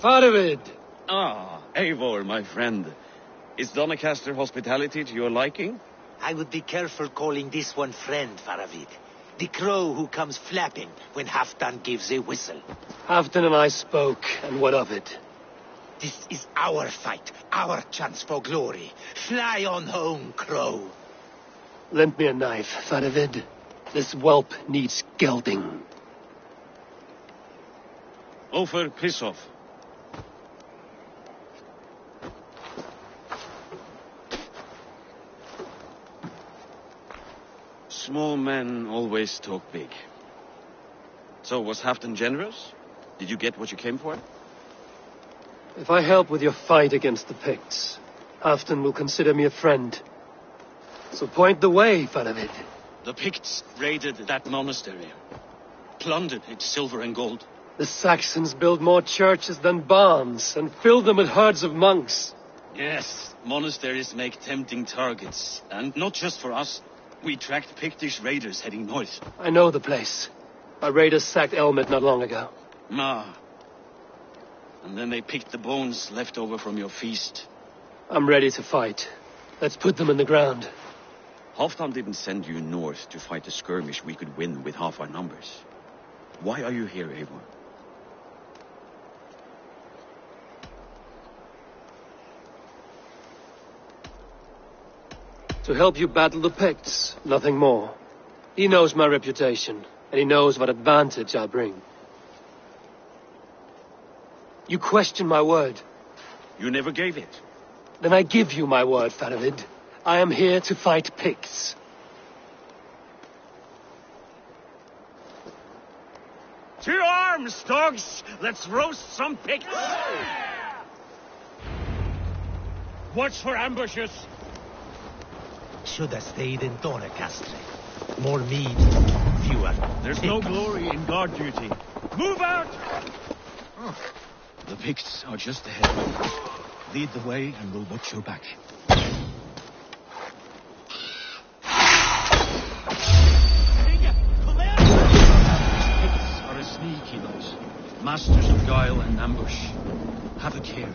Arvid! Ah, Eivor, my friend. Is Doncaster hospitality to your liking? I would be careful calling this one friend, Faravid. The crow who comes flapping when Halfdan gives a whistle. Halfdan and I spoke, and what of it? This is our fight, our chance for glory. Fly on home, crow. Lend me a knife, Faravid. This whelp needs gelding. Ofer, piss off. Small men always talk big. So, was Halfdan generous? Did you get what you came for? If I help with your fight against the Picts, Halfdan will consider me a friend. So point the way, Faravid. The Picts raided that monastery. Plundered its silver and gold. The Saxons build more churches than barns, and fill them with herds of monks. Yes, monasteries make tempting targets. And not just for us. We tracked Pictish raiders heading north. I know the place. Our raiders sacked Elmet not long ago. And then they picked the bones left over from your feast. I'm ready to fight. Let's put them in the ground. Halfdan didn't send you north to fight a skirmish we could win with half our numbers. Why are you here, Eivor? To help you battle the Picts, nothing more. He knows my reputation, and he knows what advantage I bring. You question my word. You never gave it. Then I give you my word, Faravid. I am here to fight Picts. To arms, dogs! Let's roast some Picts! Watch for ambushes! Should have stayed in Doncaster. More mead, fewer. There's no glory in guard duty. Move out! The Picts are just ahead. Lead the way and we'll watch your back. Picts are a sneaky lot. Masters of guile and ambush. Have a care.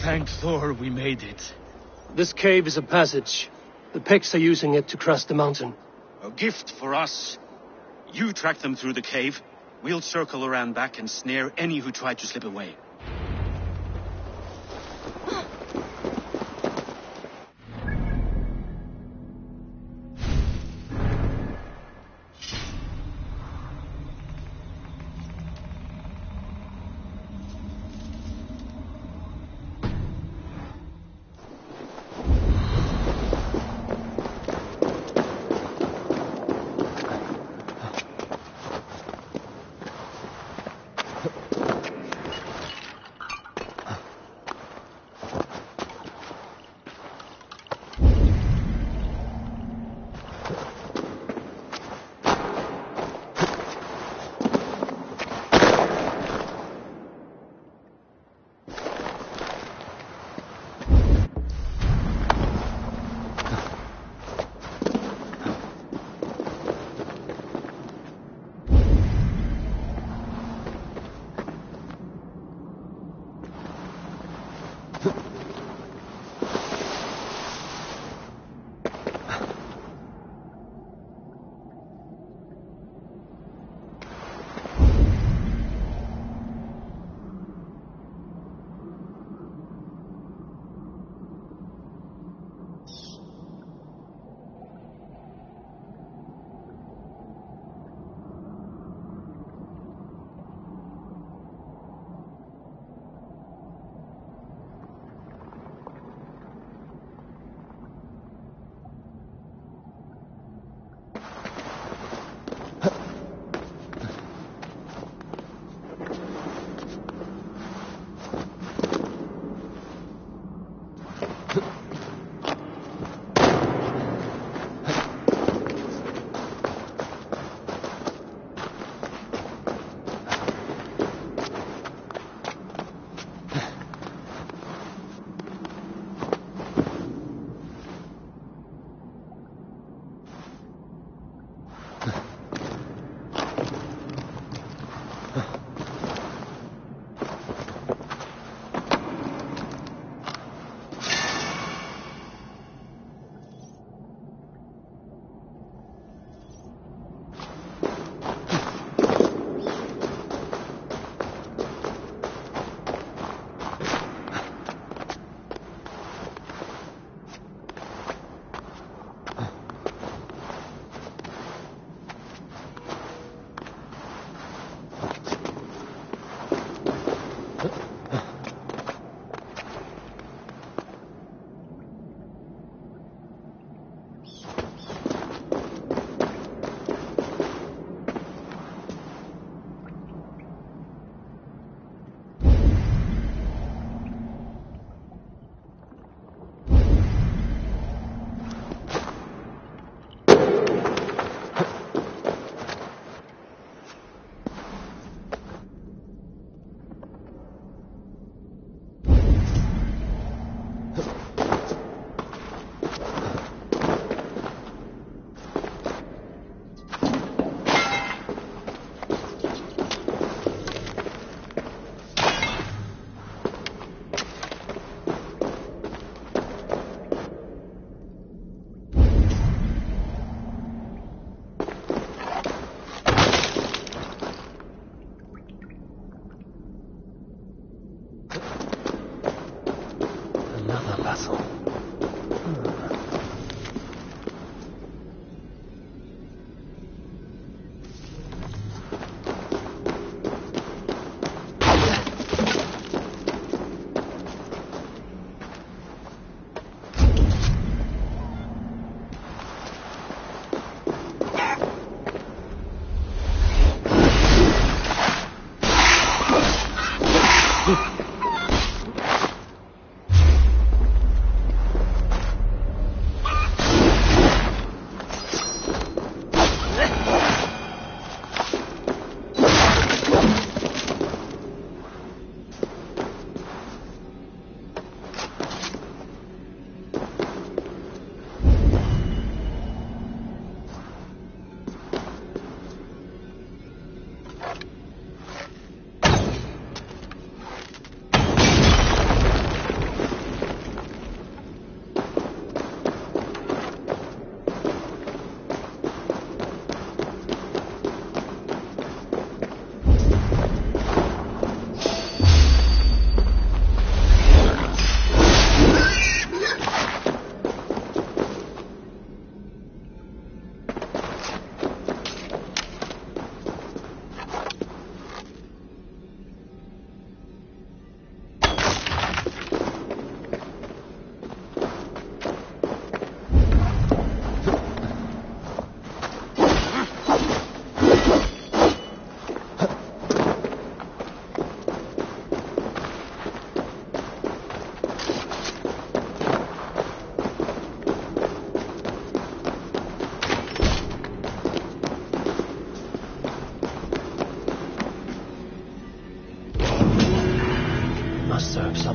Thank Thor we made it. This cave is a passage. The Picts are using it to cross the mountain. A gift for us. You track them through the cave. We'll circle around back and snare any who try to slip away.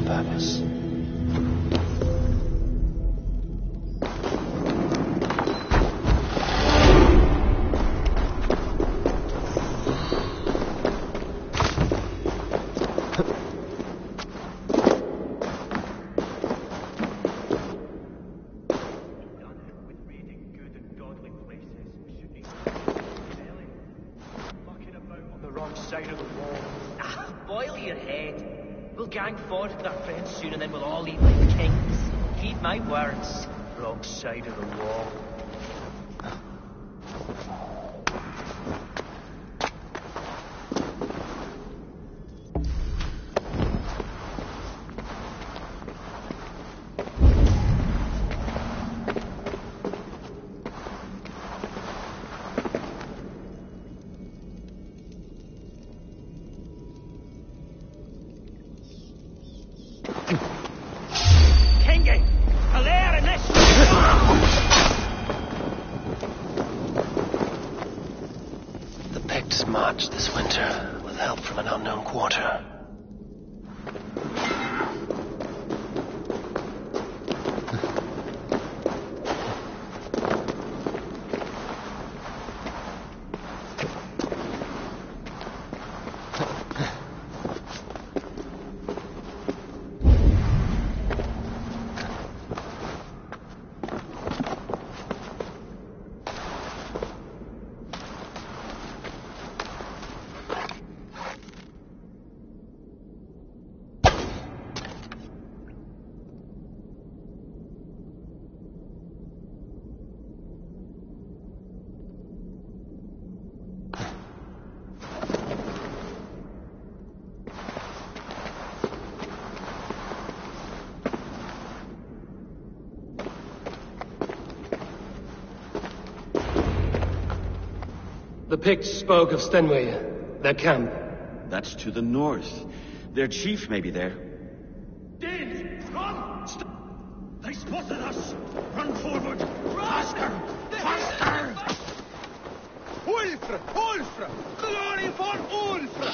on purpose. Boil your head. We'll gang forward with our friends soon, and then we'll all eat like kings. Heed my words. Wrong side of the wall. The Picts marched this winter with help from an unknown quarter. The Picts spoke of Stenway, their camp. That's to the north. Their chief may be there. Danes, run! They spotted us! Run forward! Faster! Faster! Ulfra! Ulfra! Glory for Ulfra!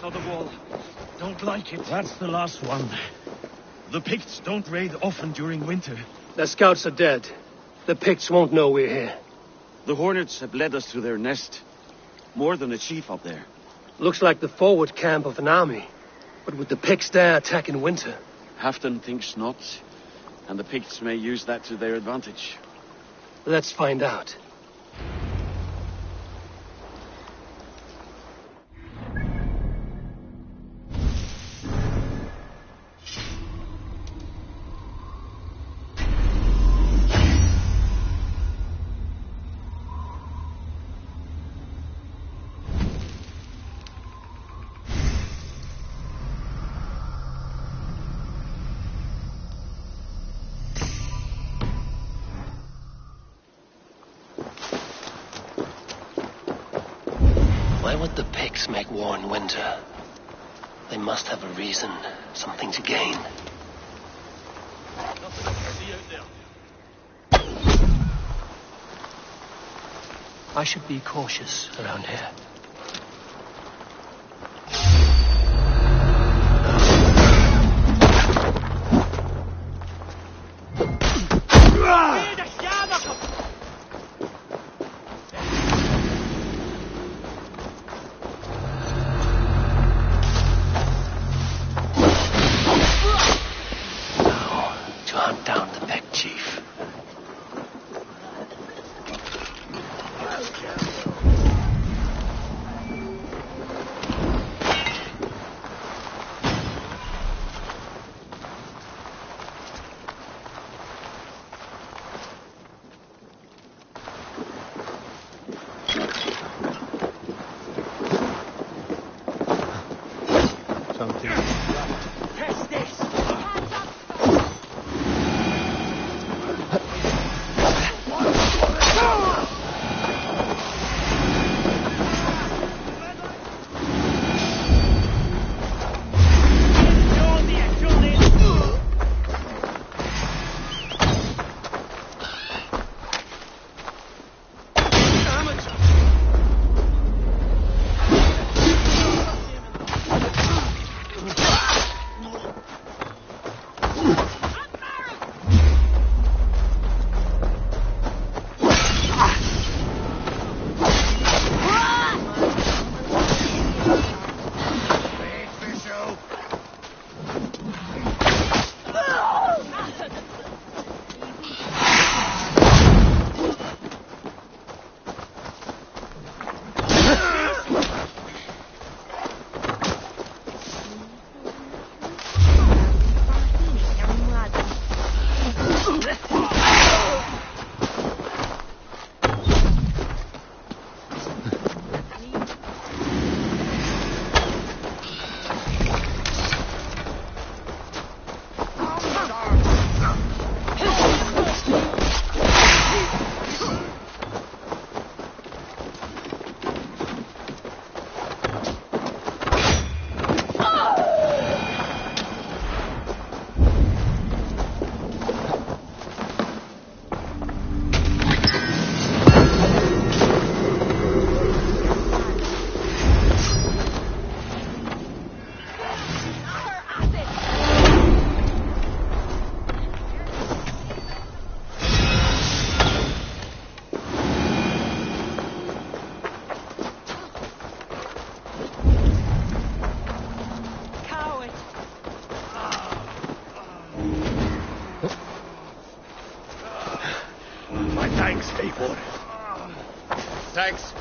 Of the wall. Don't like it. That's the last one. The Picts don't raid often during winter. Their scouts are dead. The Picts won't know we're here. The Hornets have led us to their nest. More than a chief up there. Looks like the forward camp of an army. But would the Picts dare attack in winter? Halfdan thinks not. And the Picts may use that to their advantage. Let's find out. Why would the Picts make war in winter? They must have a reason, something to gain. Nothing I can see out there. I should be cautious around here. Thanks.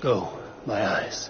Oh, my eyes.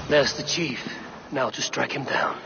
There's the chief. Now to strike him down.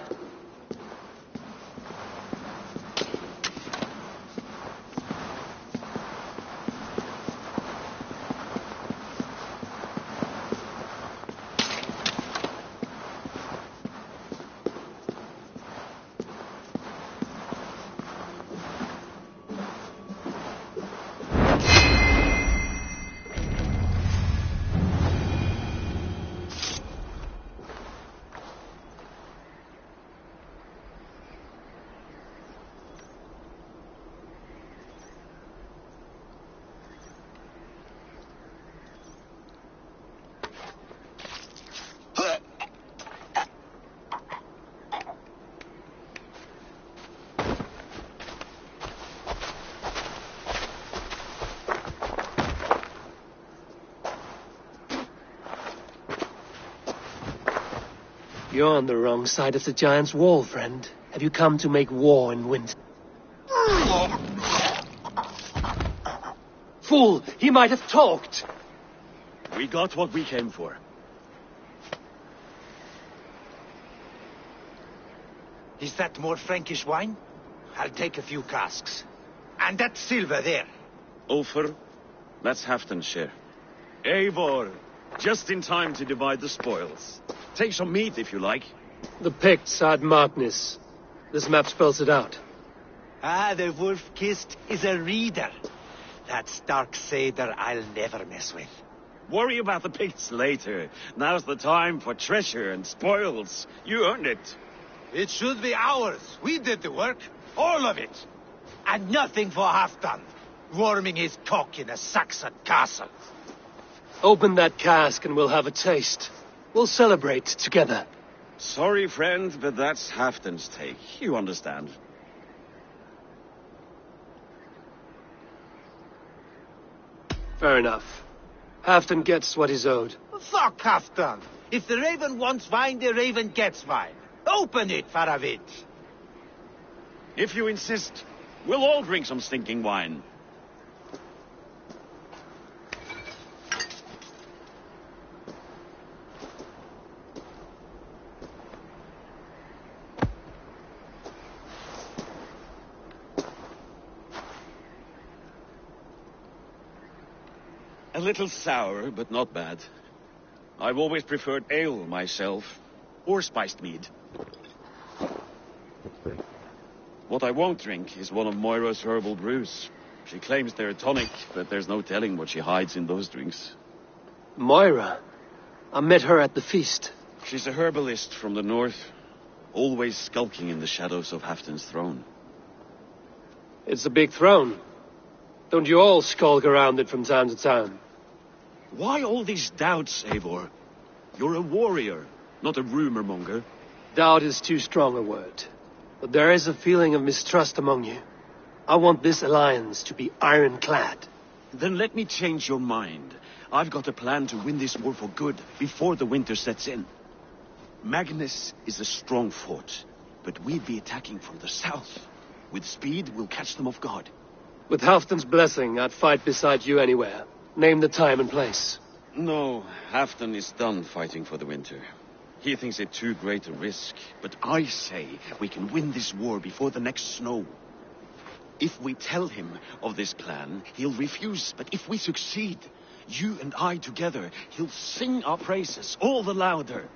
You're on the wrong side of the giant's wall, friend. Have you come to make war in winter? Fool! He might have talked! We got what we came for. Is that more Frankish wine? I'll take a few casks. And that silver there. Ulfr, that's Halfdan's share. Eivor, just in time to divide the spoils. Take some meat if you like. The Picts had Magnus. This map spells it out. Ah, the wolf-kissed is a reader. That stark satyr I'll never mess with. Worry about the Picts later. Now's the time for treasure and spoils. You earned it. It should be ours. We did the work. All of it. And nothing for Halfdan, warming his cock in a Saxon castle. Open that cask and we'll have a taste. We'll celebrate together. Sorry, friend, but that's Halfdan's take. You understand. Fair enough. Halfdan gets what he's owed. Fuck Halfdan. If the raven wants wine, the raven gets wine. Open it, Faravid. If you insist, we'll all drink some stinking wine. A little sour, but not bad. I've always preferred ale myself, or spiced mead. What I won't drink is one of Moira's herbal brews. She claims they're a tonic, but there's no telling what she hides in those drinks. Moira? I met her at the feast. She's a herbalist from the north, always skulking in the shadows of Halfdan's throne. It's a big throne. Don't you all skulk around it from time to time? Why all these doubts, Eivor? You're a warrior, not a rumor monger. Doubt is too strong a word. But there is a feeling of mistrust among you. I want this alliance to be ironclad. Then let me change your mind. I've got a plan to win this war for good, before the winter sets in. Magnus is a strong fort, but we'd be attacking from the south. With speed, we'll catch them off guard. With Halfdan's blessing, I'd fight beside you anywhere. Name the time and place. No, Halfdan is done fighting for the winter. He thinks it too great a risk, but I say we can win this war before the next snow. If we tell him of this plan, he'll refuse, but if we succeed, you and I together, he'll sing our praises all the louder.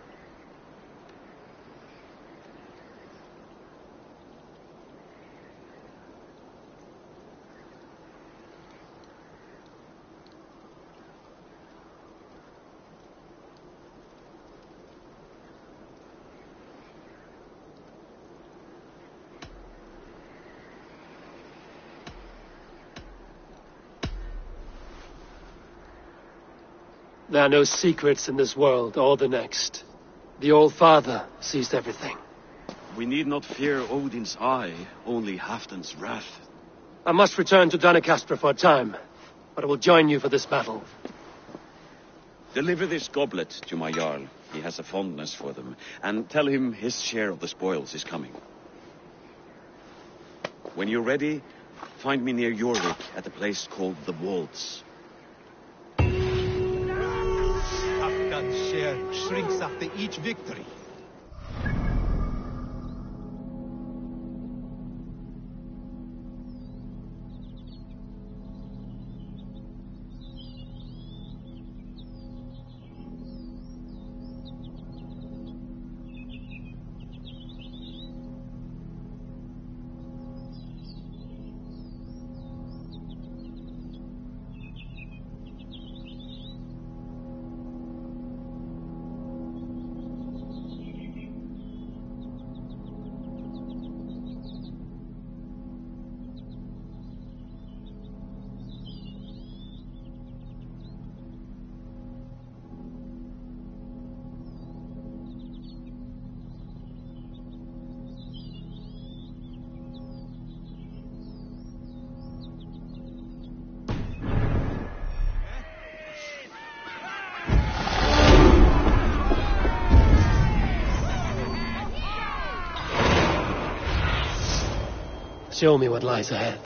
There are no secrets in this world or the next. The All-Father sees everything. We need not fear Odin's eye, only Halfdan's wrath. I must return to Doncaster for a time, but I will join you for this battle. Deliver this goblet to my Jarl. He has a fondness for them. And tell him his share of the spoils is coming. When you're ready, find me near Jorvik at a place called the Walls. Halfdan's share shrinks after each victory. Show me what lies ahead.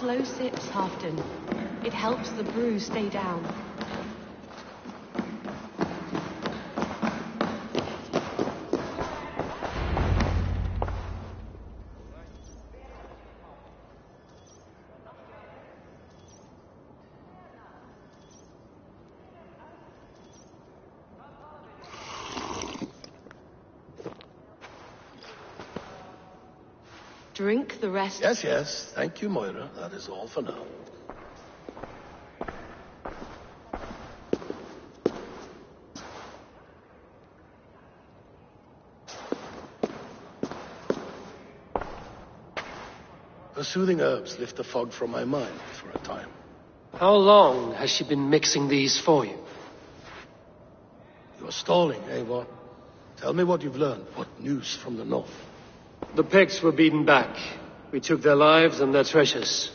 slow sips, Halfton. It helps the brew stay down. Drink the rest. Yes, yes. Thank you, Moira. That is all for now. The soothing herbs lift the fog from my mind for a time. How long has she been mixing these for you? You're stalling, Eivor. Tell me what you've learned. What news from the north? The Picts were beaten back. We took their lives and their treasures.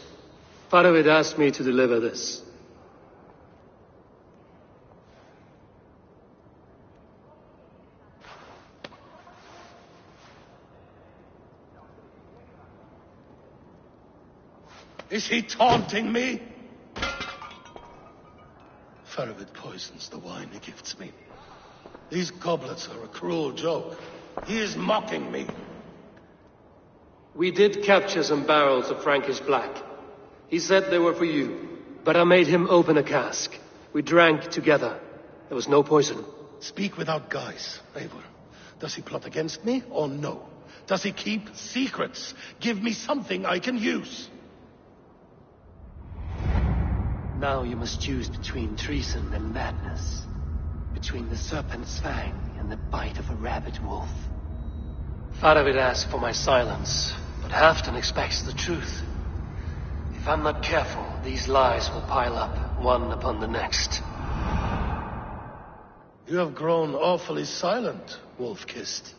Faravid asked me to deliver this. Is he taunting me? Faravid poisons the wine he gifts me. These goblets are a cruel joke. He is mocking me. We did capture some barrels of Frankish Black. He said they were for you, but I made him open a cask. We drank together. There was no poison. Speak without guise, Eivor. Does he plot against me or no? Does he keep secrets? Give me something I can use. Now you must choose between treason and madness. Between the serpent's fang and the bite of a rabid wolf. Faravid asked for my silence, but Halfton expects the truth. If I'm not careful, these lies will pile up, one upon the next. You have grown awfully silent, wolf-kissed.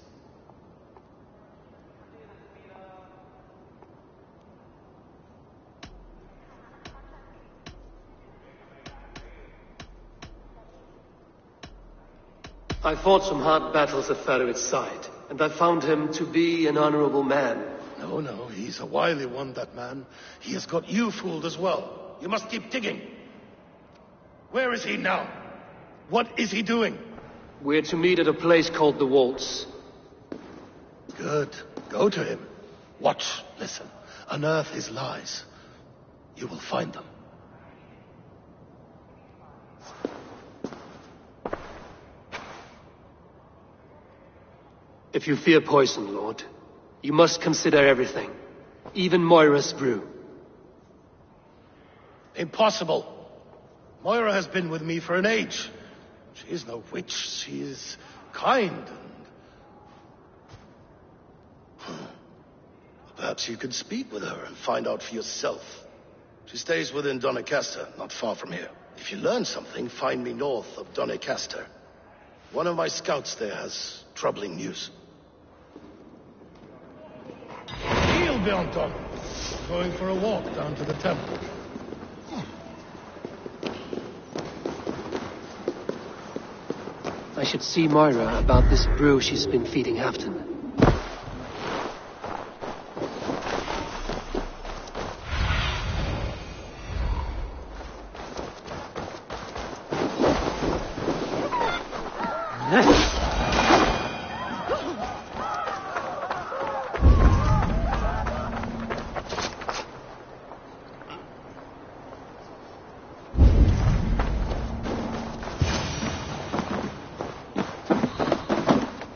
I fought some hard battles at Faravid's side, and I found him to be an honorable man. No, he's a wily one, that man. He has got you fooled as well. You must keep digging. Where is he now? What is he doing? We're to meet at a place called the Waltz. Good. Go to him. Watch, listen. Unearth his lies. You will find them. If you fear poison, Lord, you must consider everything. Even Moira's brew. Impossible. Moira has been with me for an age. She is no witch. She is kind and... Perhaps you could speak with her and find out for yourself. She stays within Doncaster, not far from here. If you learn something, find me north of Doncaster. One of my scouts there has troubling news. Heel, Bjornton. Going for a walk down to the temple. I should see Moira about this brew she's been feeding Halfton.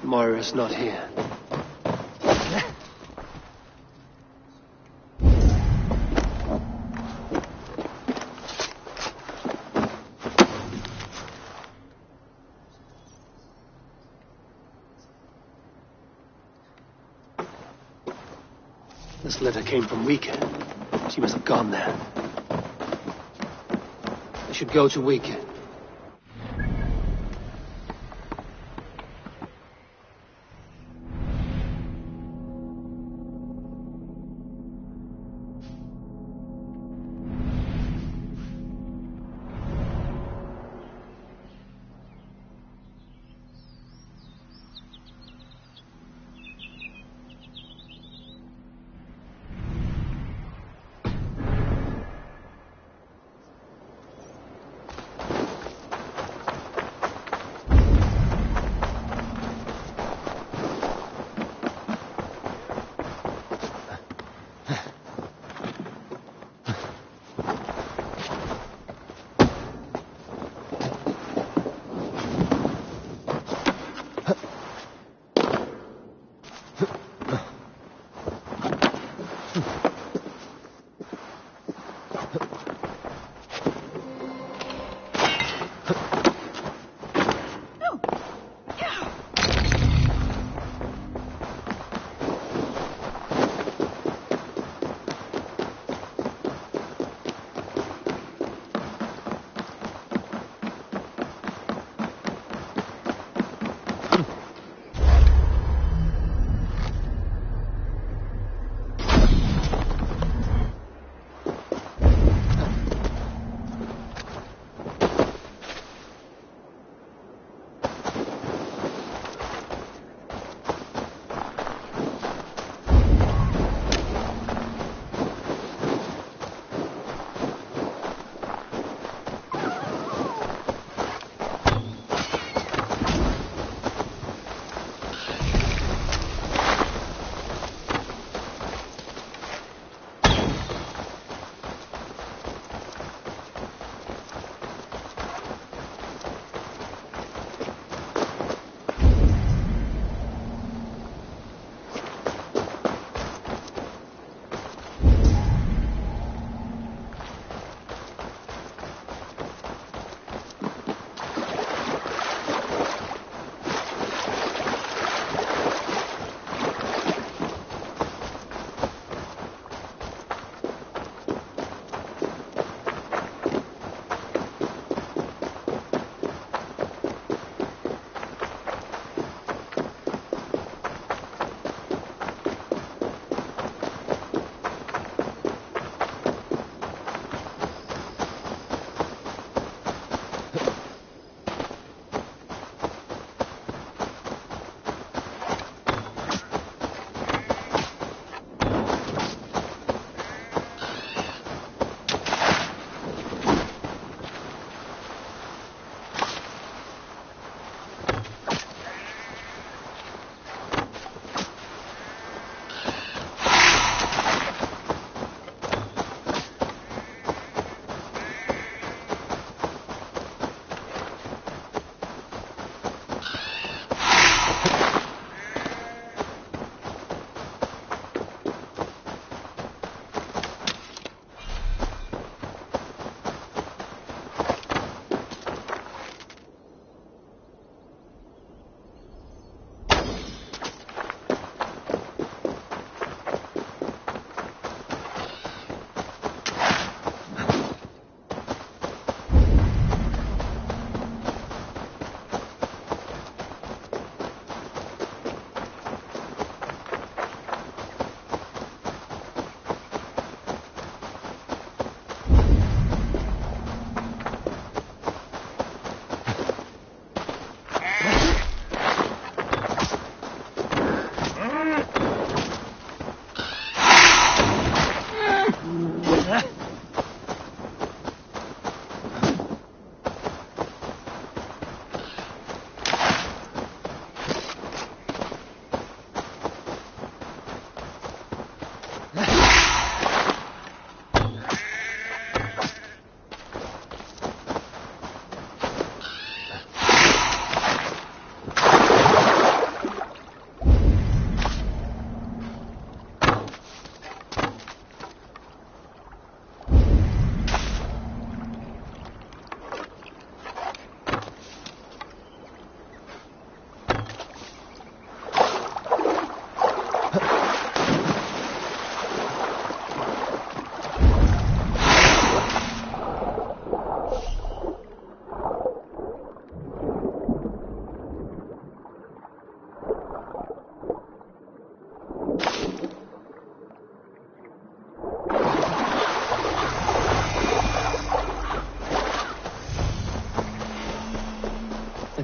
Moira's not here. This letter came from Wika. She must have gone there. I should go to Wika.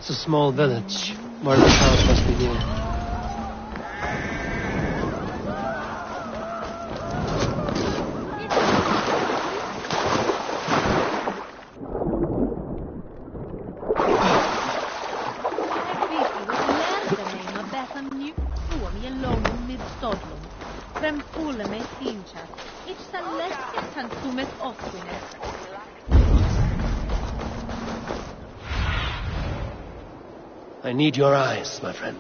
It's a small village. Moira's house must be near. I need your eyes, my friend.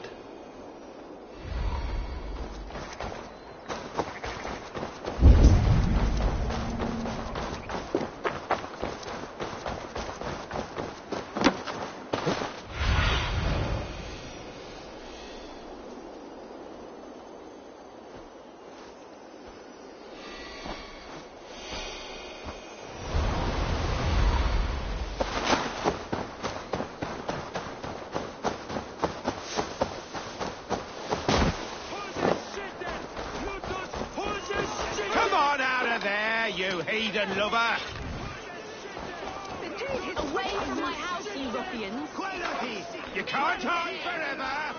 Heathen lover! Away from my house, you ruffians! You can't hide forever!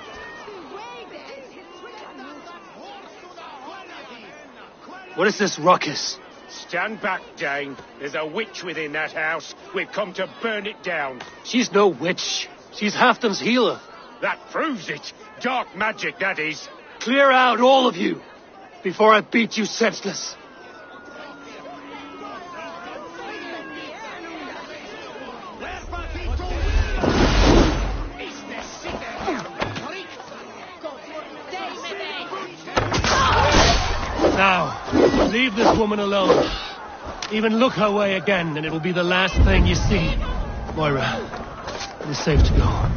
What is this ruckus? Stand back, Dane. There's a witch within that house. We've come to burn it down. She's no witch. She's Halfton's healer. That proves it. Dark magic, that is. Clear out, all of you, before I beat you senseless. Now, leave this woman alone. Even look her way again, and it will be the last thing you see. Moira, it is safe to go.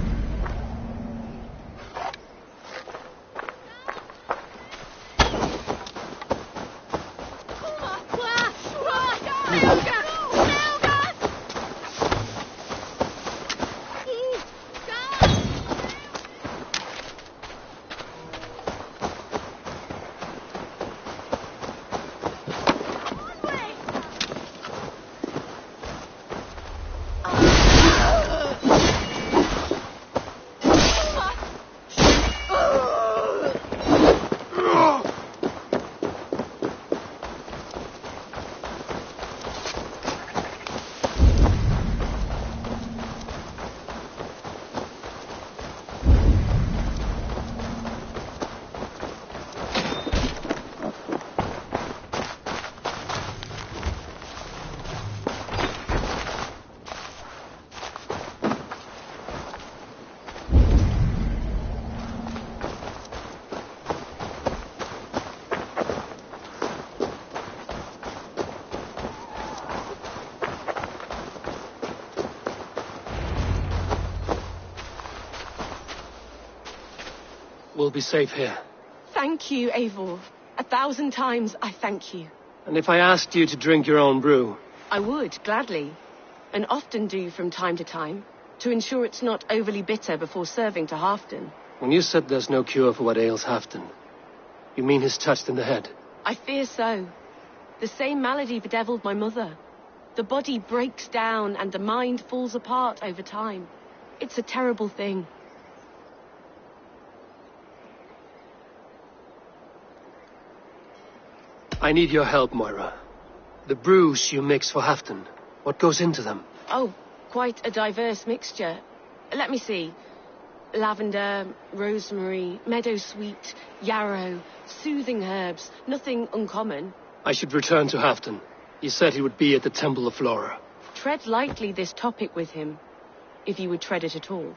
We'll be safe here. Thank you, Eivor. 1,000 times I thank you. And if I asked you to drink your own brew? I would, gladly. And often do from time to time, to ensure it's not overly bitter before serving to Halfton. When you said there's no cure for what ails Halfton, you mean he's touched in the head? I fear so. The same malady bedeviled my mother. The body breaks down and the mind falls apart over time. It's a terrible thing. I need your help, Moira. The brews you mix for Halfton, what goes into them? Oh, quite a diverse mixture. Let me see. Lavender, rosemary, meadowsweet, yarrow, soothing herbs, nothing uncommon. I should return to Halfton. He said he would be at the Temple of Flora. Tread lightly this topic with him, if you would tread it at all.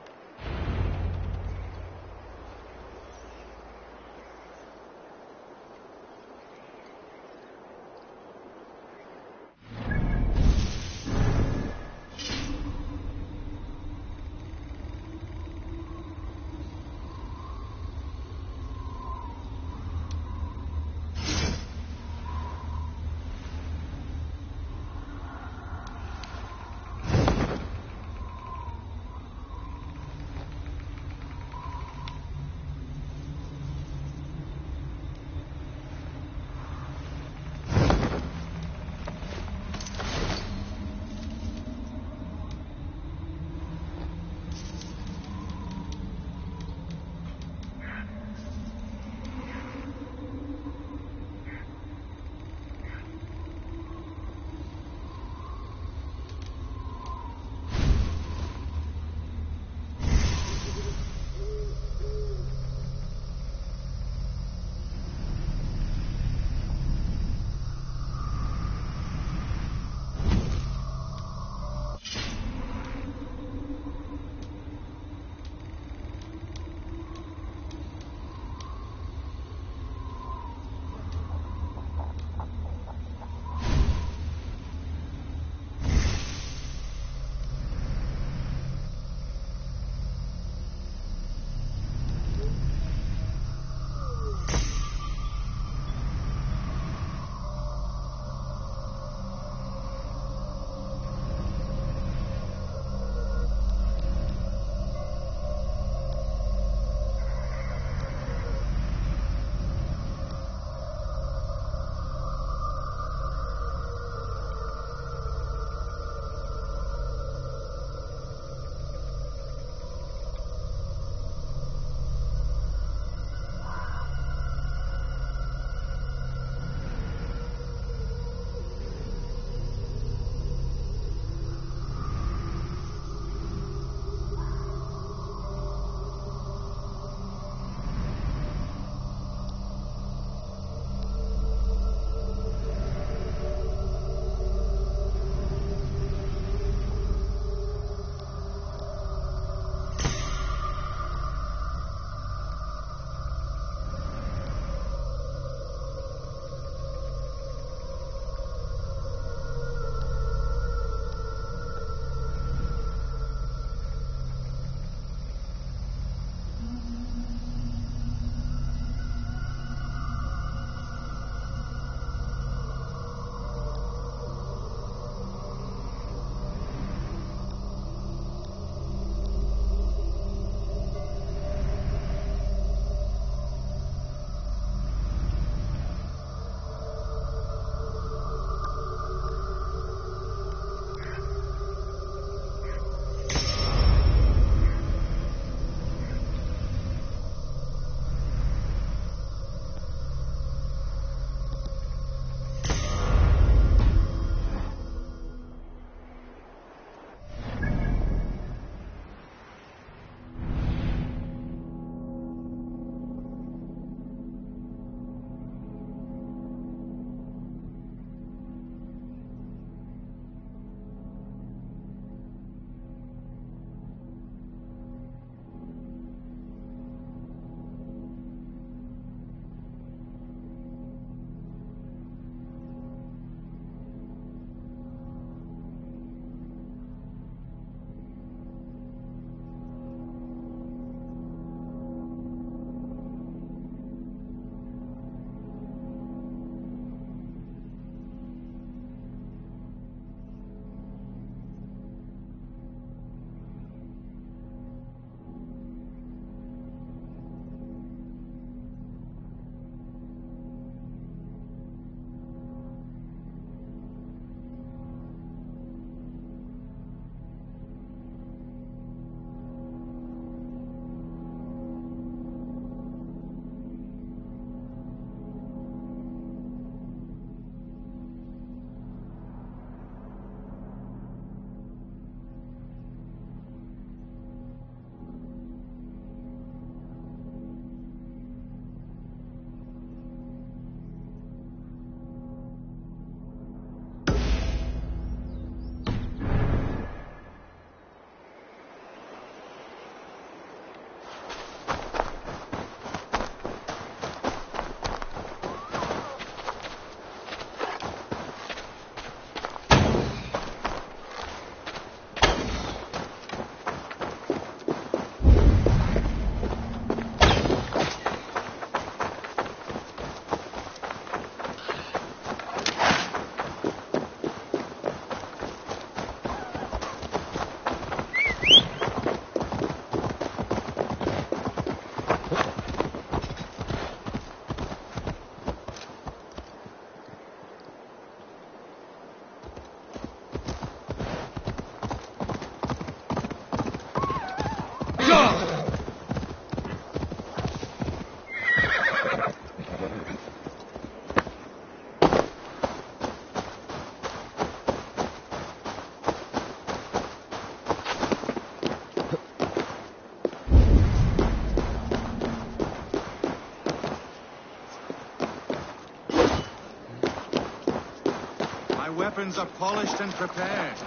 weapons are polished and prepared,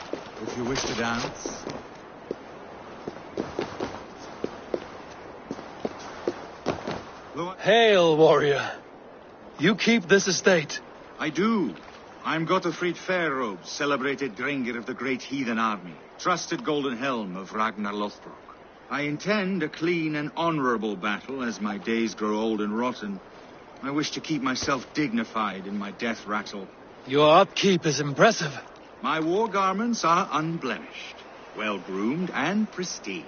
if you wish to dance. Hail, warrior. You keep this estate. I do. I'm Gottfried Fairrobes, celebrated Drengr of the great heathen army, trusted golden helm of Ragnar Lothbrok. I intend a clean and honorable battle as my days grow old and rotten. I wish to keep myself dignified in my death rattle. Your upkeep is impressive. My war garments are unblemished, well-groomed and pristine.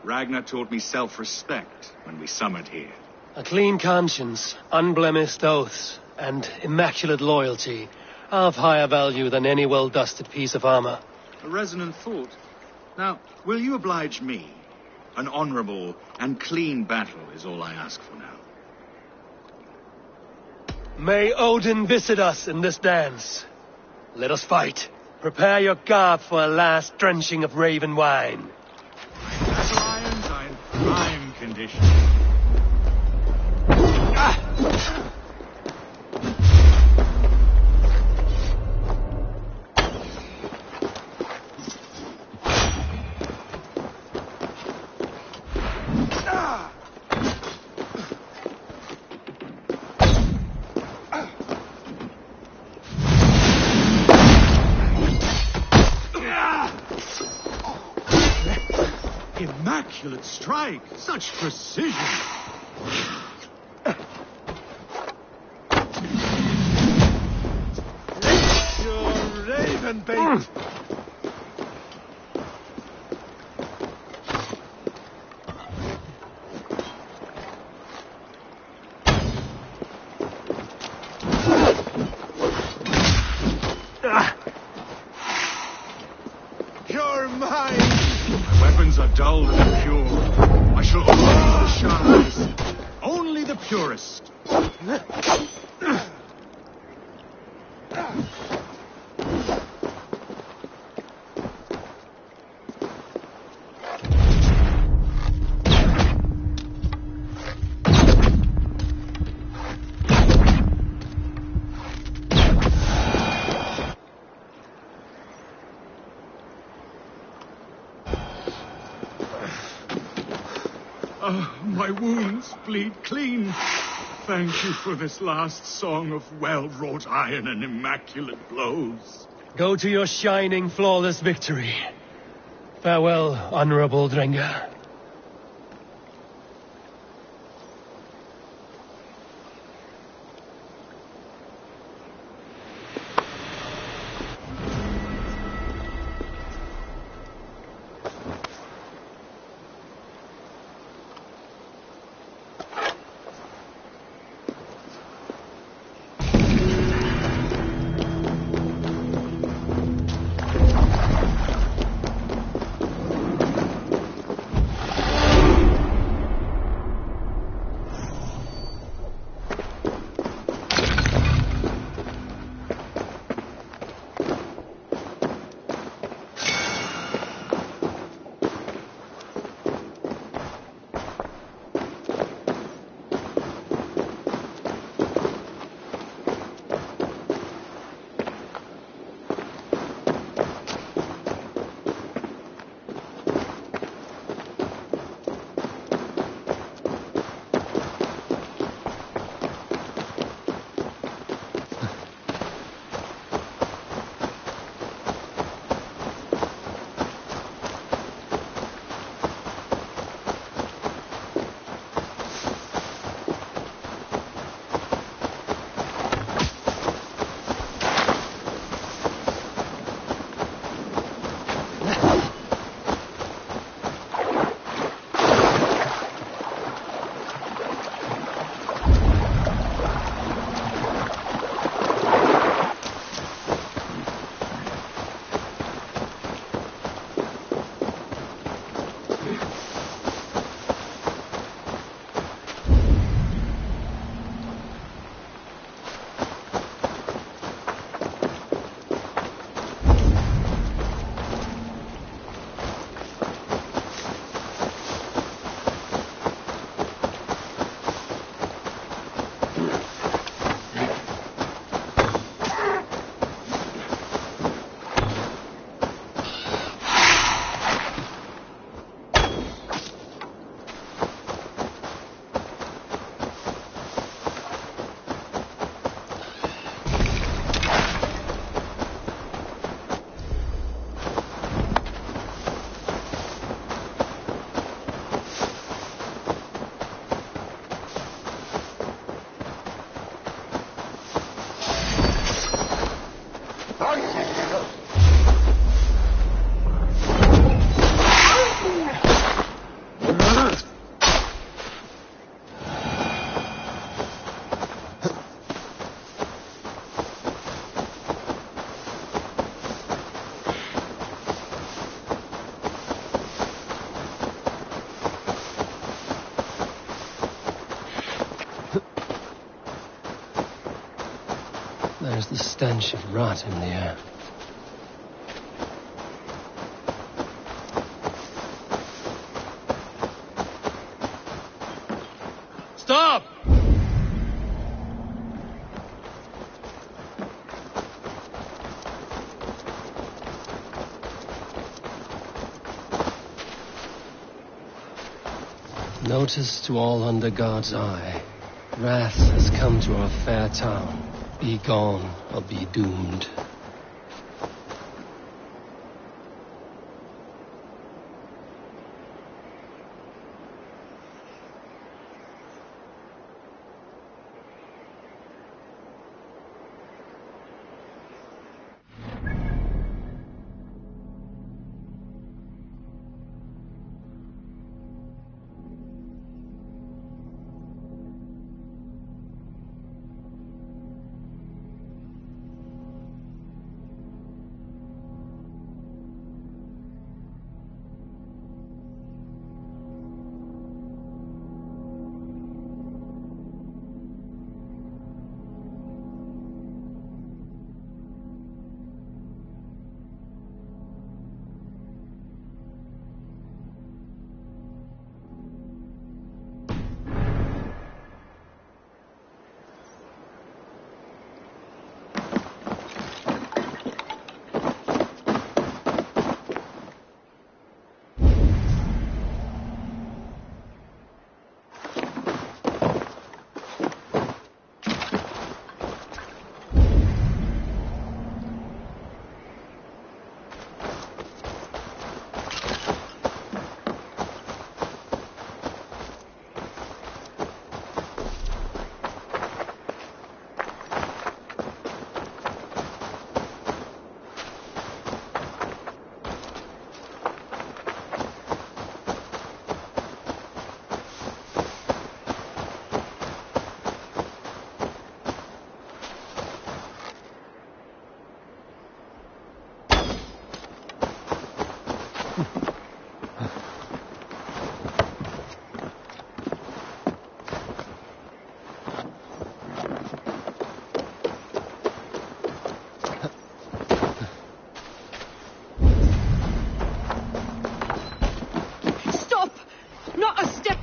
Ragnar taught me self-respect when we summoned here. A clean conscience, unblemished oaths, and immaculate loyalty are of higher value than any well-dusted piece of armor. A resonant thought. Now, will you oblige me? An honorable and clean battle is all I ask for now. May Odin visit us in this dance. Let us fight. Prepare your garb for a last drenching of raven wine. Battle irons are in prime condition. Immaculate strike! Such precision! Your raven bait! You're mine! My weapons are dull and pure. I shall only use the sharpest. Only the purest. My wounds bleed clean. Thank you for this last song of well-wrought iron and immaculate blows. Go to your shining, flawless victory. Farewell, honorable Drengr. There's the stench of rot in the air. Stop! Notice to all under God's eye. Wrath has come to our fair town. Be gone or be doomed.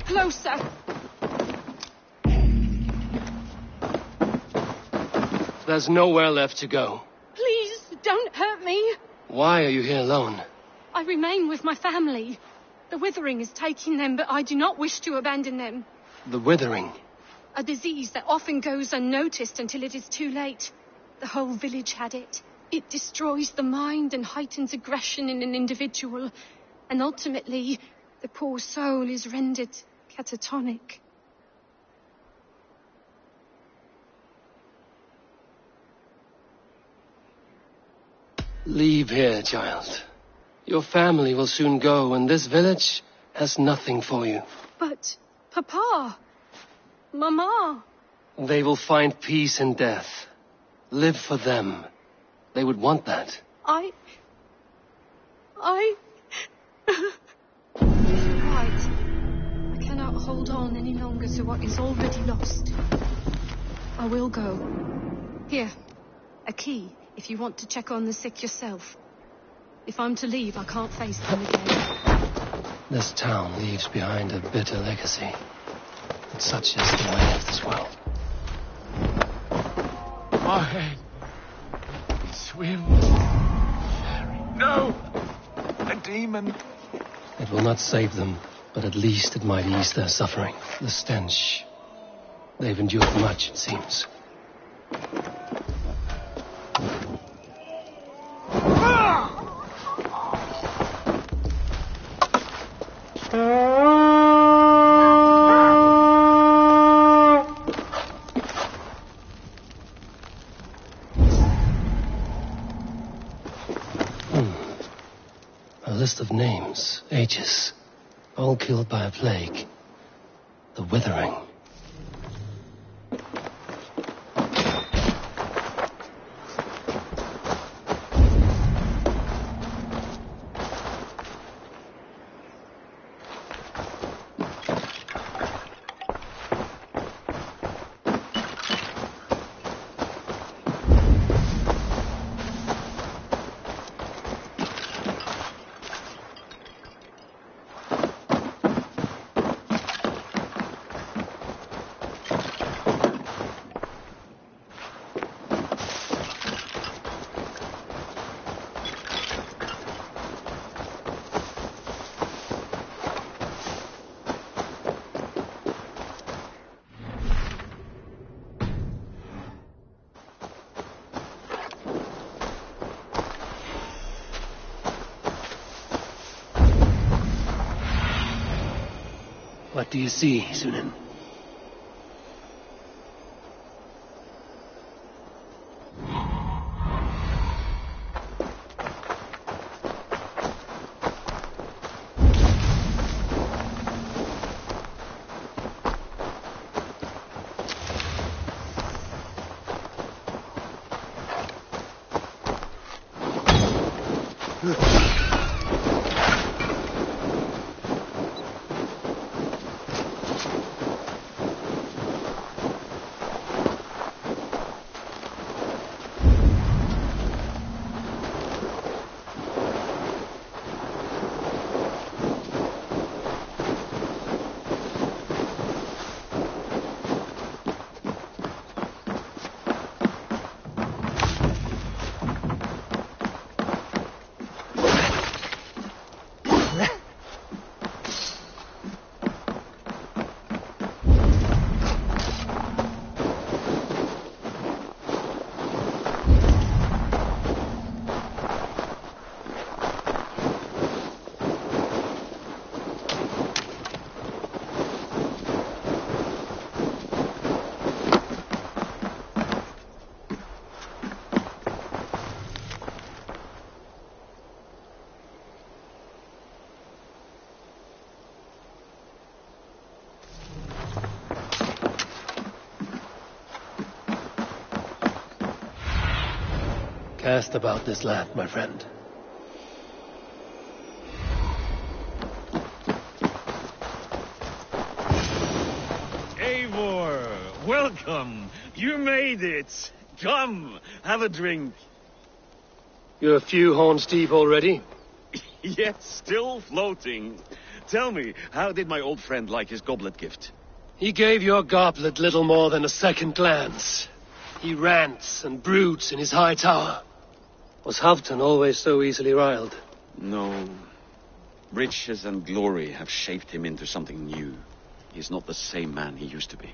Closer. There's nowhere left to go. Please, don't hurt me. Why are you here alone? I remain with my family. The withering is taking them, but I do not wish to abandon them. The withering? A disease that often goes unnoticed until it is too late. The whole village had it. It destroys the mind and heightens aggression in an individual. And ultimately, the poor soul is rendered catatonic. Leave here, child. Your family will soon go, and this village has nothing for you. But, Papa, Mama... They will find peace in death. Live for them. They would want that. Right. I cannot hold on any longer to what is already lost. I will go. Here, a key, if you want to check on the sick yourself. If I'm to leave, I can't face them again. This town leaves behind a bitter legacy. But such is the way of this world. My head. It swims. No! A demon. It will not save them, but at least it might ease their suffering. The stench. They've endured much, it seems. A list of names, ages, all killed by a plague. The withering. do you see, Sunan? Cast about this land, my friend. Eivor, welcome. You made it. Come, have a drink. You're a few horns deep already? Yet still floating. Tell me, how did my old friend like his goblet gift? He gave your goblet little more than a second glance. He rants and broods in his high tower. Was Halfdan always so easily riled? No. Riches and glory have shaped him into something new. He's not the same man he used to be.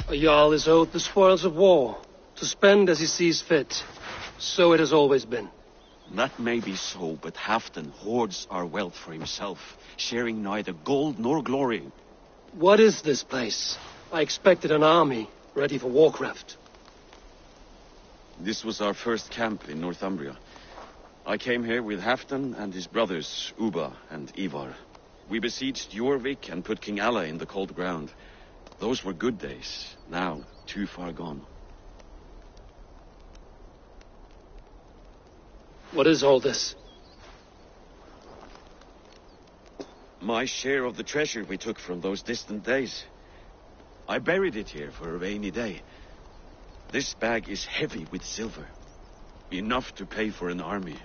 A Jarl is owed the spoils of war, to spend as he sees fit. So it has always been. That may be so, but Halfdan hoards our wealth for himself, sharing neither gold nor glory. What is this place? I expected an army, ready for warcraft. This was our first camp in Northumbria. I came here with Halfdan and his brothers, Ubba and Ivar. We besieged Jorvik and put King Alla in the cold ground. Those were good days, now too far gone. What is all this? My share of the treasure we took from those distant days. I buried it here for a rainy day. This bag is heavy with silver. Enough to pay for an army.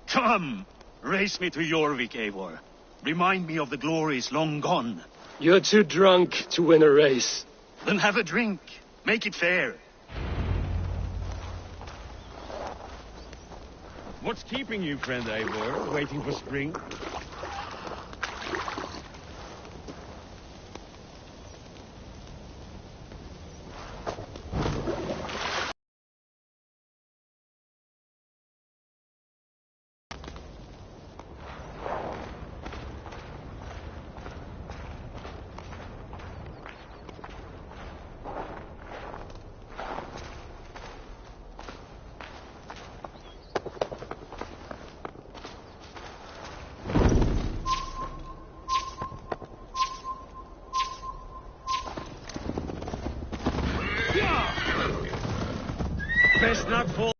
Come! Race me to Jorvik, Eivor. Remind me of the glories long gone. You're too drunk to win a race. Then have a drink. Make it fair. What's keeping you, friend Eivor, waiting for spring? Best not fall.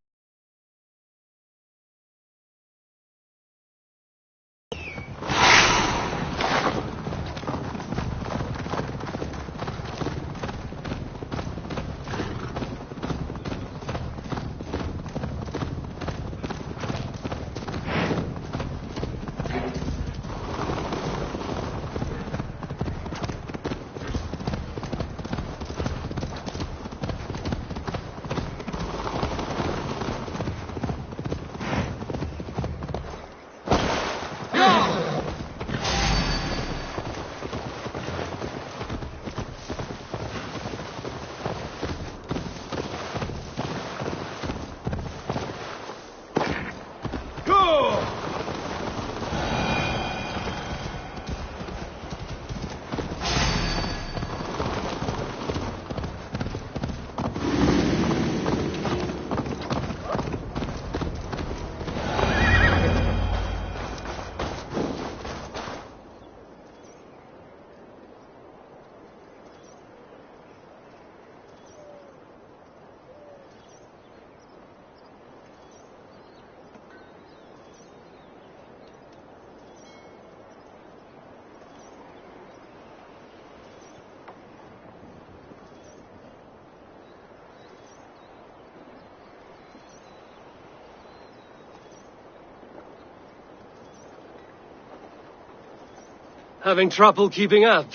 Having trouble keeping up?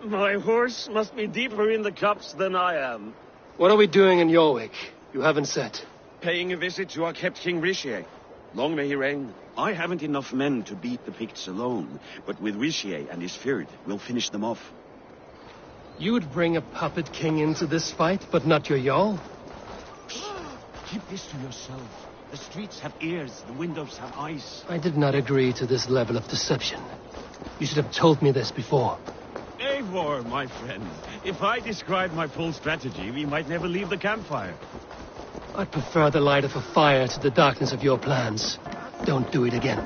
My horse must be deeper in the cups than I am. What are we doing in Yorwick? You haven't said. Paying a visit to our kept King Richier. Long may he reign. I haven't enough men to beat the Picts alone, but with Richier and his Fyrd, we'll finish them off. You would bring a puppet king into this fight, but not your Jarl? Keep this to yourself. The streets have ears, the windows have eyes. I did not agree to this level of deception. You should have told me this before. Eivor, my friend. If I described my full strategy, we might never leave the campfire. I'd prefer the light of a fire to the darkness of your plans. Don't do it again.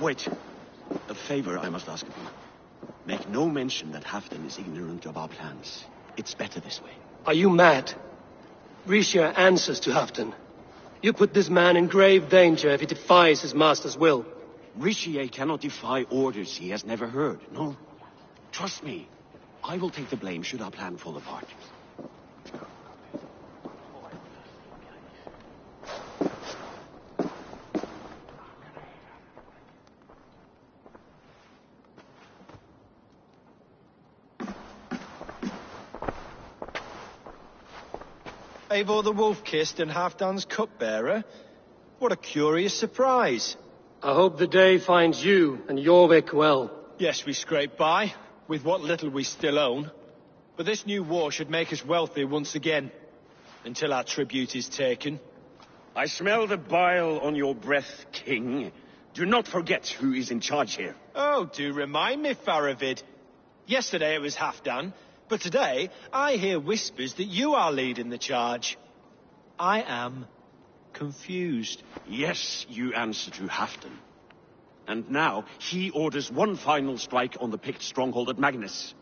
Wait. A favor I must ask of you. Make no mention that Halfdan is ignorant of our plans. It's better this way. Are you mad? Richier answers to Halfdan. You put this man in grave danger if he defies his master's will. Richier cannot defy orders he has never heard, no? Trust me. I will take the blame should our plan fall apart. Eivor the Wolf-Kissed and Halfdan's cupbearer? What a curious surprise. I hope the day finds you and Jorvik well. Yes, we scrape by, with what little we still own. But this new war should make us wealthy once again, until our tribute is taken. I smell the bile on your breath, King. Do not forget who is in charge here. Oh, do remind me, Faravid. Yesterday it was Halfdan, but today I hear whispers that you are leading the charge. I am confused. Yes, you answer to Halfdan. And now he orders one final strike on the Pict stronghold at Magnus.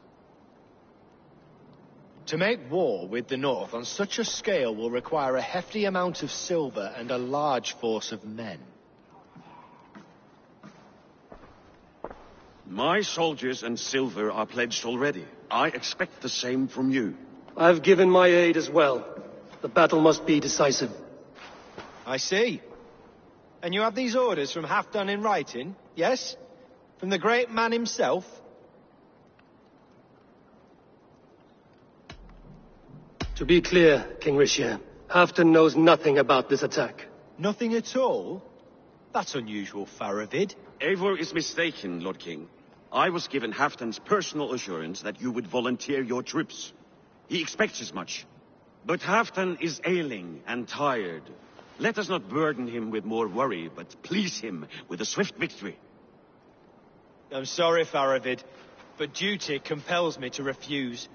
To make war with the North on such a scale will require a hefty amount of silver and a large force of men. My soldiers and silver are pledged already. I expect the same from you. I've given my aid as well. The battle must be decisive. I see. And you have these orders from Halfdan in writing, yes? From the great man himself? To be clear, King Richier, Halfdan knows nothing about this attack. Nothing at all? That's unusual, Faravid. Eivor is mistaken, Lord King. I was given Halfdan's personal assurance that you would volunteer your troops. He expects as much. But Halfdan is ailing and tired. Let us not burden him with more worry, but please him with a swift victory. I'm sorry, Faravid, but duty compels me to refuse.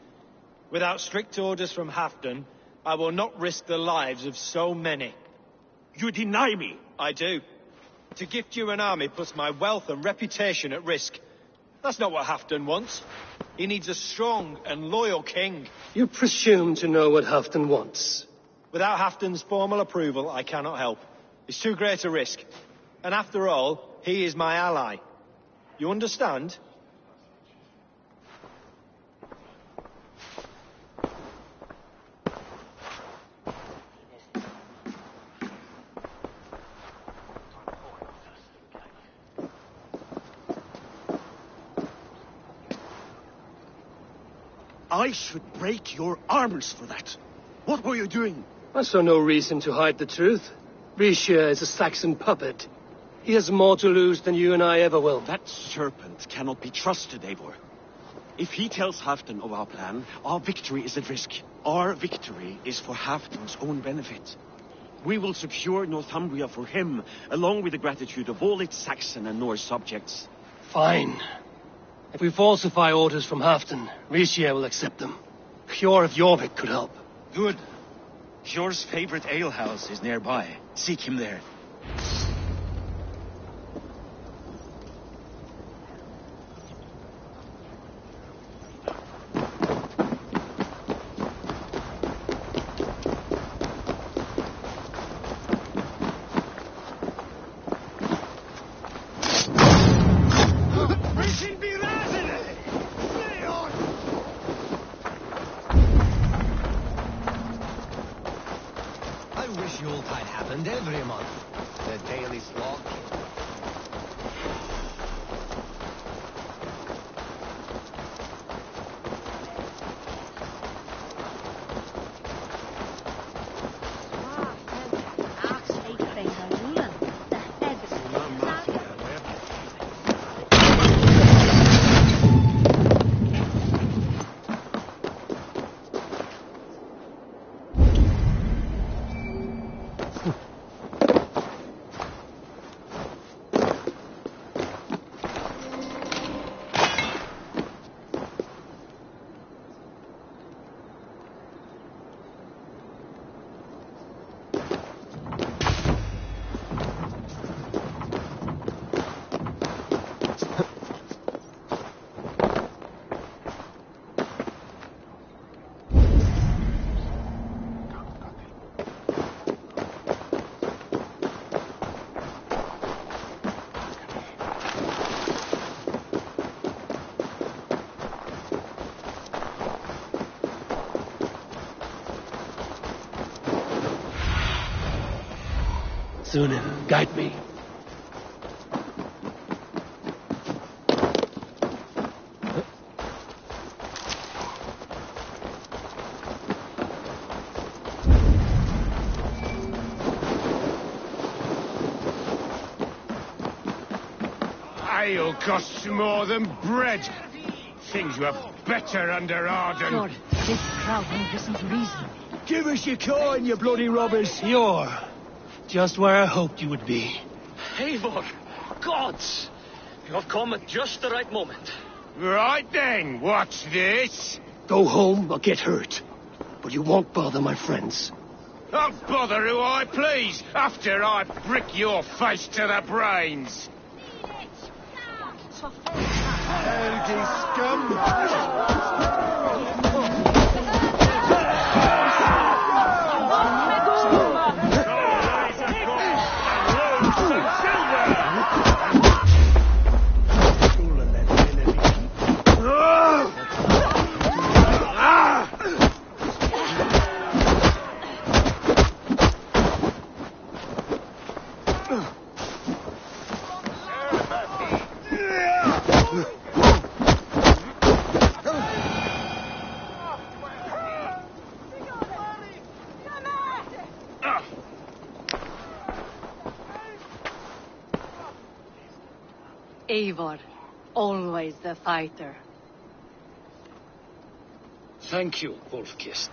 Without strict orders from Halfdan, I will not risk the lives of so many. You deny me! I do. To gift you an army puts my wealth and reputation at risk. That's not what Halfdan wants. He needs a strong and loyal king. You presume to know what Halfdan wants. Without Halfdan's formal approval, I cannot help. It's too great a risk. And after all, he is my ally. You understand? I should break your arms for that. What were you doing? I saw no reason to hide the truth. Risha is a Saxon puppet. He has more to lose than you and I ever will. That serpent cannot be trusted, Eivor. If he tells Halfdan of our plan, our victory is at risk. Our victory is for Halfdan's own benefit. We will secure Northumbria for him, along with the gratitude of all its Saxon and Norse subjects. Fine. If we falsify orders from Halfdan, Risha will accept them. Hjor of Jorvik could help. Good. Hjor's favorite alehouse is nearby. Seek him there. Sunan, guide me. Ale costs more than bread. Things were better under Arden. Lord, this crowd won't listen to reason. Give us your coin, you bloody robbers. You're just where I hoped you would be. Eivor, gods! You have come at just the right moment. Right then, what's this? Go home or get hurt. But you won't bother my friends. I'll bother who I please after I brick your face to the brains. Dirty scum! Eivor, always the fighter. Thank you, Wolfkist.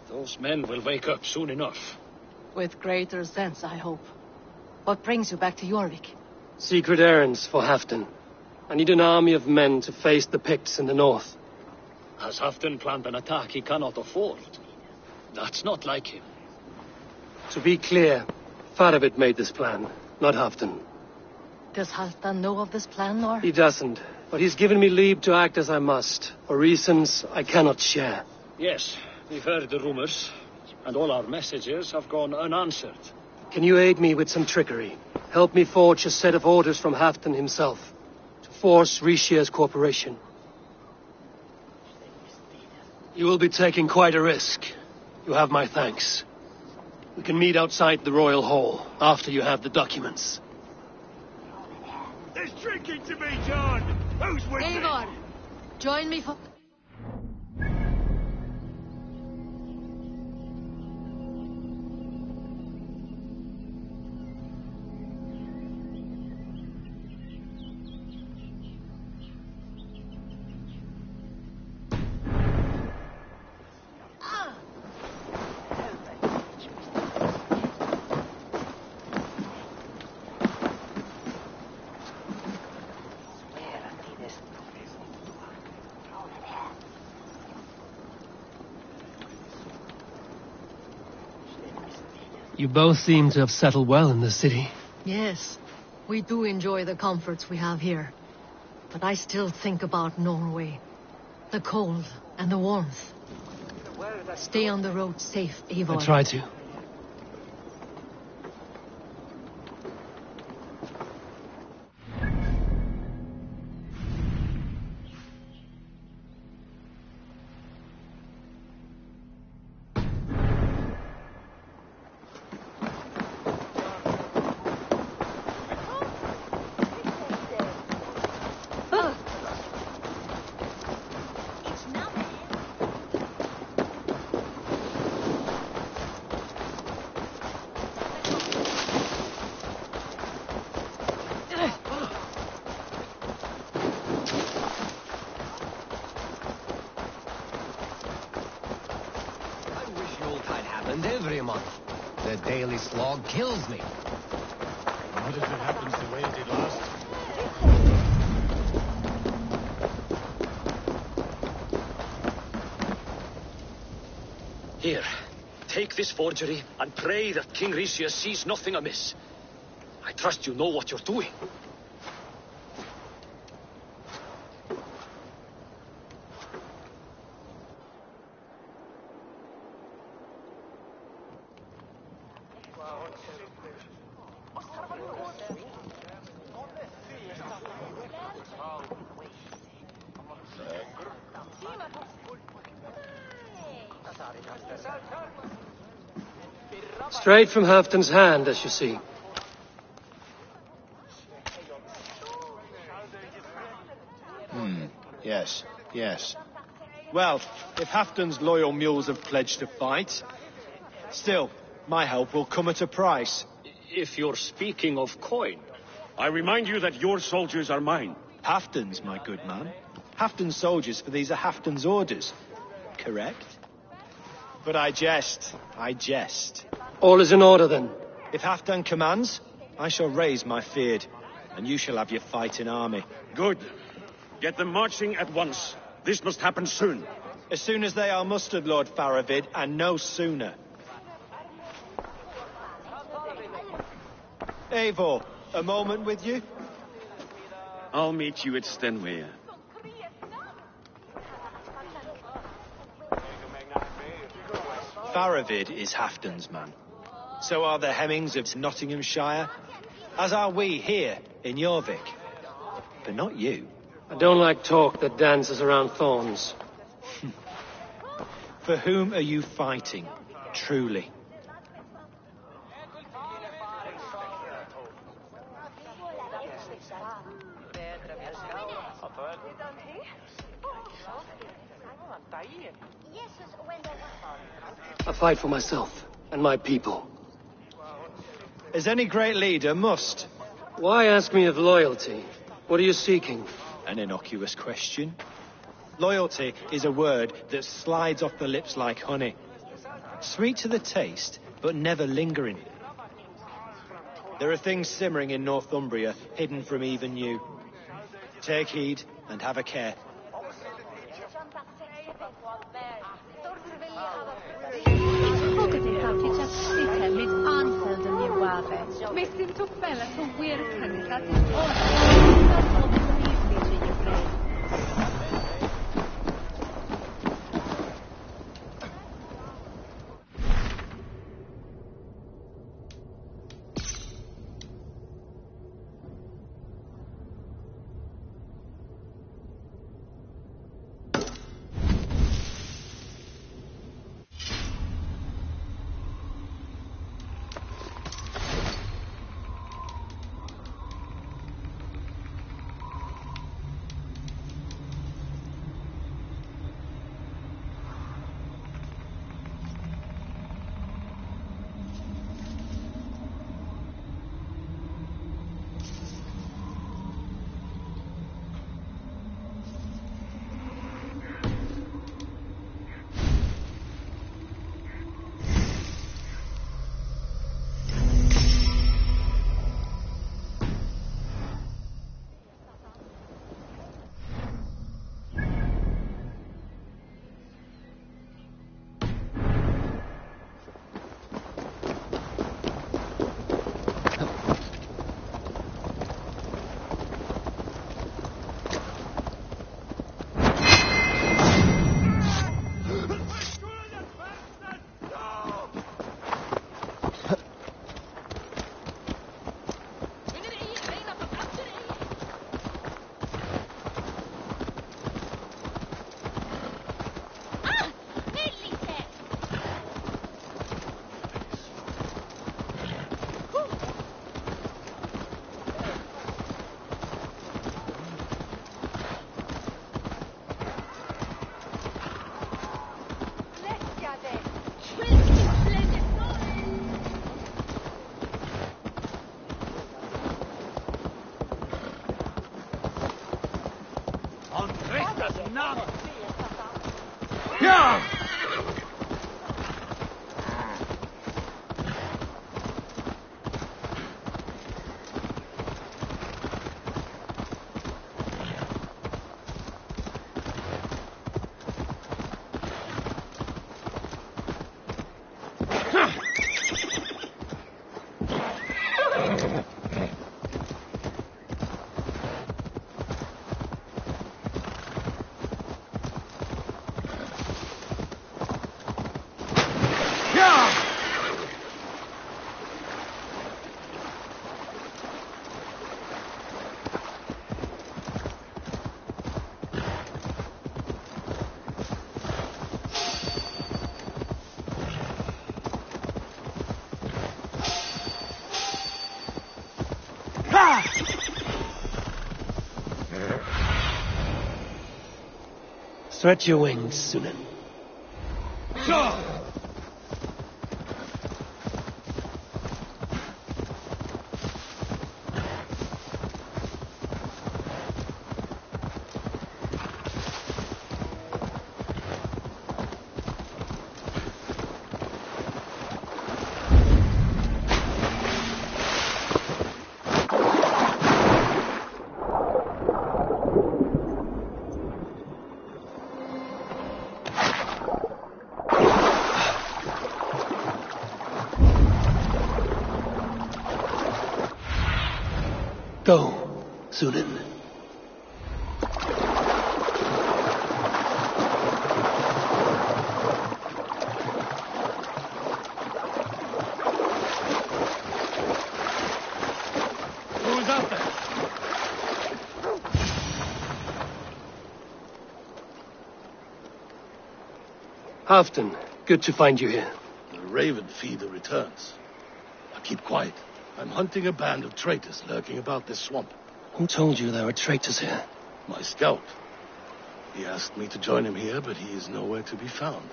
Those men will wake up soon enough. With greater sense, I hope. What brings you back to Jorvik? Secret errands for Halfdan. I need an army of men to face the Picts in the north. Has Halfdan planned an attack he cannot afford? That's not like him. To be clear, Faravid made this plan, not Halfdan. Does Halfdan know of this plan, or? He doesn't, but he's given me leave to act as I must, for reasons I cannot share. Yes, we've heard the rumors, and all our messages have gone unanswered. Can you aid me with some trickery? Help me forge a set of orders from Halfdan himself, to force Rishia's cooperation. You will be taking quite a risk. You have my thanks. We can meet outside the Royal Hall, after you have the documents. There's drinking to be done! Who's with me? Eivor! Join me for... You both seem to have settled well in the city. Yes, we do enjoy the comforts we have here. But I still think about Norway. The cold and the warmth. Stay on the road safe, Eivor. I try to. Every month. The daily slog kills me. What if it happens the way it did last? Here, take this forgery and pray that King Rishia sees nothing amiss. I trust you know what you're doing. Straight from Halfdan's hand, as you see. Yes. Well, if Halfdan's loyal mules have pledged to fight, still, my help will come at a price. If you're speaking of coin. I remind you that your soldiers are mine. Halfdan's, my good man. Halfdan's soldiers, for these are Halfdan's orders. Correct? But I jest. All is in order, then. If Halfdan commands, I shall raise my feared, and you shall have your fighting army. Good. Get them marching at once. This must happen soon. As soon as they are mustered, Lord Faravid, and no sooner. Eivor, a moment with you? I'll meet you at Stenway. Faravid is Halfdan's man. So are the Hemmings of Nottinghamshire, as are we here in Jorvik. But not you. I don't like talk that dances around thorns. For whom are you fighting, truly? I fight for myself and my people. As any great leader must. Why ask me of loyalty? What are you seeking? An innocuous question. Loyalty is a word that slides off the lips like honey. Sweet to the taste, but never lingering. There are things simmering in Northumbria, hidden from even you. Take heed and have a care. Stretch your wings, Sunan. Go, Sunan. Who's out there? Halfton, good to find you here. The Raven feeder returns. Now keep quiet. I'm hunting a band of traitors lurking about this swamp. Who told you there were traitors here? My scout. He asked me to join him here, but he is nowhere to be found.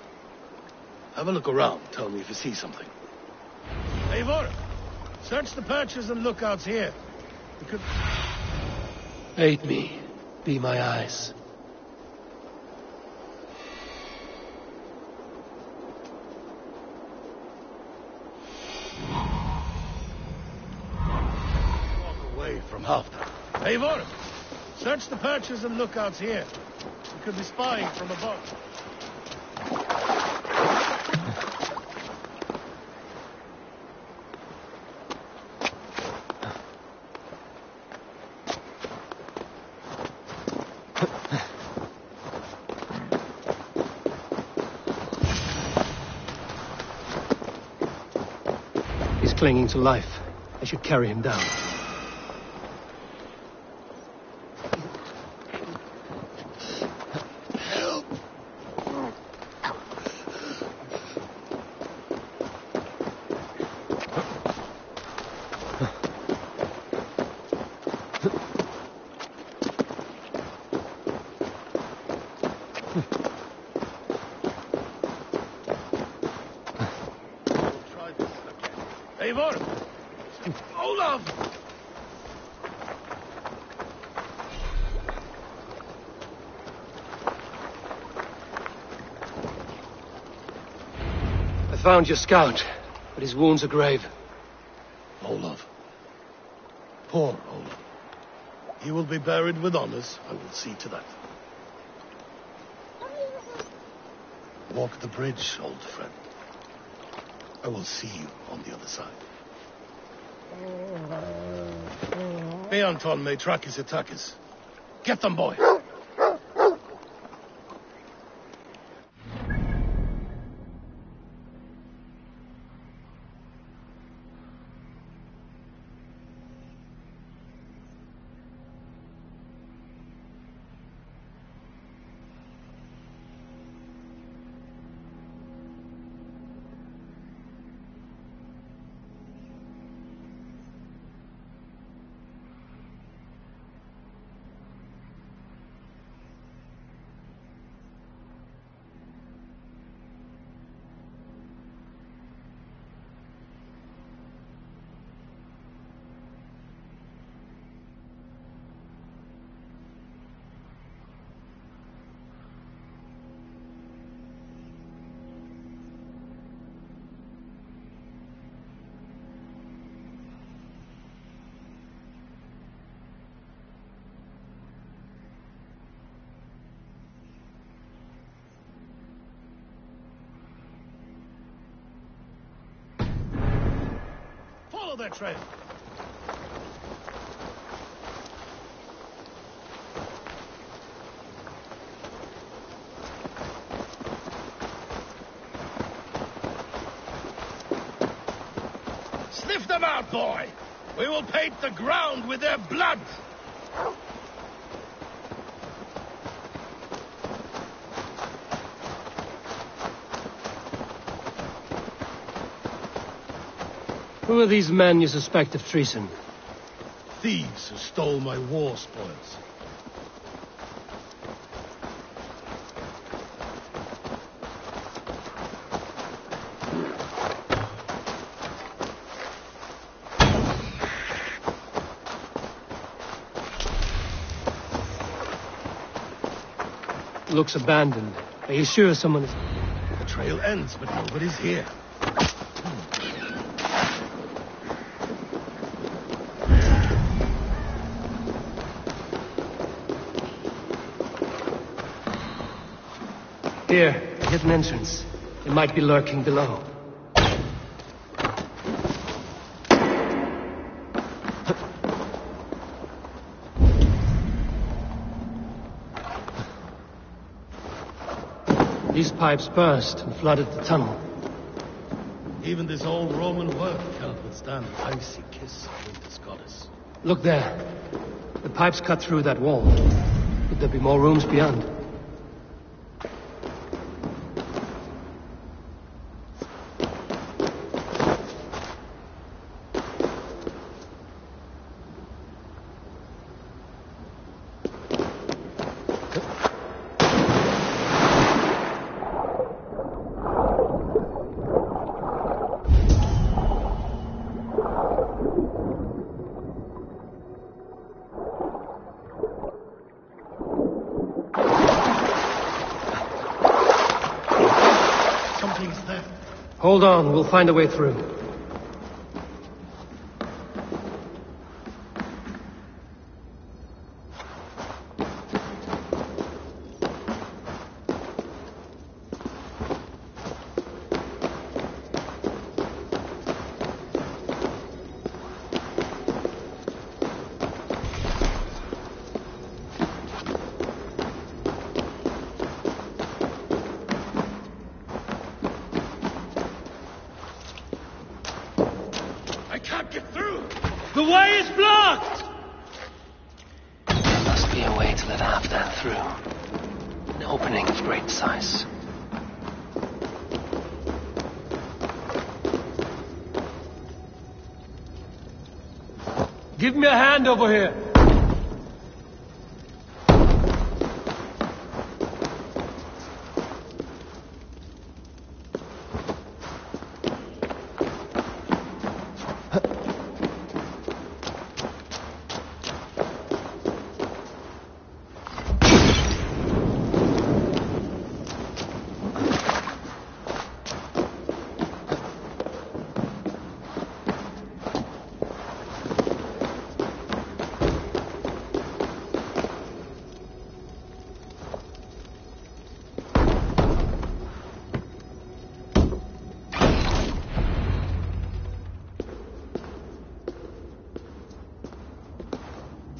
Have a look around. Tell me if you see something. Eivor, search the perches and lookouts here. We could... Aid me. Be my eyes. Halfdan. Eivor, search the perches and lookouts here. We could be spying from above. He's clinging to life. I should carry him down. Eivor! Olaf! I found your scout, but his wounds are grave. Olaf. Poor Olaf. He will be buried with honors. I will see to that. Walk the bridge, old friend. I will see you on the other side. Beanton may track his attackers. Get them, boy! Follow their trail. Sniff them out, boy! We will paint the ground with their blood! Who are these men you suspect of treason? Thieves who stole my war spoils. Looks abandoned. Are you sure someone is... The trail ends, but nobody's here. Here, a hidden entrance. It might be lurking below. These pipes burst and flooded the tunnel. Even this old Roman work cannot withstand the icy kiss of winter's goddess. Look there. The pipes cut through that wall. Could there be more rooms beyond? Something's there. Hold on, we'll find a way through. The way is blocked! There must be a way to let Halfdan through. An opening of great size. Give me a hand over here.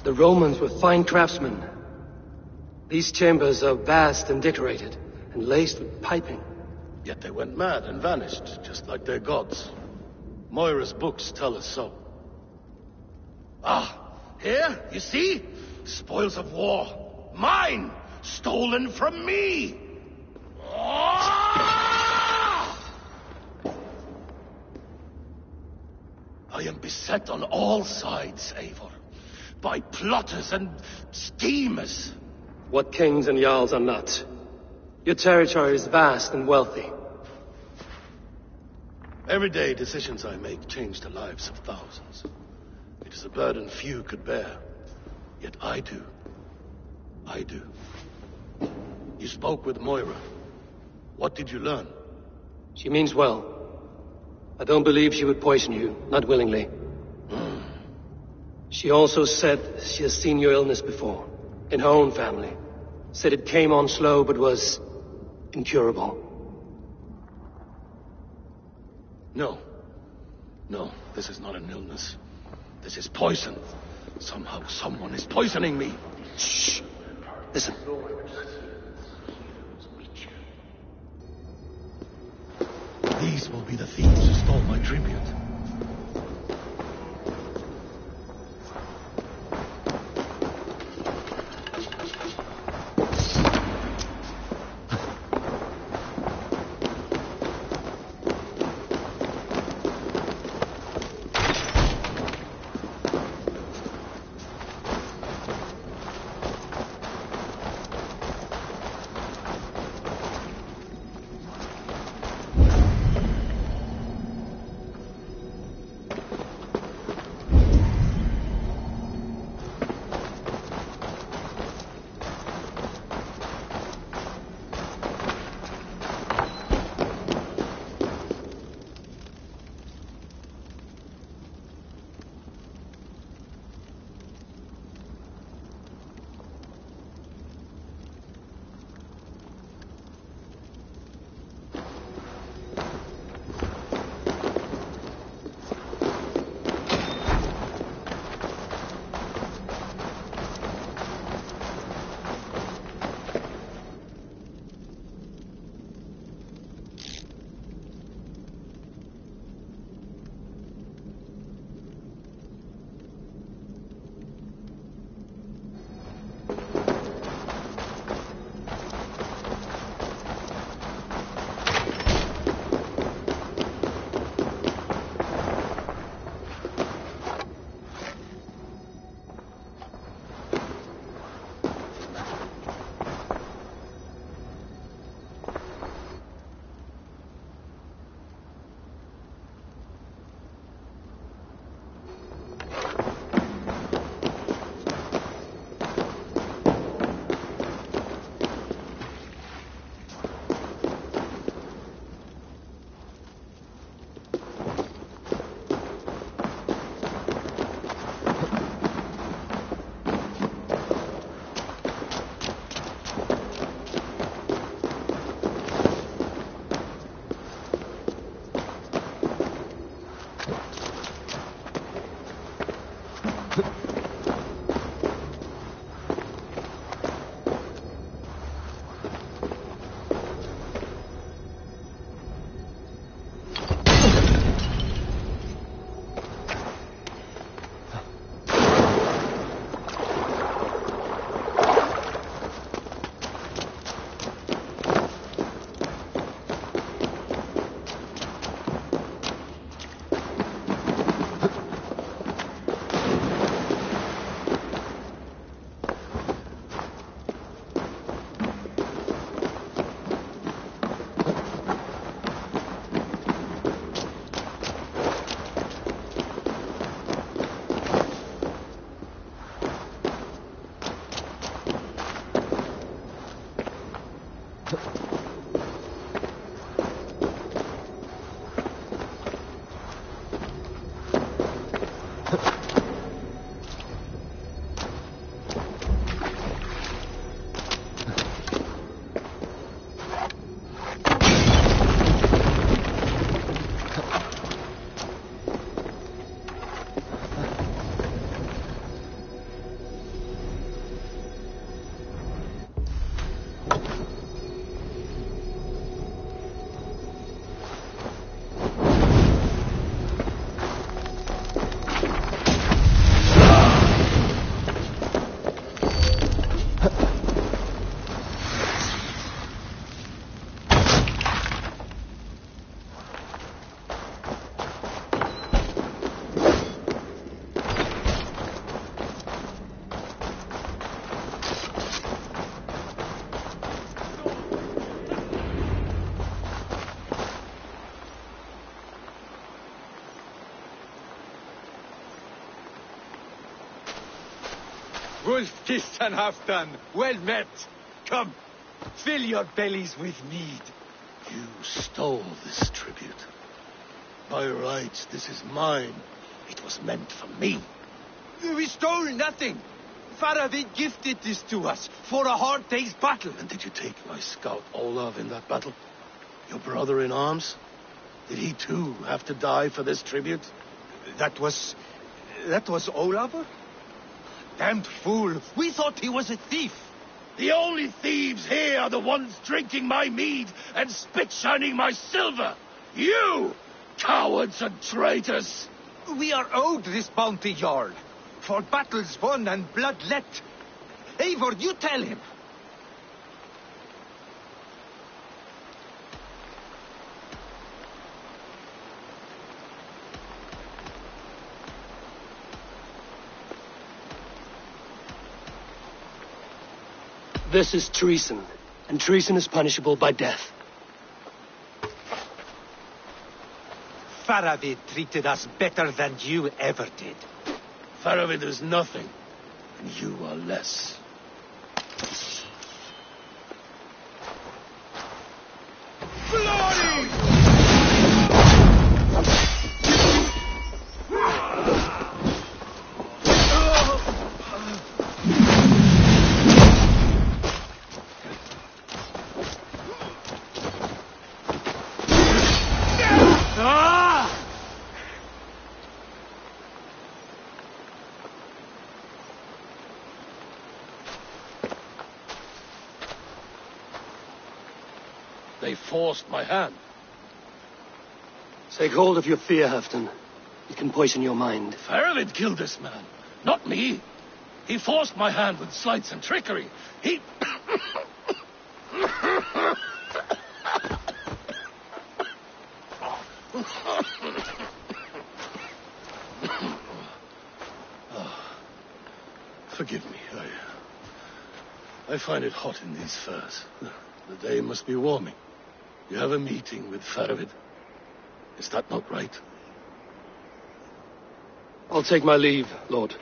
The Romans were fine craftsmen. These chambers are vast and decorated, and laced with piping. Yet they went mad and vanished, just like their gods. Moira's books tell us so. Ah, here, you see? Spoils of war. Mine! Stolen from me! Ah! I am beset on all sides, Eivor. By plotters and schemers. What kings and jarls are not. Your territory is vast and wealthy. Everyday decisions I make change the lives of thousands. It is a burden few could bear. Yet I do. I do. You spoke with Moira. What did you learn? She means well. I don't believe she would poison you, not willingly. She also said she has seen your illness before, in her own family. Said it came on slow, but was incurable. No. No, this is not an illness. This is poison. Somehow, someone is poisoning me. Shh. Listen. These will be the thieves who stole my tribute. Wolf-kissed and half done. Well met. Come, fill your bellies with mead. You stole this tribute. By rights, this is mine. It was meant for me. We stole nothing. Faravid gifted this to us for a hard day's battle. And did you take my scout Olav in that battle? Your brother in arms? Did he too have to die for this tribute? That was Olav? Damned fool. We thought he was a thief. The only thieves here are the ones drinking my mead and spit-shining my silver. You, cowards and traitors. We are owed this bounty, Jarl. For battles won and blood let. Eivor, you tell him. This is treason, and treason is punishable by death. Faravid treated us better than you ever did. Faravid is nothing, and you are less. Bloody! They forced my hand. Take hold of your fear, Halfdan. It can poison your mind. Faravid killed this man, not me. He forced my hand with sleights and trickery. He... Forgive me. I find it hot in these furs. The day must be warming. You have a meeting with Faravid. Is that not right? I'll take my leave, Lord.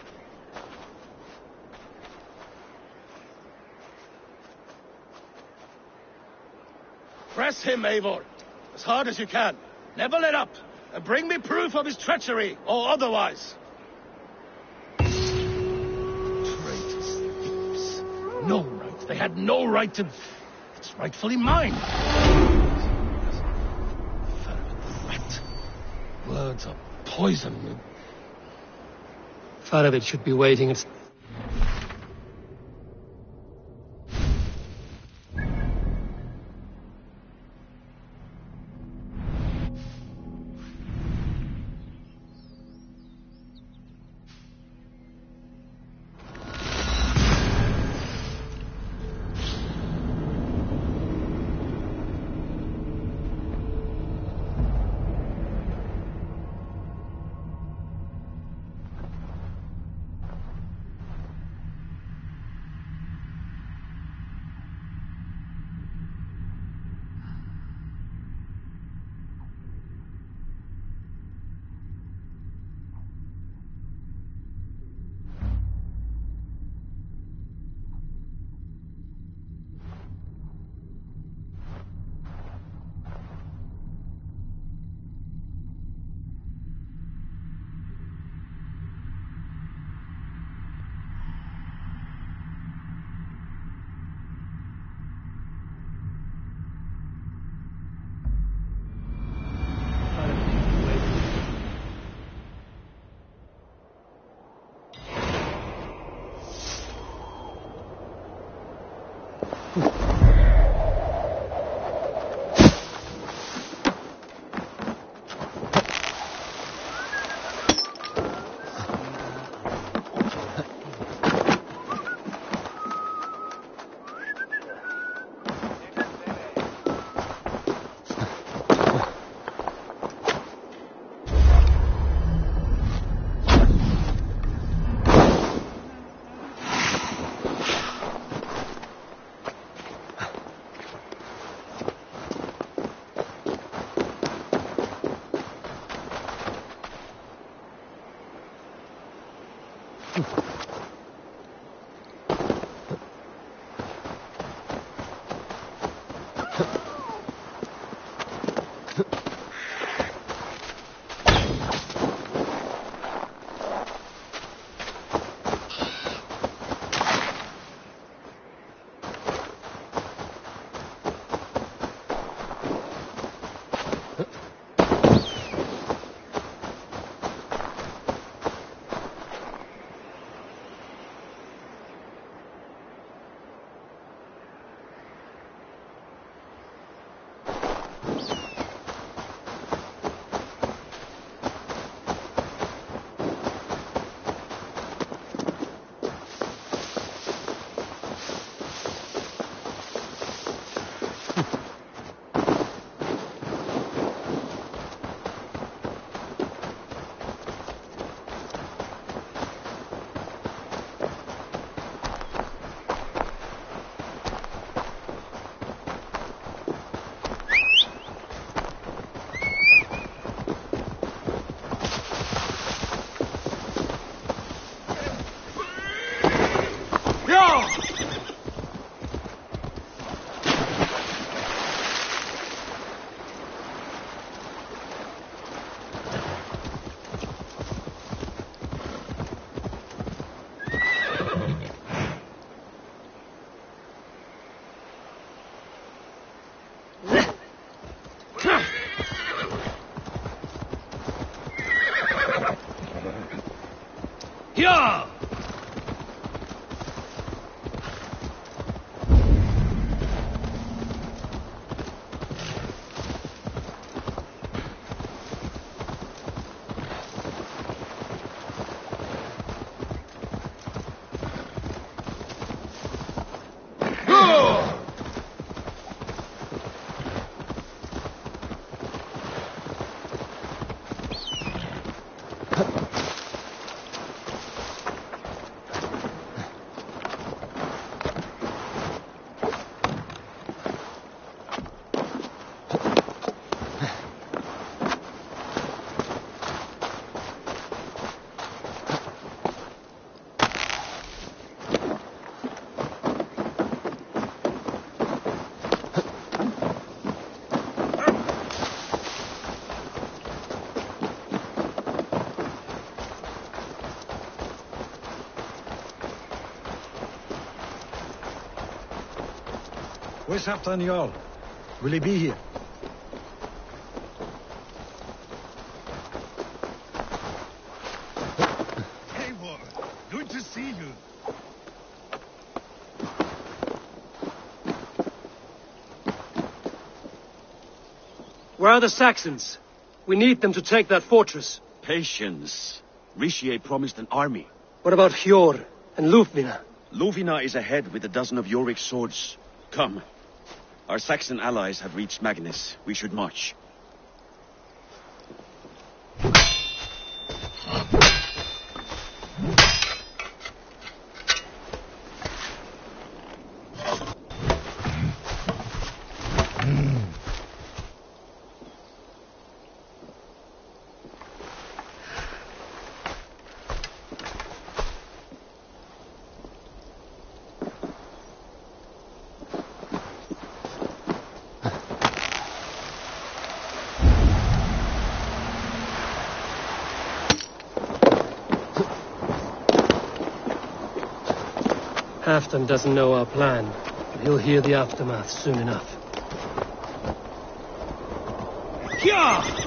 Press him, Eivor. As hard as you can. Never let up. And bring me proof of his treachery, or otherwise. Traitors, thieves. No right. They had no right to... It's rightfully mine. Faravid the rat. Words are poison. Faravid should be waiting at... Yeah! Where's Halfdan Jarl? Will he be here? Eivor, good to see you. Where are the Saxons? We need them to take that fortress. Patience. Richier promised an army. What about Hjor and Lufvina? Lufvina is ahead with a dozen of Yorick's swords. Come. Our Saxon allies have reached Magnus. We should march. Halfdan doesn't know our plan, but he'll hear the aftermath soon enough. Yeah!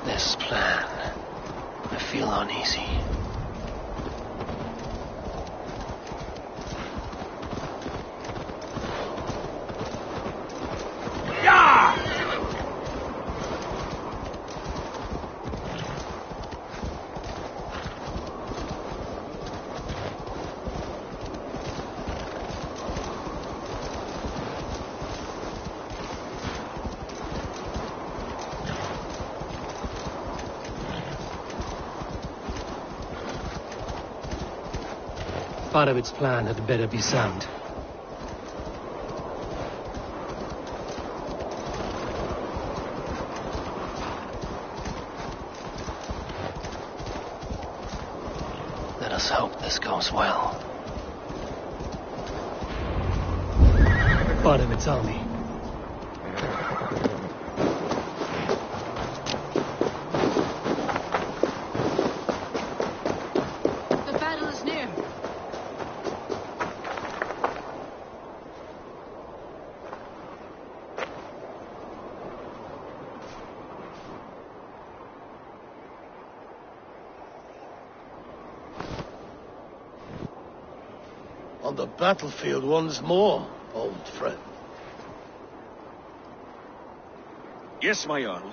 This plan, I feel uneasy. Part of its plan had better be sound. Let us hope this goes well. Part of its army. On the battlefield once more, old friend. Yes, my Jarl.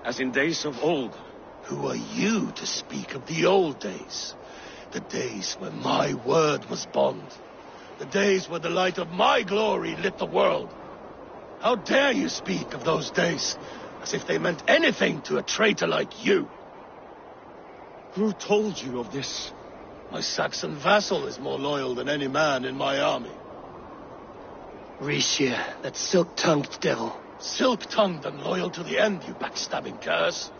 As in days of old. Who are you to speak of the old days? The days when my word was bond. The days where the light of my glory lit the world. How dare you speak of those days? A As if they meant anything to a traitor like you. Who told you of this? My Saxon vassal is more loyal than any man in my army. Ricia, that silk-tongued devil. Silk-tongued and loyal to the end, you backstabbing curs.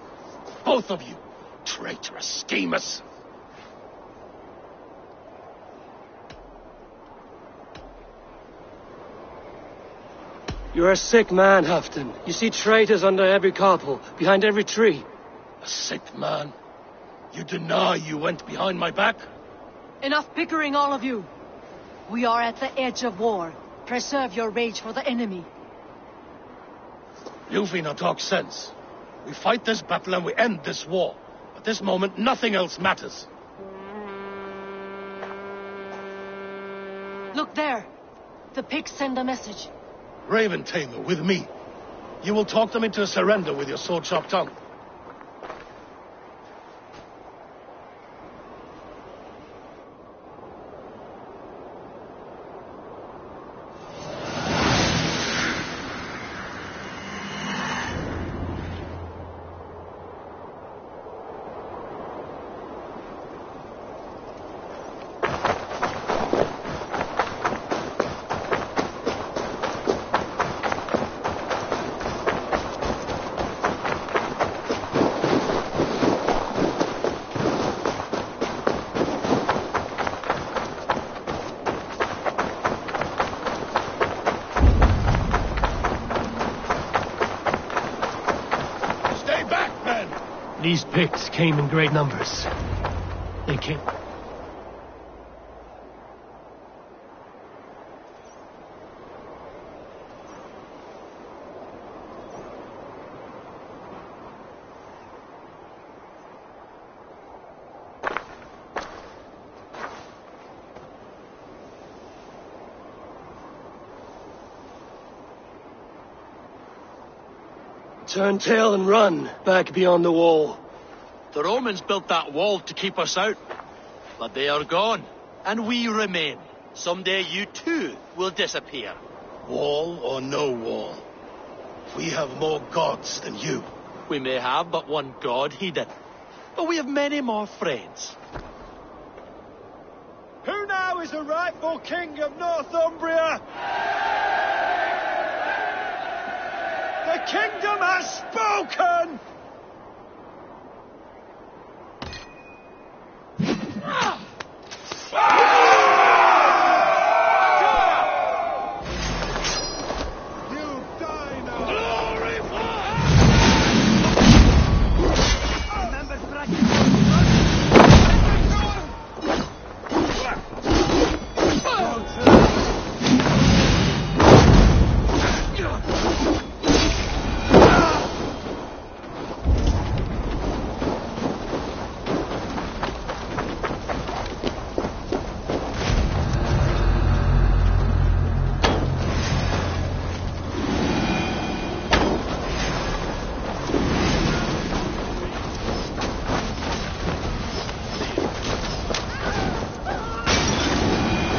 Both of you, traitorous schemers. You're a sick man, Hafton. You see traitors under every carpel, behind every tree. A sick man? You deny you went behind my back? Enough bickering, all of you. We are at the edge of war. Preserve your rage for the enemy. Ljufina talks sense. We fight this battle and we end this war. At this moment, nothing else matters. Look there. The pigs send a message. Raven Tamer, with me. You will talk them into a surrender with your sword-sharp tongue. These Picts came in great numbers. They came... Turn tail and run, back beyond the wall. The Romans built that wall to keep us out. But they are gone, and we remain. Someday you too will disappear. Wall or no wall, we have more gods than you. We may have but one god, heathen. But we have many more friends. Who now is the rightful king of Northumbria? The kingdom has spoken!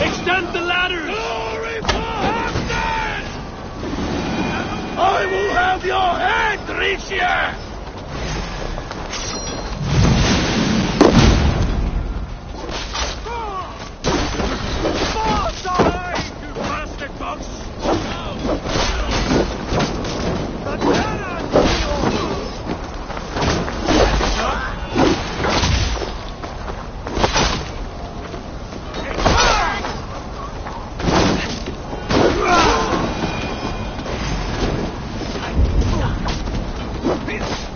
Extend the ladders! Glory for Hafton! I will have your head, Ricia! You bastard bugs! Peace!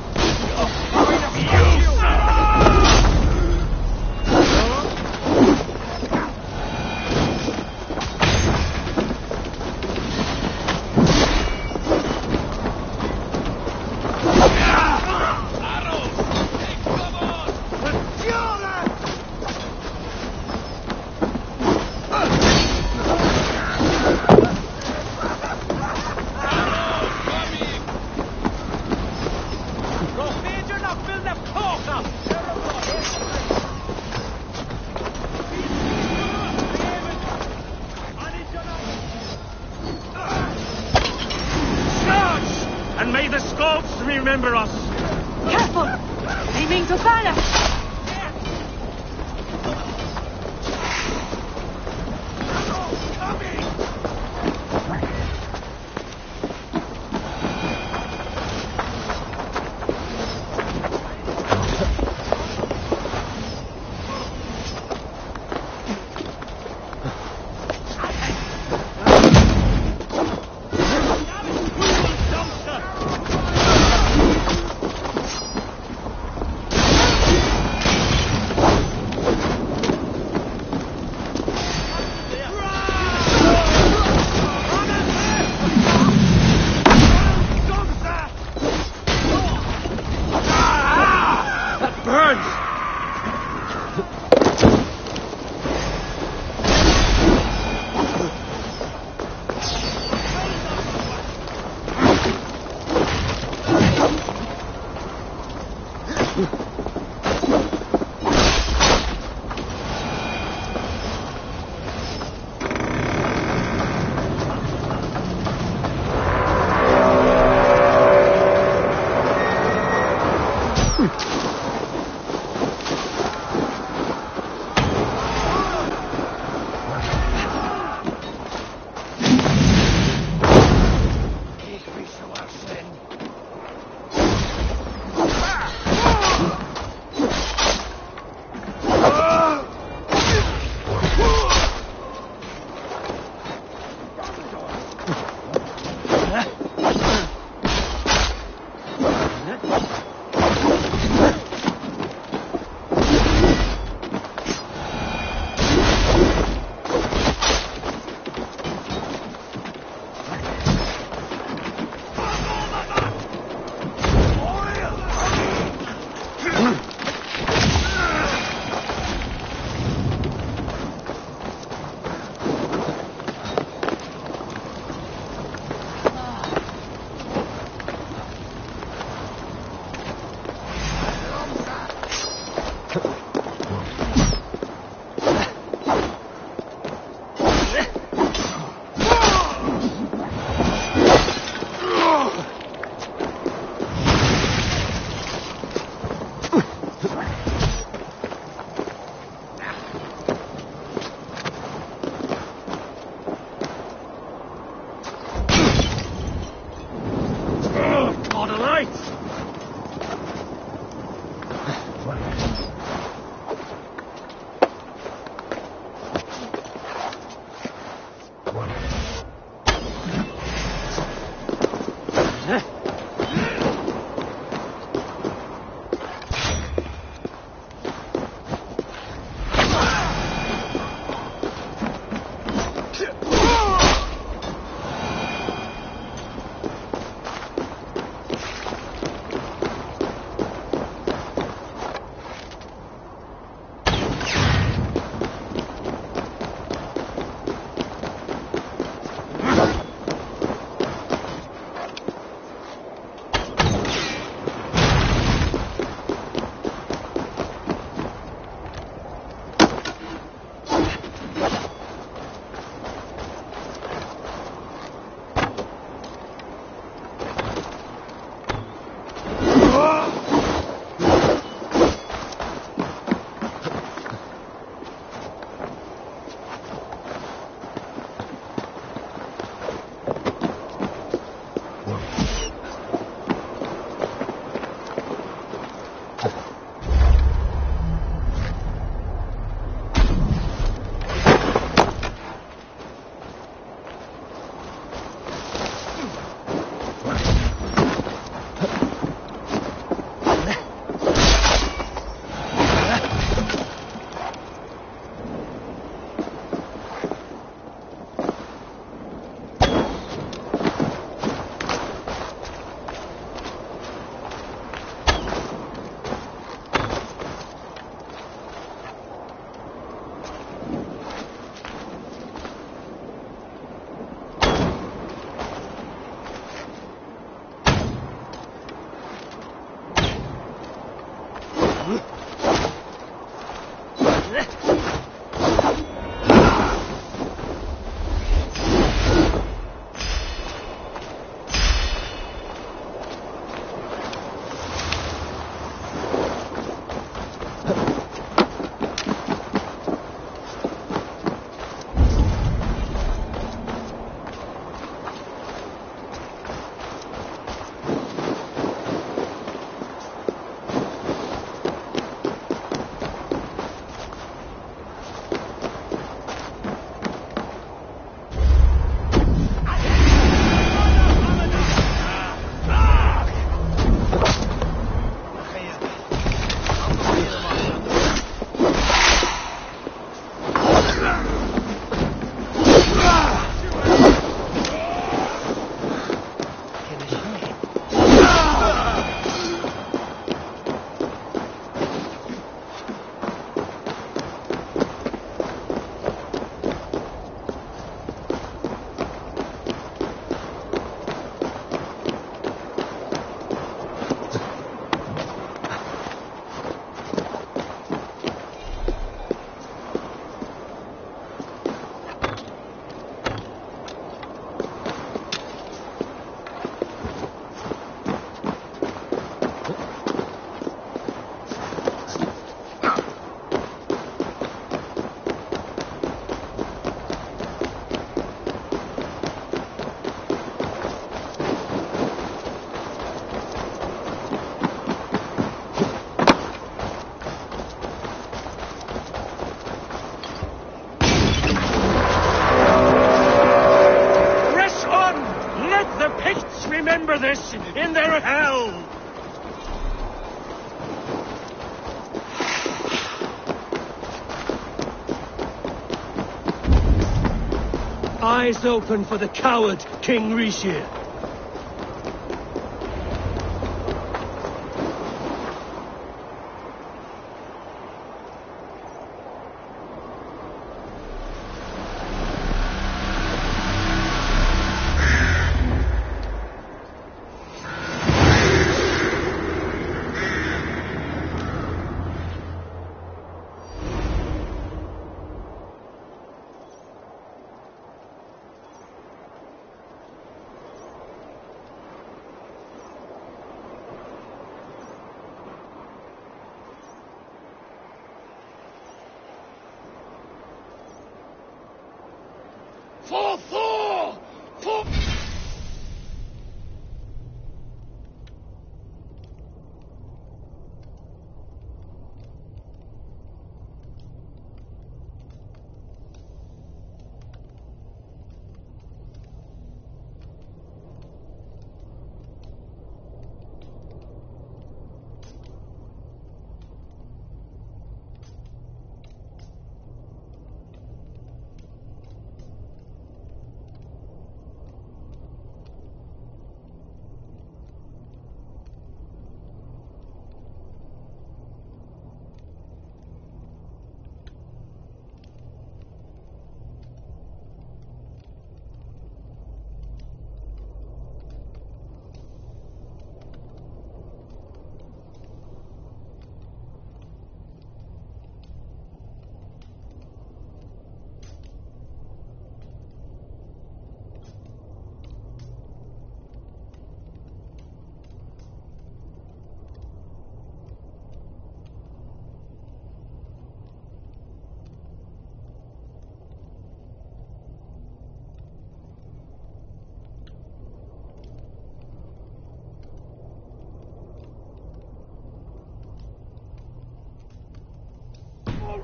wolves remember us! Careful! They mean to fire! this in their hell! Eyes open for the coward, King Rishir. For Thor! For...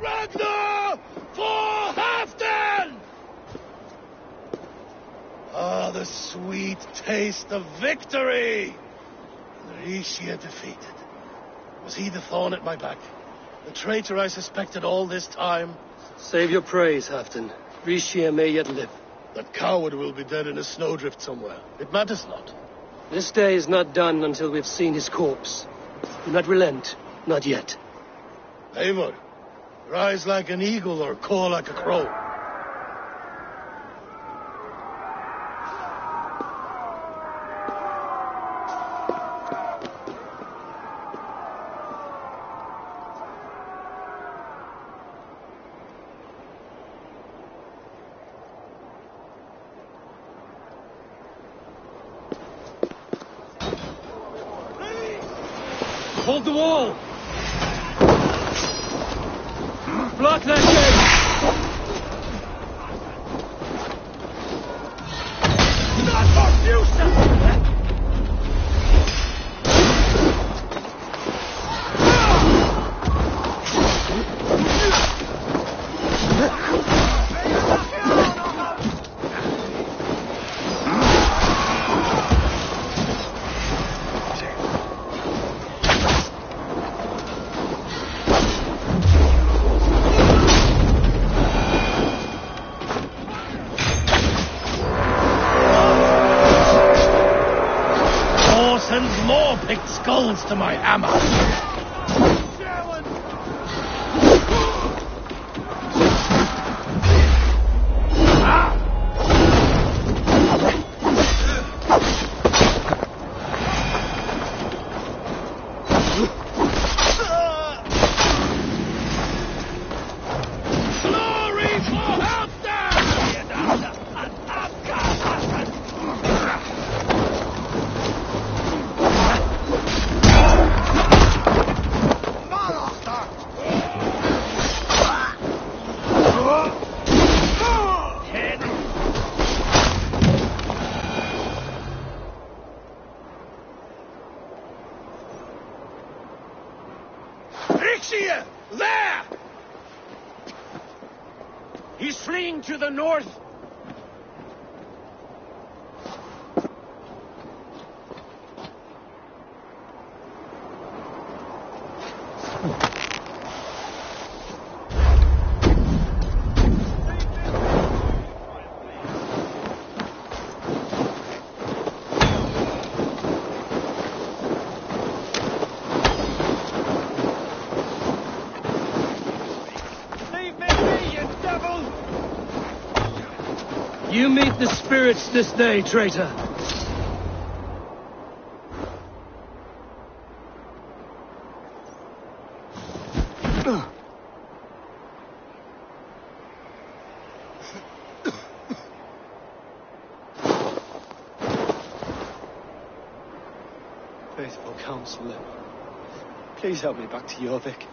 Ragnar! For Halfdan! Ah, the sweet taste of victory! Rishia defeated. Was he the thorn at my back? The traitor I suspected all this time? Save your praise, Halfdan. Rishia may yet live. That coward will be dead in a snowdrift somewhere. It matters not. This day is not done until we've seen his corpse. Do not relent. Not yet. Eivor, rise like an eagle or caw like a crow. Hold the wall! Block that gate! Not for future! More picked skulls to my hammer. There! He's fleeing to the north. the spirits this day, traitor. Faithful counselor, please help me back to Jorvik.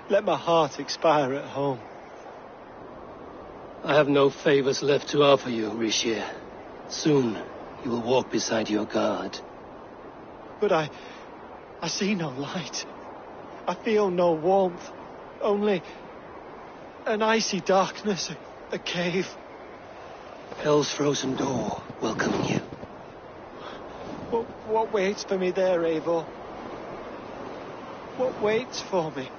Let my heart expire at home. I have no favors left to offer you, Rishir. Soon, you will walk beside your guard. But I see no light. I feel no warmth. Only an icy darkness, a cave. Hell's frozen door welcoming you. What waits for me there, Eivor? What waits for me?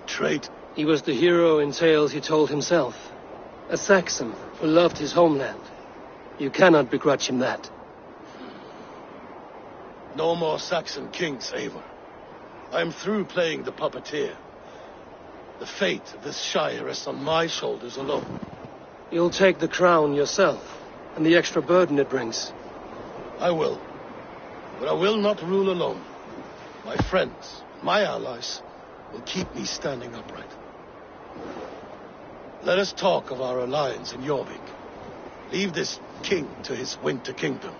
Trait. He was the hero in tales he told himself. A Saxon who loved his homeland. You cannot begrudge him that. No more Saxon kings, Eivor. I'm through playing the puppeteer. The fate of this shire rests on my shoulders alone. You'll take the crown yourself, and the extra burden it brings. I will. But I will not rule alone. My friends, my allies, will keep me standing upright. Let us talk of our alliance in Jorvik. Leave this king to his winter kingdom.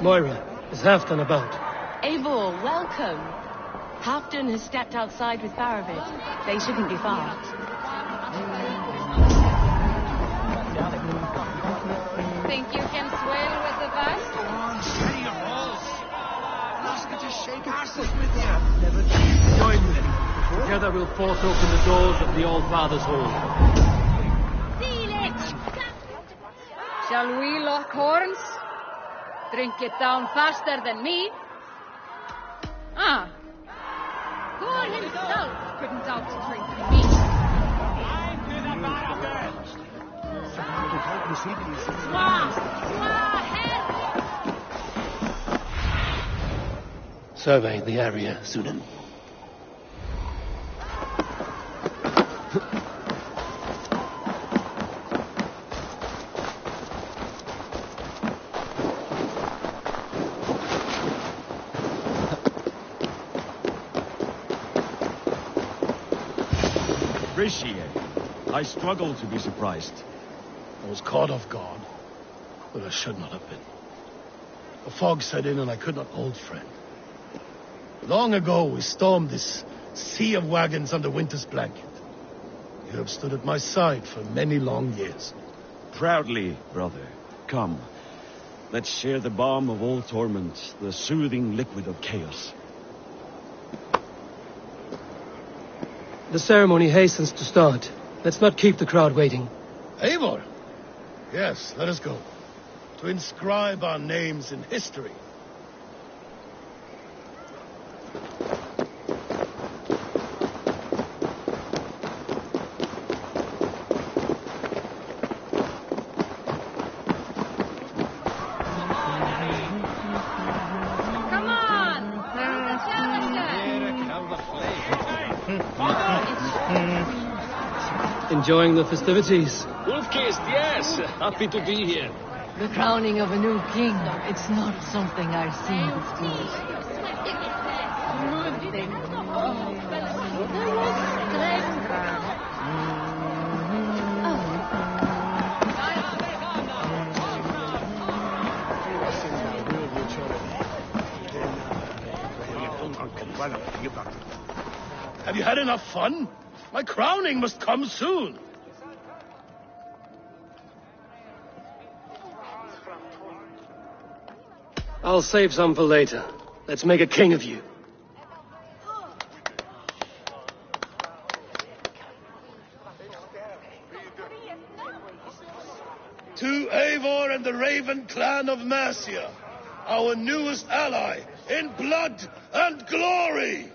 Moira, is Halfdan about? Eivor, welcome. Halfdan has stepped outside with Faravid. They shouldn't be far. Think you can swim with the best? Go on, steady your balls. Ask her to shake asses with you. Never join me. Together we'll force open the doors of the All-Father's Hall. Seal it! Shall we lock horns? Drink it down faster than me? Ah. Thor himself couldn't out-drink me. I'm to the battlefield! Survey the area, Sunan. Appreciate. I struggle to be surprised. I was caught off guard, but I should not have been. The fog set in and I could not hold friend. Long ago we stormed this sea of wagons under winter's blanket. You have stood at my side for many long years. Proudly, brother. Come. Let's share the balm of all torment, the soothing liquid of chaos. The ceremony hastens to start. Let's not keep the crowd waiting. Eivor! Yes, let us go. To inscribe our names in history. Come on! Enjoying the festivities? Wolf-kissed, yes. Happy to be here. The crowning of a new king. It's not something I've seen before. Have you had enough fun? My crowning must come soon. I'll save some for later. Let's make a king of you. To Eivor and the Raven clan of Mercia, our newest ally in blood and glory!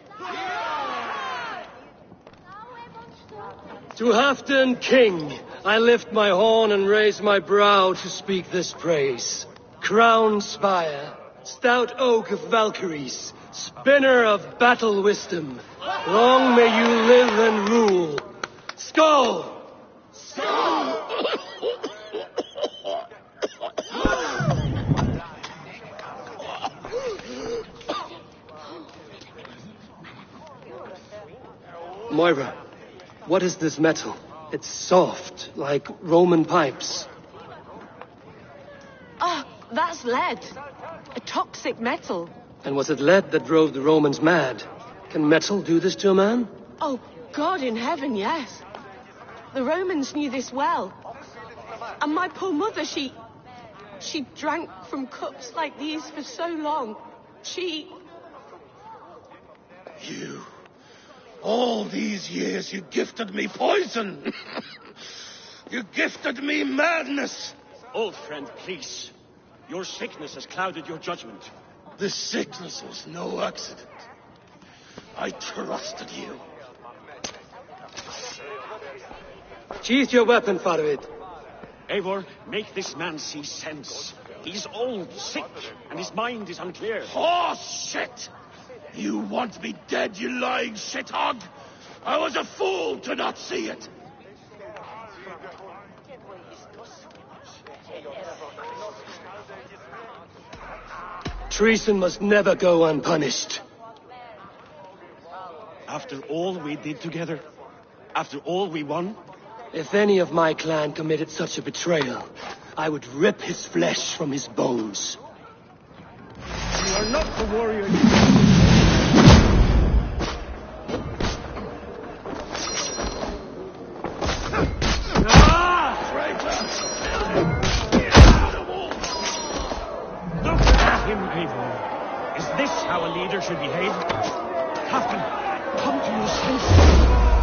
To Halfdan King, I lift my horn and raise my brow to speak this praise. Crown spire, stout oak of Valkyries, spinner of battle wisdom, long may you live and rule. Skull! Skull! Moira, what is this metal? It's soft, like Roman pipes. Ah, that's lead. A toxic metal. And was it lead that drove the Romans mad? Can metal do this to a man? Oh, God in heaven, yes. The Romans knew this well. And my poor mother, she drank from cups like these for so long. You... All these years you gifted me poison. You gifted me madness. Old friend, please. Your sickness has clouded your judgment. This sickness was no accident. I trusted you. Sheath your weapon, Faravid. Eivor, make this man see sense. He's old, sick, and his mind is unclear. Horse shit! You want me dead, you lying shithog? I was a fool to not see it. Treason must never go unpunished. After all we did together? After all we won? If any of my clan committed such a betrayal, I would rip his flesh from his bones. are not the warriors. Look at him, Eivor. Is this how a leader should behave? Captain, come to your senses.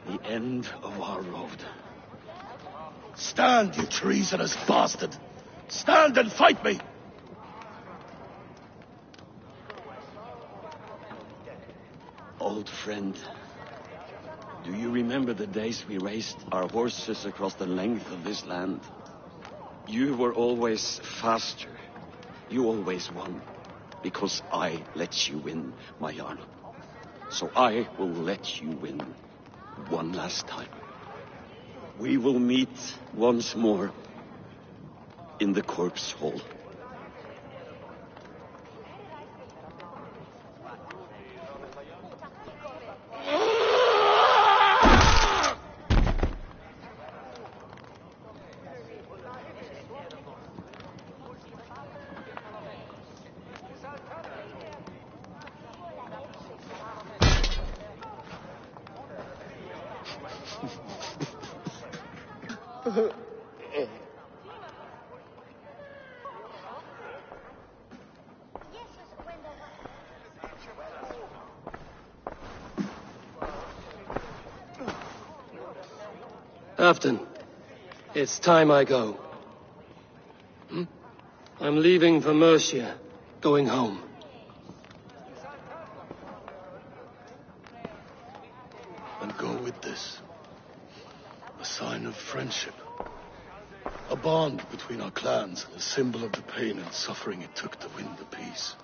The end of our road. Stand, you treasonous bastard! Stand and fight me! Old friend, do you remember the days we raced our horses across the length of this land? You were always faster. You always won. Because I let you win, my Jarl. So I will let you win one last time. We will meet once more in the corpse hall. Afton, it's time I go. I'm leaving for Mercia, going home. And go with this. A sign of friendship. A bond between our clans and a symbol of the pain and suffering it took to win the peace.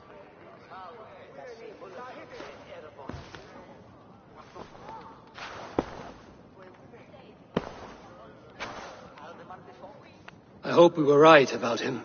I hope we were right about him.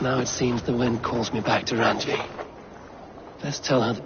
Now it seems the wind calls me back to Ranji. Let's tell her...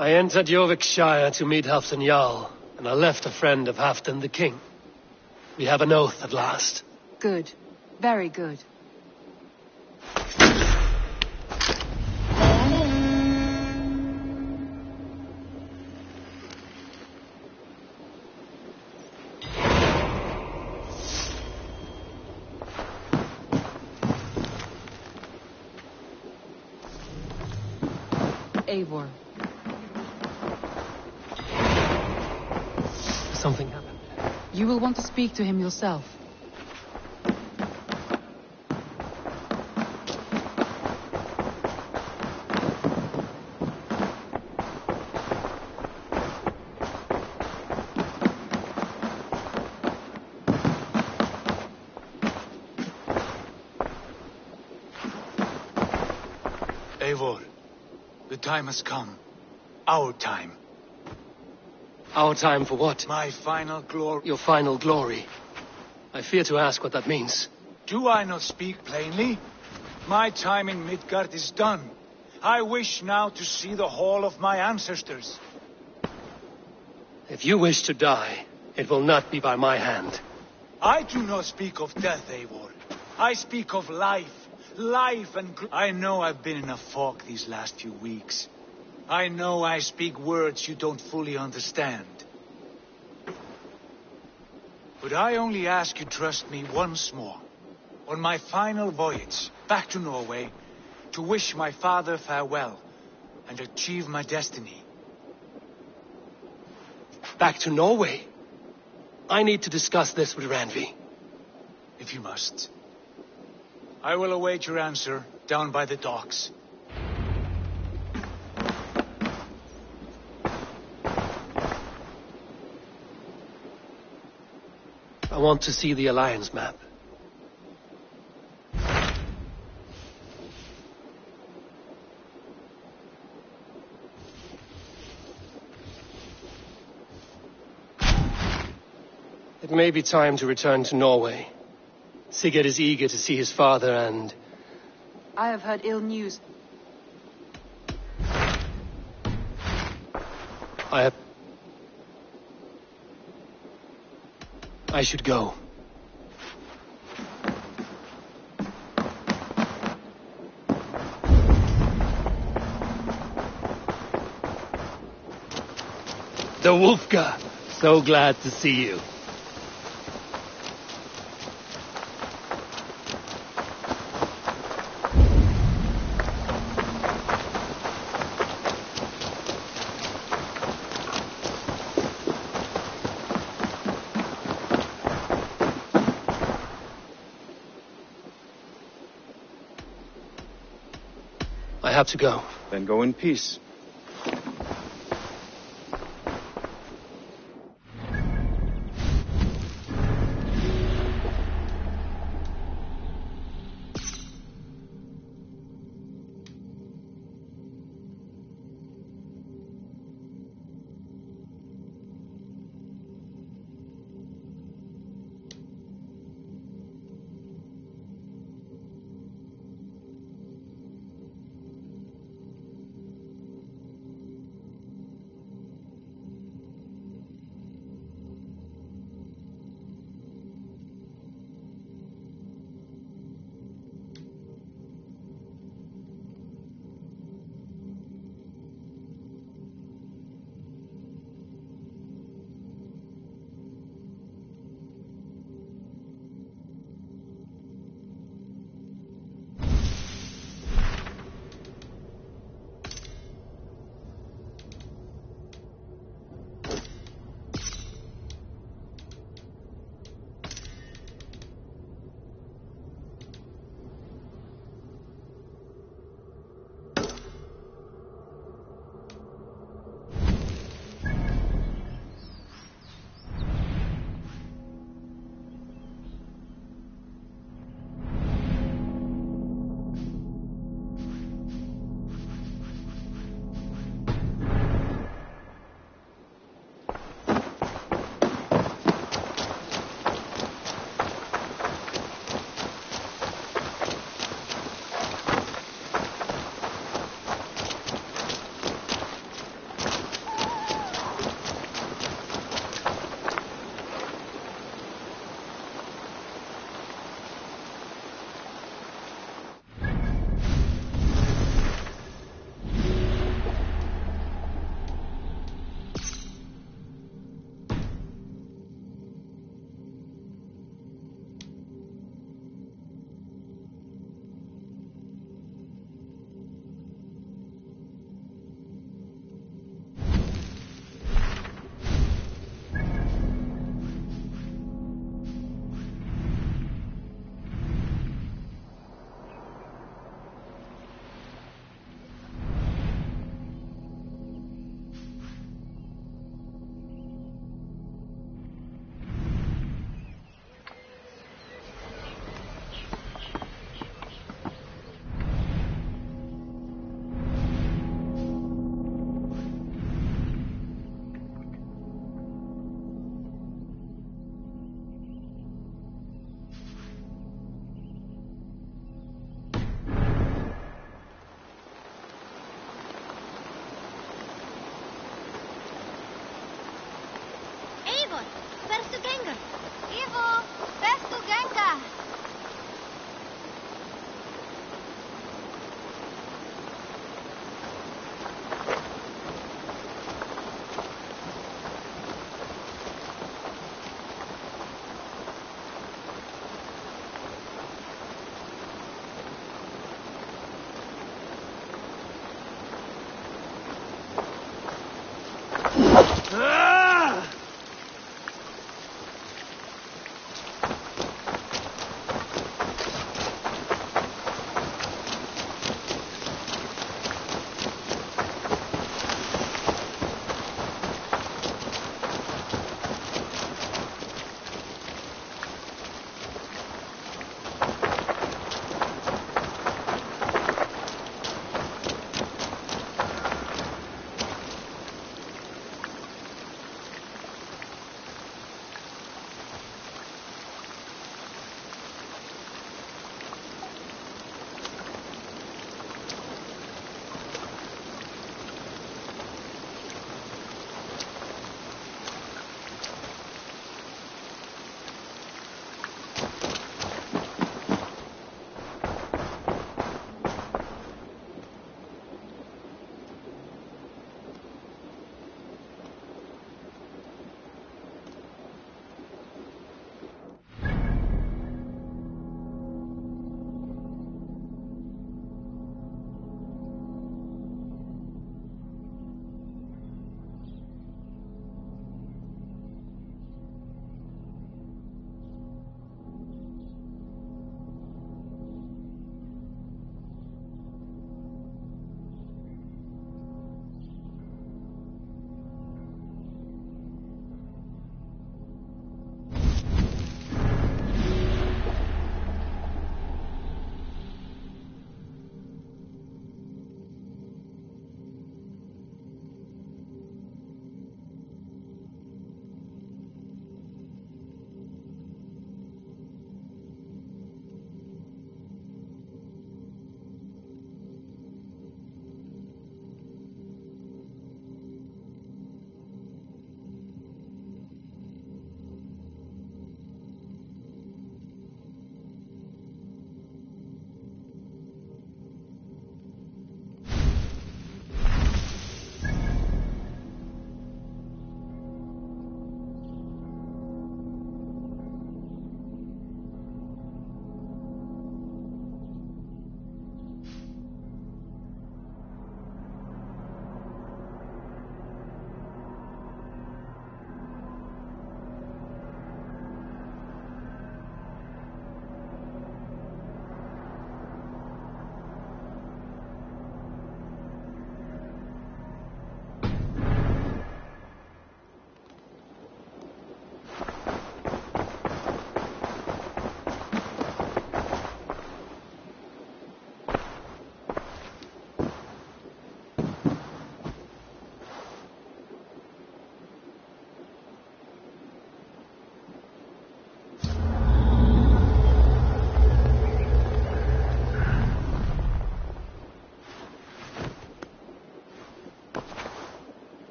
I entered Jorvikshire to meet Halfdan Jarl, and I left a friend of Halfdan the King. We have an oath at last. Good. Very good. Eivor. Something happened. You will want to speak to him yourself. Eivor, the time has come. Our time. Our time for what? My final glory. Your final glory. I fear to ask what that means. Do I not speak plainly? My time in Midgard is done. I wish now to see the hall of my ancestors. If you wish to die, it will not be by my hand. I do not speak of death, Eivor. I speak of life. Life and... I know I've been in a fog these last few weeks. I know I speak words you don't fully understand. But I only ask you trust me once more. On my final voyage back to Norway, to wish my father farewell and achieve my destiny. Back to Norway? I need to discuss this with Randvi. If you must. I will await your answer down by the docks. I want to see the Alliance map. It may be time to return to Norway. Sigurd is eager to see his father and... I have heard ill news. I should go. The Wolfka! So glad to see you. I have to go. Then go in peace.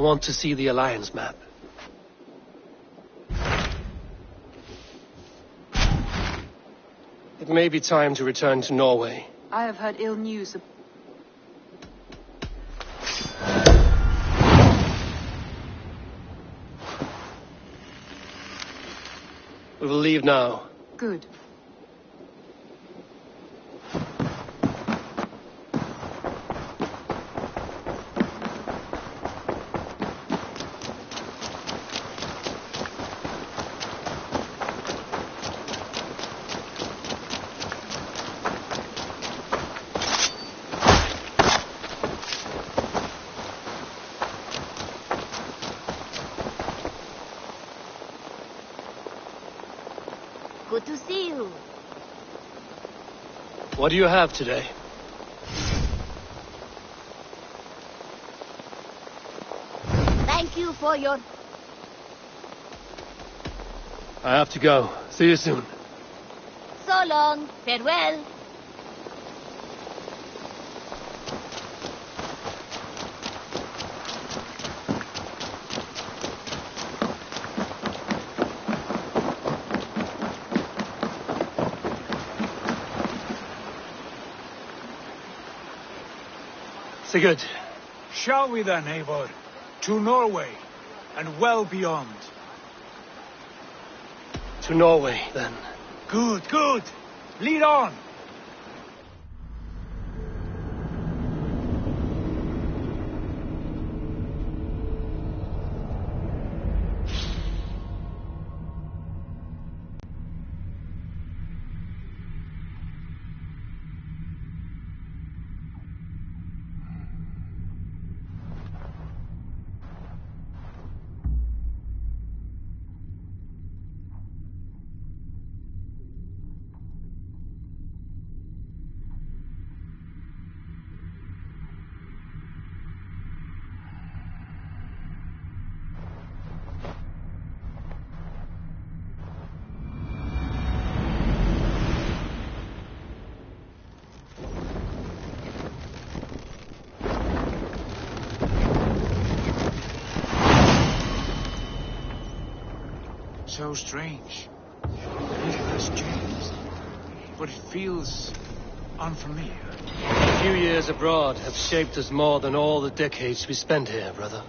want to see the Alliance map. It may be time to return to Norway. I have heard ill news. We will leave now. Good. Good to see you. What do you have today? Thank you for your... I have to go. See you soon. So long. Farewell. Sigurd. Shall we then, Eivor? To Norway, and well beyond. To Norway, then. Good, good. Lead on. So strange. Little has changed, but it feels unfamiliar. A few years abroad have shaped us more than all the decades we spent here, brother.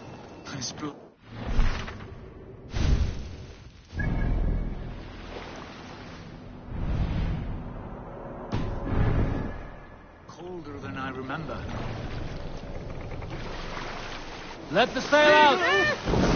Colder than I remember. Let the sail out!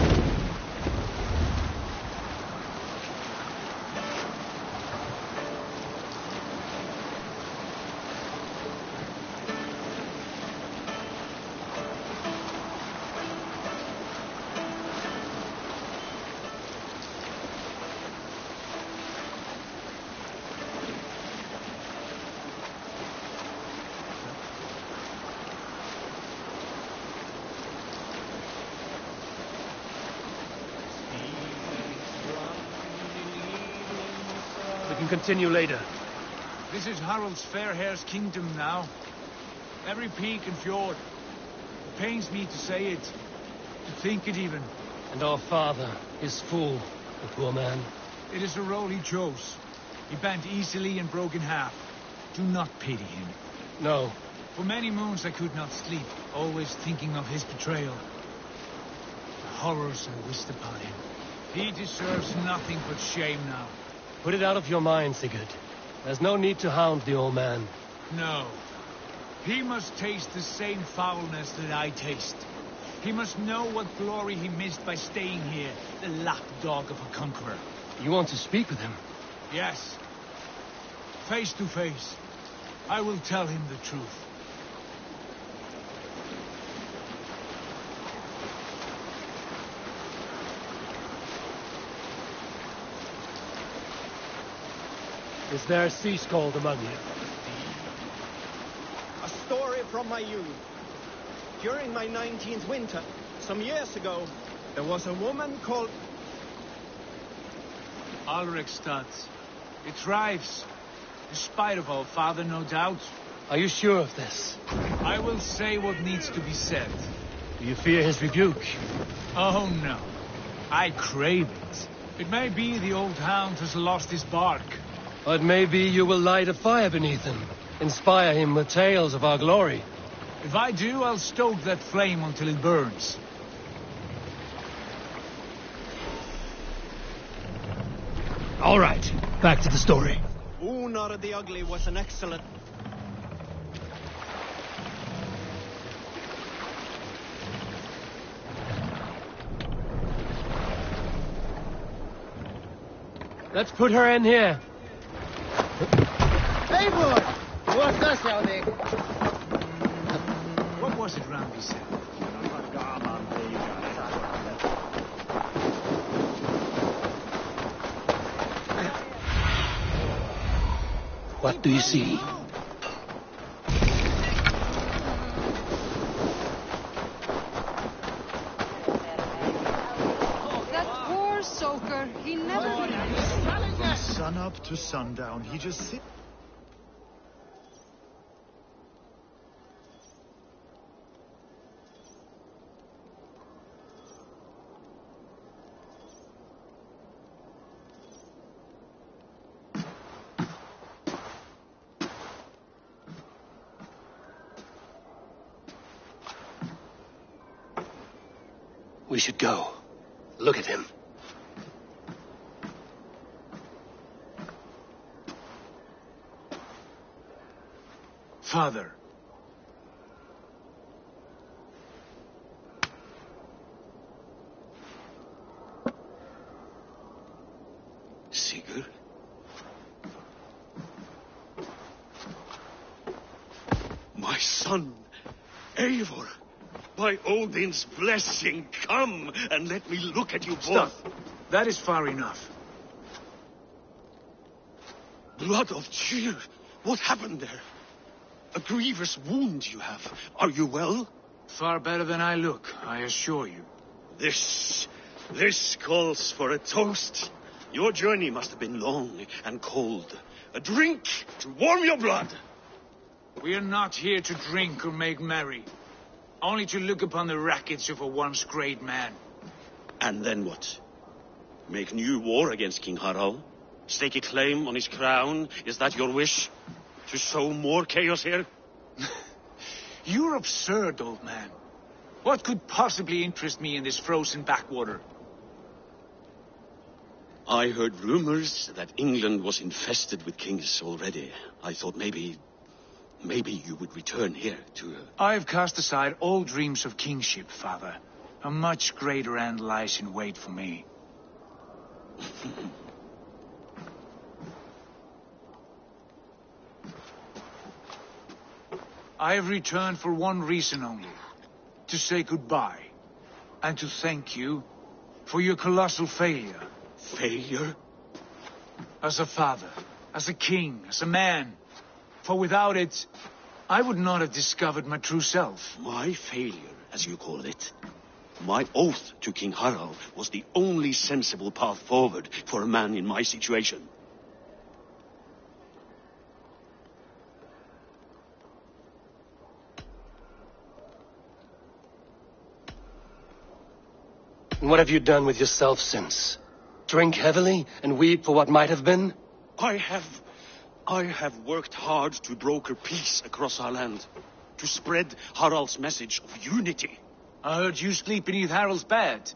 We can continue later. This is Harald's fair hair's kingdom now. Every peak and fjord. It pains me to say it, to think it even. And our father is full, the poor man. It is a role he chose. He bent easily and broke in half. Do not pity him. No. For many moons I could not sleep, always thinking of his betrayal. The horrors I wished upon him. He deserves nothing but shame now. Put it out of your mind, Sigurd. There's no need to hound the old man. No. He must taste the same foulness that I taste. He must know what glory he missed by staying here, the lapdog of a conqueror. You want to speak with him? Yes. Face to face. I will tell him the truth. Is there a sea scald among you? A story from my youth. During my 19th winter, some years ago, there was a woman called... Alrekstad. It thrives. In spite of our father, no doubt. Are you sure of this? I will say what needs to be said. Do you fear his rebuke? Oh, no. I crave it. It may be the old hound has lost his bark. But maybe you will light a fire beneath him. Inspire him with tales of our glory. If I do, I'll stoke that flame until it burns. All right, back to the story. Nora the Ugly was an excellent... Let's put her in here. Eivor! What's that, Shouting? What was it Rambi said? What do you see? That poor soaker, he never... From sun up to sundown, he just sits... We should go. Look at him. Father. Sigurd? My son, Eivor. By Odin's blessing, come and let me look at you both. Stop. That is far enough. Blood of Tyr. What happened there? A grievous wound you have. Are you well? Far better than I look, I assure you. This calls for a toast. Your journey must have been long and cold. A drink to warm your blood. We are not here to drink or make merry. Only to look upon the rackets of a once great man. And then what? Make new war against King Harald? Stake a claim on his crown? Is that your wish? To sow more chaos here? You're absurd, old man. What could possibly interest me in this frozen backwater? I heard rumors that England was infested with kings already. I thought maybe you would return here to... I have cast aside all dreams of kingship, father. A much greater end lies in wait for me. I have returned for one reason only. To say goodbye. And to thank you for your colossal failure. Failure? As a father, as a king, as a man. For without it, I would not have discovered my true self. My failure, as you call it. My oath to King Harald was the only sensible path forward for a man in my situation. And what have you done with yourself since? Drink heavily and weep for what might have been? I have worked hard to broker peace across our land. To spread Harald's message of unity. I heard you sleep beneath Harald's bed.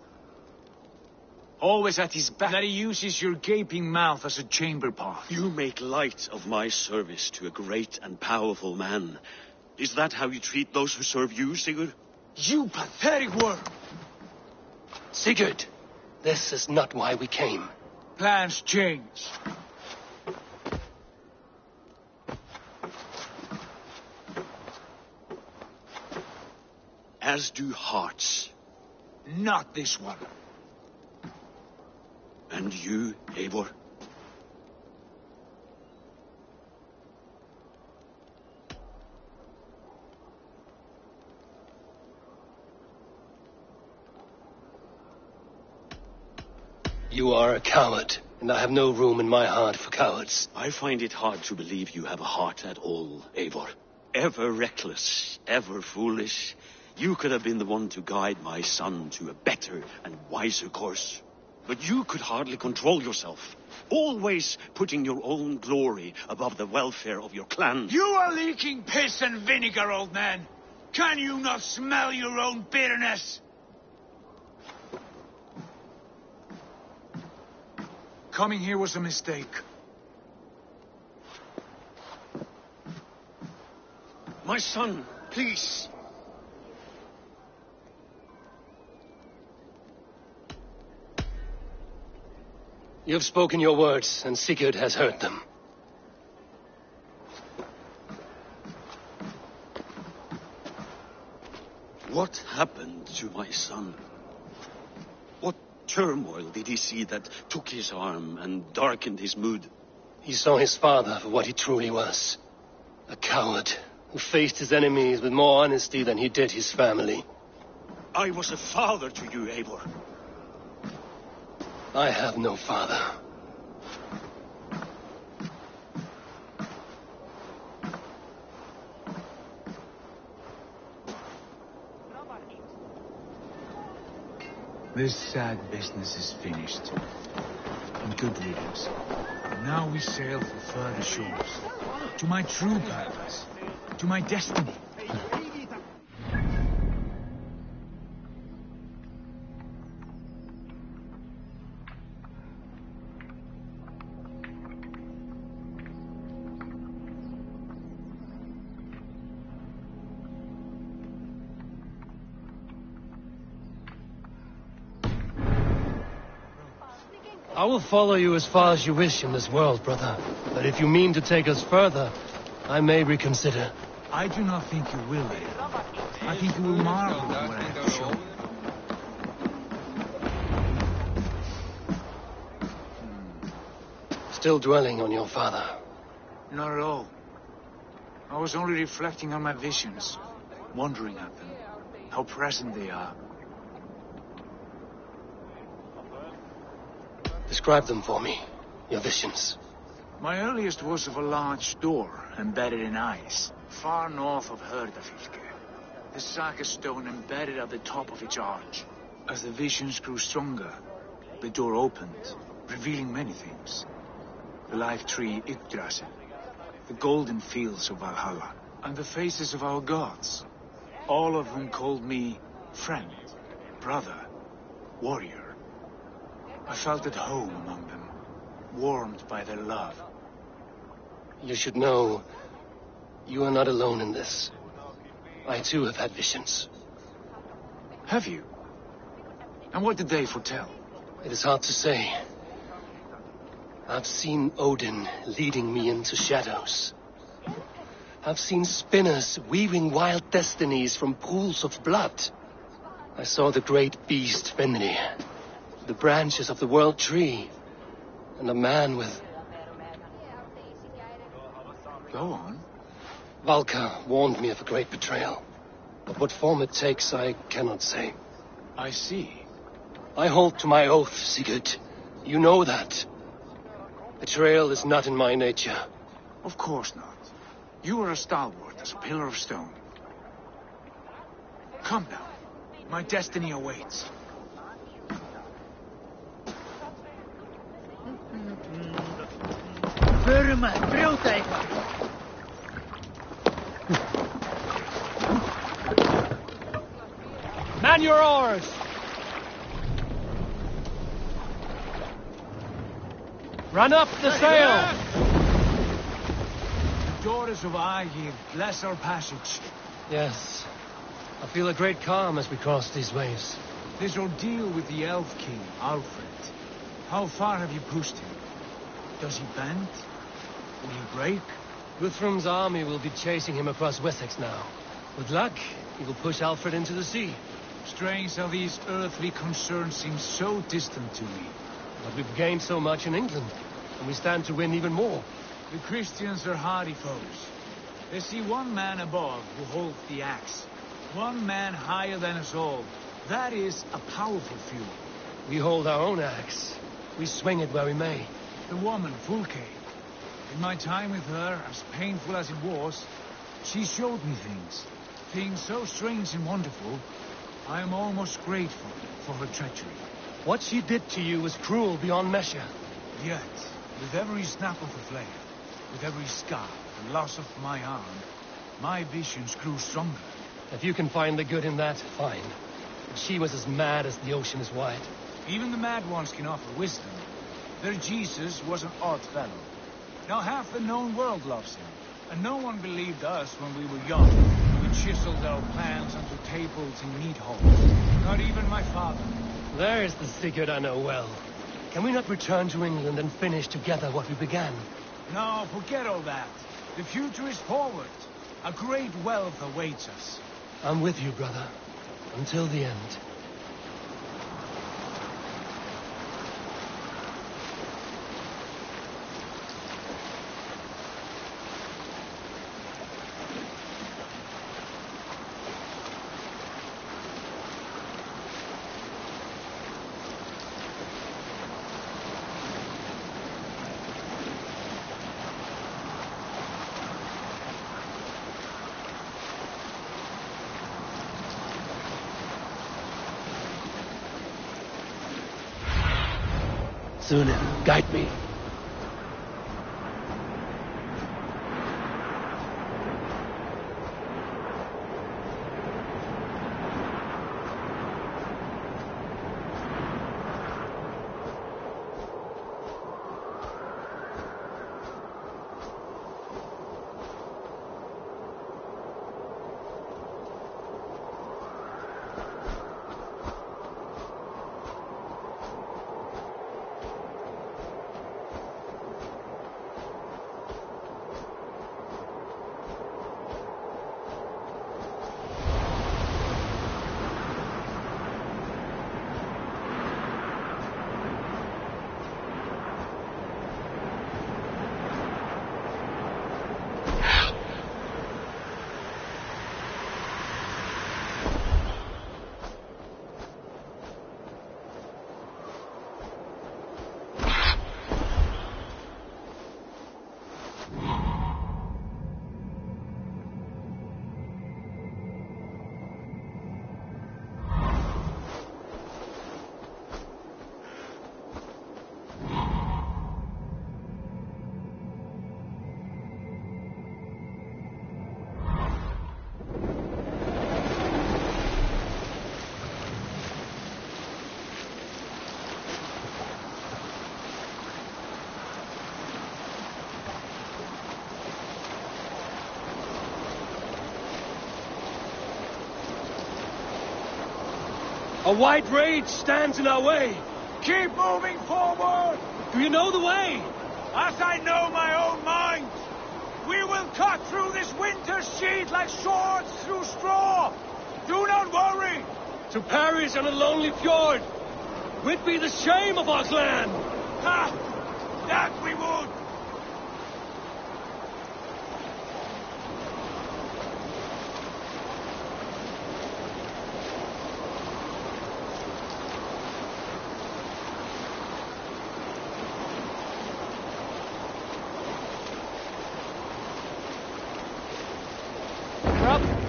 Always at his back. That he uses your gaping mouth as a chamber pot. You make light of my service to a great and powerful man. Is that how you treat those who serve you, Sigurd? You pathetic worm! Sigurd, this is not why we came. Plans change. As do hearts. Not this one. And you, Eivor? You are a coward, and I have no room in my heart for cowards. I find it hard to believe you have a heart at all, Eivor. Ever reckless, ever foolish, You could have been the one to guide my son to a better and wiser course. But you could hardly control yourself, always putting your own glory above the welfare of your clan. You are leaking piss and vinegar, old man. Can you not smell your own bitterness? Coming here was a mistake. My son, please. You have spoken your words, and Sigurd has heard them. What happened to my son? What turmoil did he see that took his arm and darkened his mood? He saw his father for what he truly was. A coward who faced his enemies with more honesty than he did his family. I was a father to you, Eivor. I have no father. This sad business is finished. And good riddance. And now we sail for further shores. To my true purpose. To my destiny. I will follow you as far as you wish in this world, brother. But if you mean to take us further, I may reconsider. I do not think you will, Eivor. I think you will marvel at what I have to show you. Still dwelling on your father? Not at all. I was only reflecting on my visions, wondering at them, how present they are. Describe them for me, your visions. My earliest was of a large door embedded in ice, far north of Herdafylke. The saga stone embedded at the top of its arch. As the visions grew stronger, the door opened, revealing many things. The life tree Yggdrasil, the golden fields of Valhalla, and the faces of our gods. All of them called me friend, brother, warrior. I felt at home among them, warmed by their love. You should know, you are not alone in this. I too have had visions. Have you? And what did they foretell? It is hard to say. I've seen Odin leading me into shadows. I've seen spinners weaving wild destinies from pools of blood. I saw the great beast Fenrir, the branches of the world tree, and a man with... Go on. Valka warned me of a great betrayal. But what form it takes, I cannot say. I see. I hold to my oath, Sigurd. You know that. Betrayal is not in my nature. Of course not. You are as stalwart as a pillar of stone. Come now. My destiny awaits. Man your oars! Run up the sail! The daughters of Aegir bless our passage. Yes. I feel a great calm as we cross these waves. This ordeal with the Elf King, Alfred. How far have you pushed him? Does he bend? Will he break? Guthrum's army will be chasing him across Wessex now. With luck, he will push Alfred into the sea. Strange how these earthly concerns seem so distant to me. But we've gained so much in England, and we stand to win even more. The Christians are hardy foes. They see one man above who holds the axe. One man higher than us all. That is a powerful fuel. We hold our own axe. We swing it where we may. The woman, Fulke. In my time with her, as painful as it was, she showed me things. thing so strange and wonderful, I am almost grateful for her treachery. What she did to you was cruel beyond measure. Yet, with every snap of the flame, with every scar and loss of my arm, my visions grew stronger. If you can find the good in that, fine. But she was as mad as the ocean is wide. Even the mad ones can offer wisdom. Their Jesus was an odd fellow. Now half the known world loves him, and no one believed us when we were young. We chiseled our plans onto tables in meat holes. Not even my father. There's the Sigurd I know well. Can we not return to England and finish together what we began? No, forget all that. The future is forward. A great wealth awaits us. I'm with you, brother. Until the end. Sunan, guide me. A white rage stands in our way. Keep moving forward! Do you know the way? As I know my own mind, we will cut through this winter sheet like swords through straw. Do not worry. To perish on a lonely fjord would be the shame of our clan. Ha! That we would.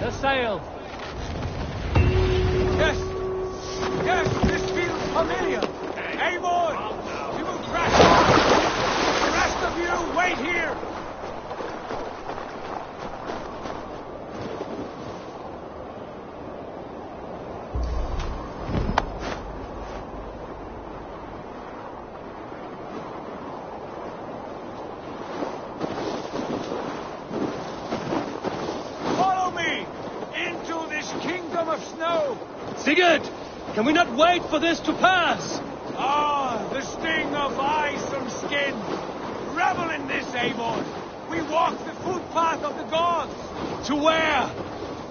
The sail. Yes. Yes, this feels familiar. Eivor, we will crash. The rest of you, wait here. Sigurd! Can we not wait for this to pass? Ah, the sting of ice and skin. Revel in this, Eivor. We walk the footpath of the gods. To where?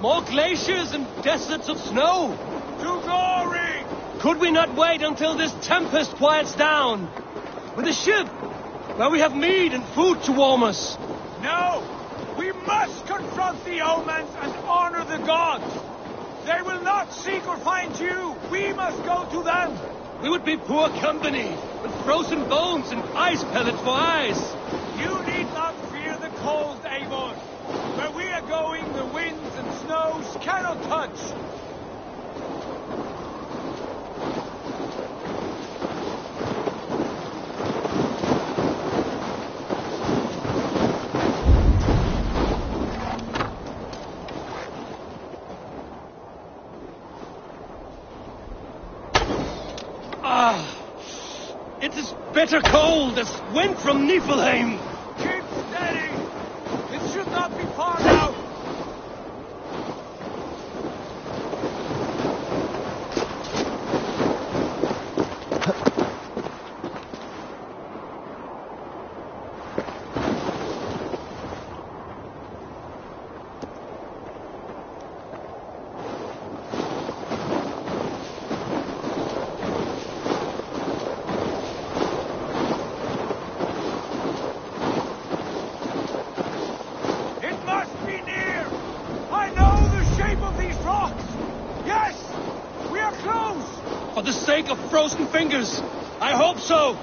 More glaciers and deserts of snow? To glory! Could we not wait until this tempest quiets down? With a ship, where we have meat and food to warm us. No! We must confront the omens and honor the gods. They will not seek or find you. We must go to them. We would be poor company, with frozen bones and ice pellets for eyes. You need not fear the cold, Eivor. Where we are going, the winds and snows bitter cold, this wind from Niflheim. Keep steady! It should not be far now! For the sake of frozen fingers, I hope so.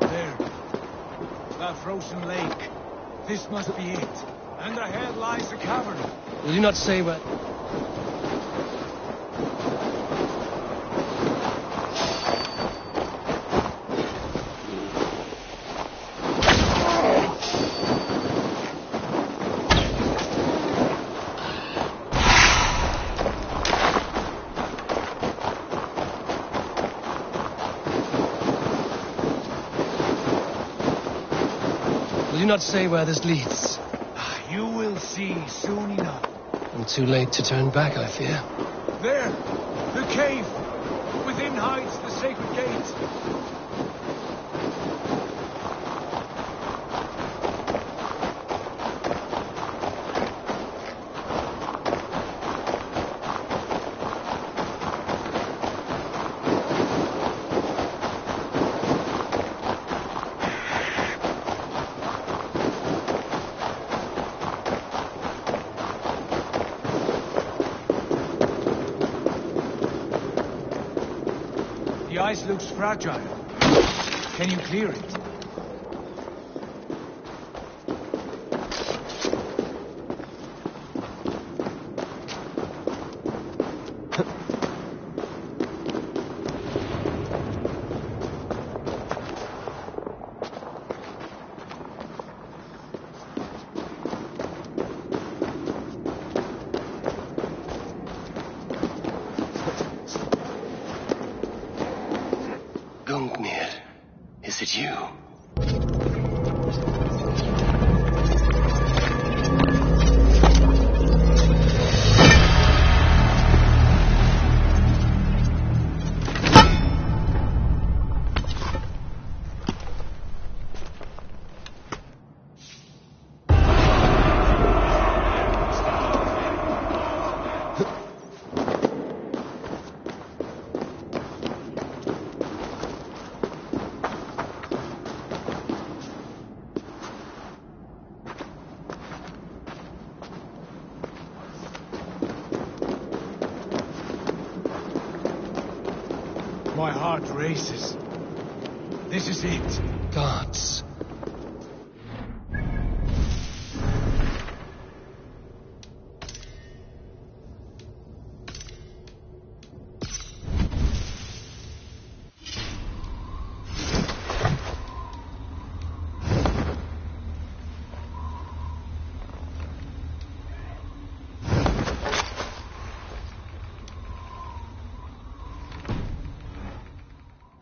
There. That frozen lake. This must be it. And ahead lies the cavern. Will you not say what? Will you not say where this leads? You will see soon enough. I'm too late to turn back, I fear. There! The cave! Within hides the sacred gate. The ice looks fragile. Can you clear it? Gungnir, is it you? My heart races. This is it. Gods.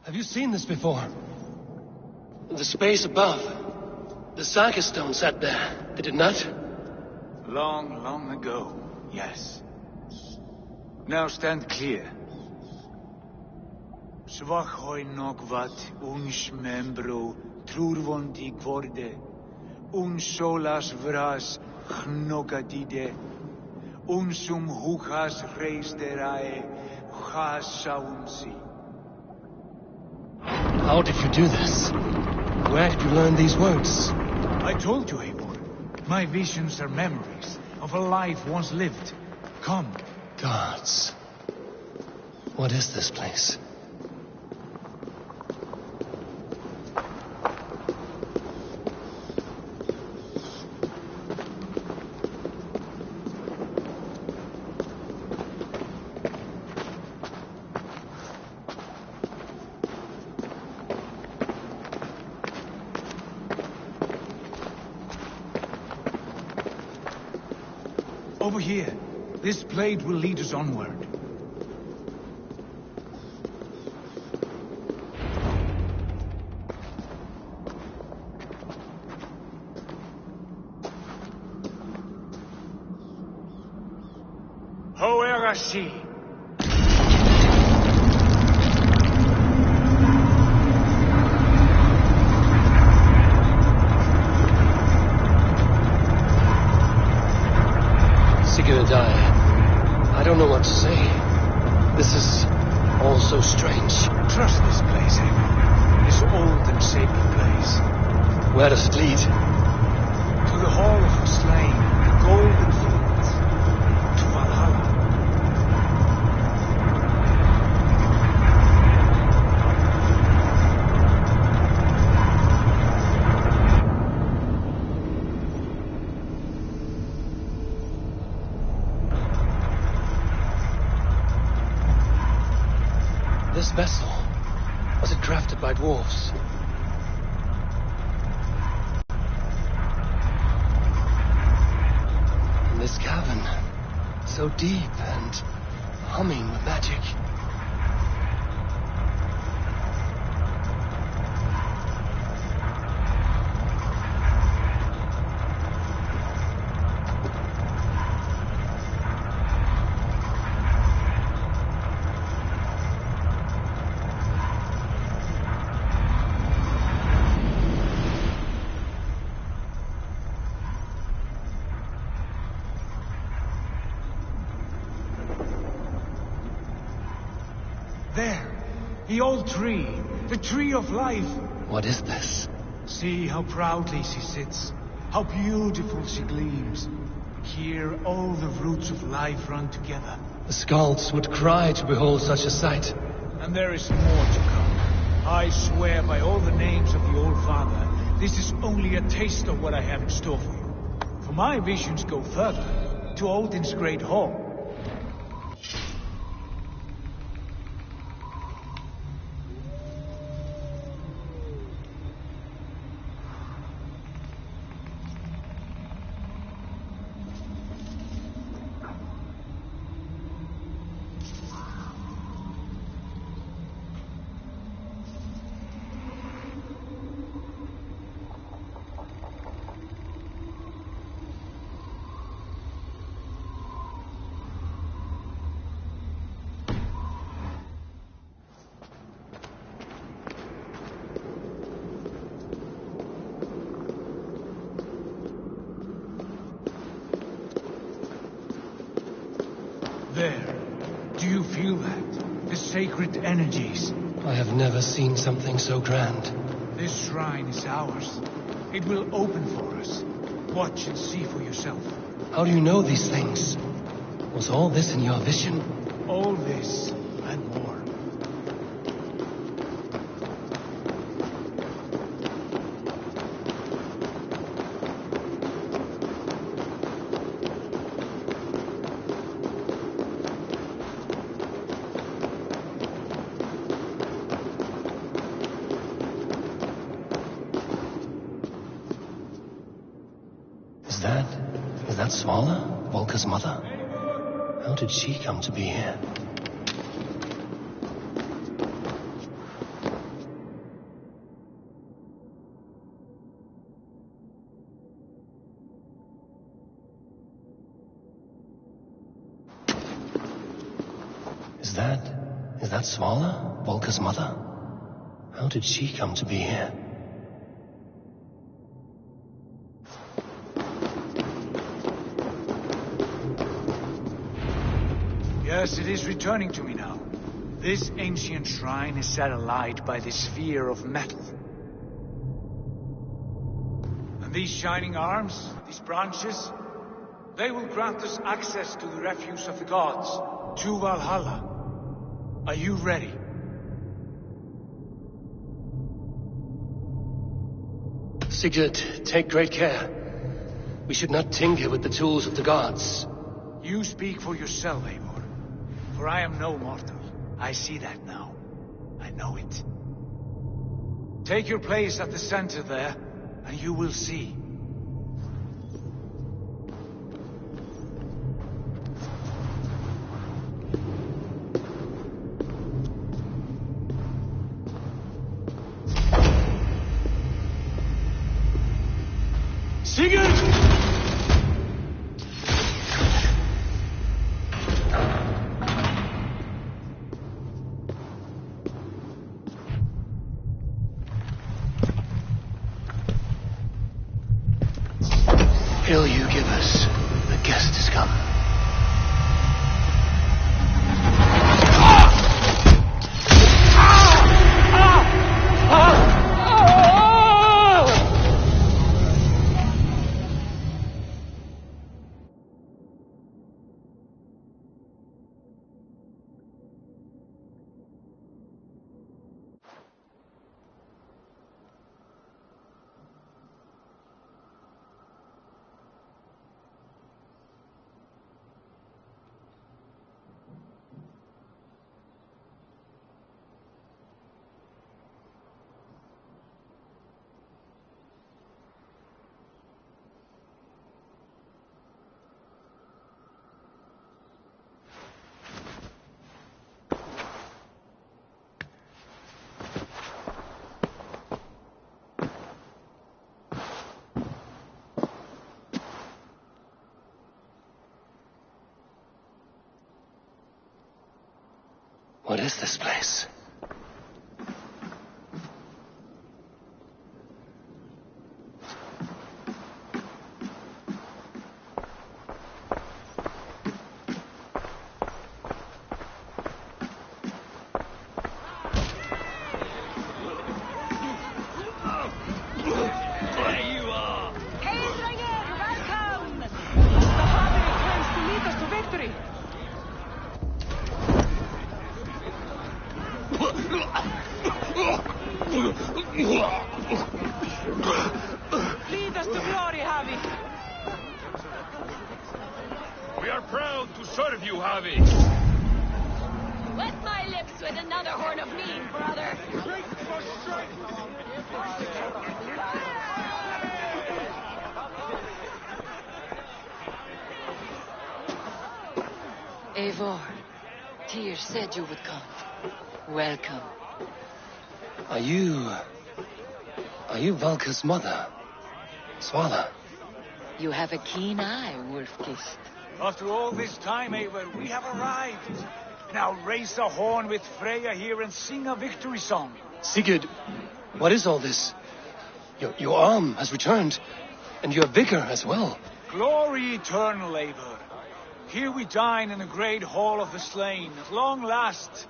Have you seen this before? The space above. The Saga stone sat there, did it not? Long, long ago, yes. Now stand clear. Svachoi nokvat uns membro trurvondi kvorde solas vras gnokadide sum hukas reisterae chasaunsi. How did you do this? Where did you learn these words? I told you, Eivor. My visions are memories of a life once lived. Come. Gods. What is this place? Over here. This blade will lead us onward. Arashi! Sigurd, I don't know what to say. This is all so strange. Trust this place, Eivor. This old and sacred place. Where does it lead? To the Hall of the Slain, the Golden Fields. To Valhalla. This vessel, was it crafted by dwarves? And this cavern, so deep and humming with magic. There, the old tree, the tree of life. What is this? See how proudly she sits, how beautiful she gleams. Here all the roots of life run together. The Skalds would cry to behold such a sight. And there is more to come. I swear by all the names of the Old Father, this is only a taste of what I have in store for you. For my visions go further, to Odin's great hall. There. Do you feel that? The sacred energies. I have never seen something so grand. This shrine is ours. It will open for us. Watch and see for yourself. How do you know these things? Was all this in your vision? All this and more. Is that Svala, Volker's mother? How did she come to be here? Is that Svala, Volker's mother? How did she come to be here? Yes, it is returning to me now. This ancient shrine is set alight by the sphere of metal. And these shining arms, these branches, they will grant us access to the refuse of the gods, to Valhalla. Are you ready? Sigurd, take great care. We should not tinker with the tools of the gods. You speak for yourself, Eivor. For I am no mortal. I see that now. I know it. Take your place at the center there, and you will see. Sigurd! will you give us? The guest has come. What is this place? Lead us to glory, Javi. We are proud to serve you, Javi. Wet my lips with another horn of mead, brother. Eivor, Tyr said you would come. Welcome. Are you Valka's mother? Svala? You have a keen eye, Wolf-Kissed. After all this time, Eivor, we have arrived. Now raise a horn with Freya here and sing a victory song. Sigurd, what is all this? Your arm has returned, and your vigor as well. Glory eternal, Eivor. Here we dine in the great hall of the slain, at long last.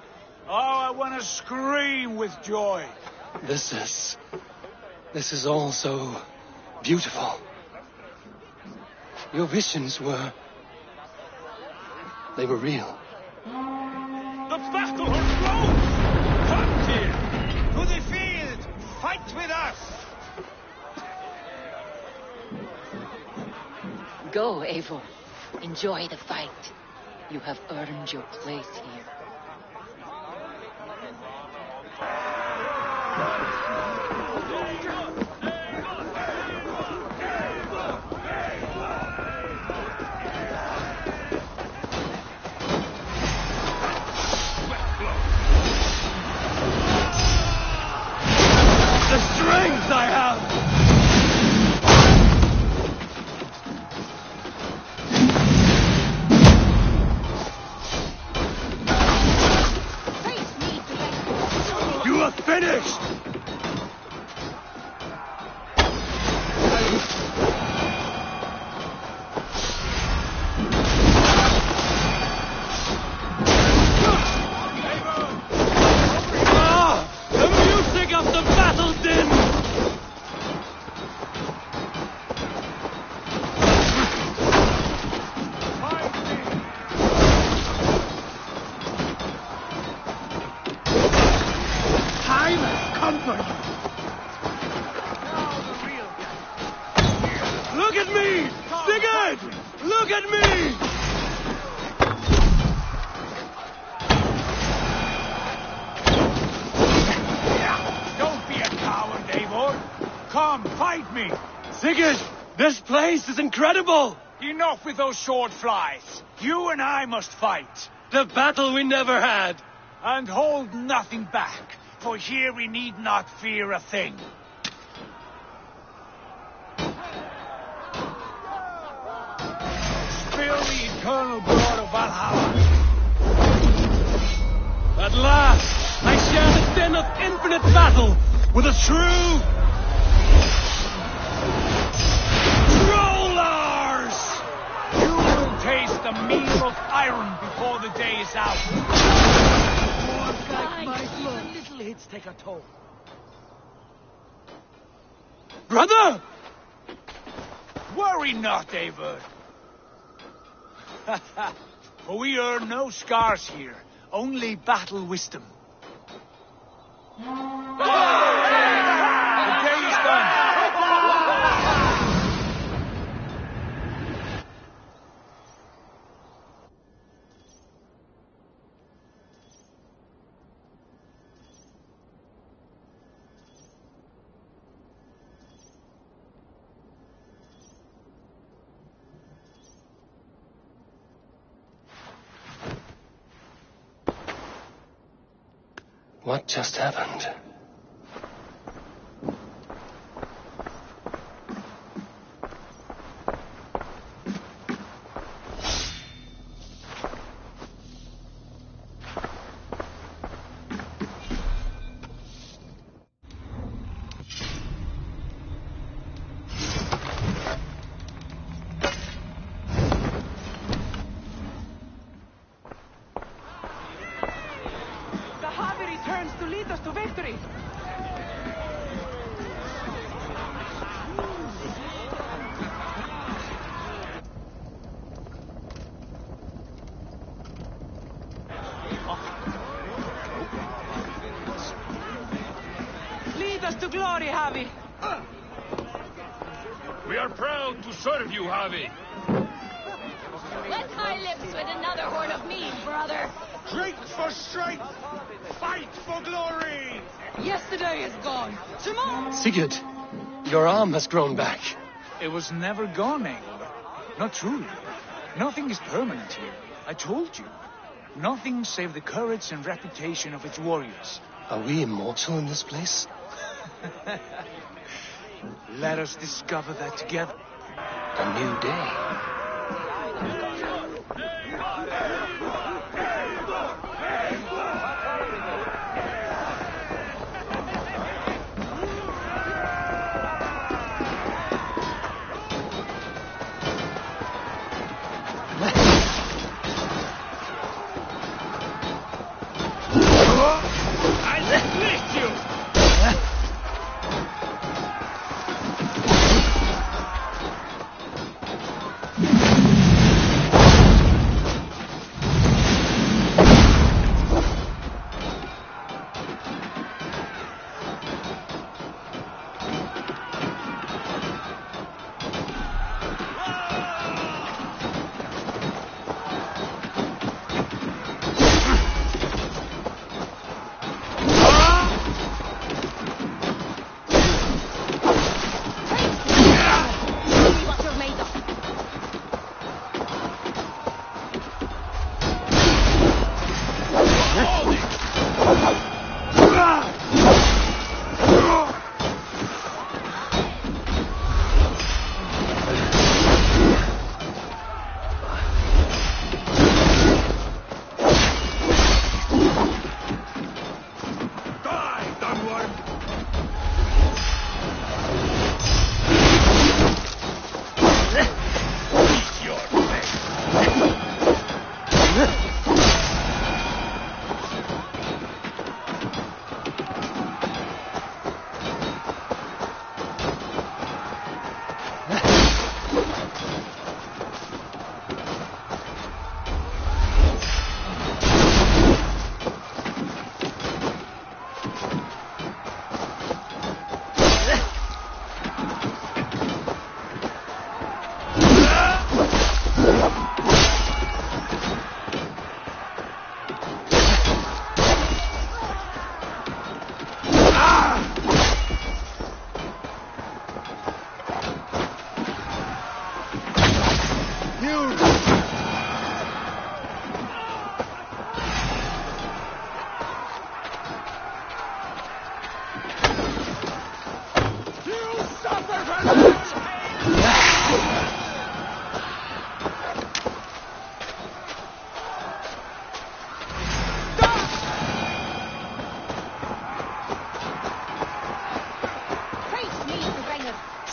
Oh, I want to scream with joy. This is all so beautiful. Your visions were real. The battle has grown! Come here! To the field! Fight with us! Go, Eivor. Enjoy the fight. You have earned your place here. The strength I have! You are finished! The music of the battle din! Time has come for you! Look at me! Sigurd! Look at me! Don't be a coward, Eivor. Come, fight me. Sigurd! This place is incredible! Enough with those short flies. You and I must fight. The battle we never had! And hold nothing back, for here we need not fear a thing. Spill the eternal blood of Valhalla. At last, I share the din of infinite battle with a true Trollard! the meal of iron before the day is out. Even little hits take a toll. Brother! Worry not, Eivor. For we earn no scars here, only battle wisdom. The day is done. What just happened? To glory, Javi. We are proud to serve you, Javi. Wet my lips with another horn of mead, brother. Drink for strength! Fight for glory! Yesterday is gone. Tomorrow. Sigurd, your arm has grown back. It was never gone, Eivor. Not truly. Nothing is permanent here. I told you. Nothing save the courage and reputation of its warriors. Are we immortal in this place? Let us discover that together. A new day.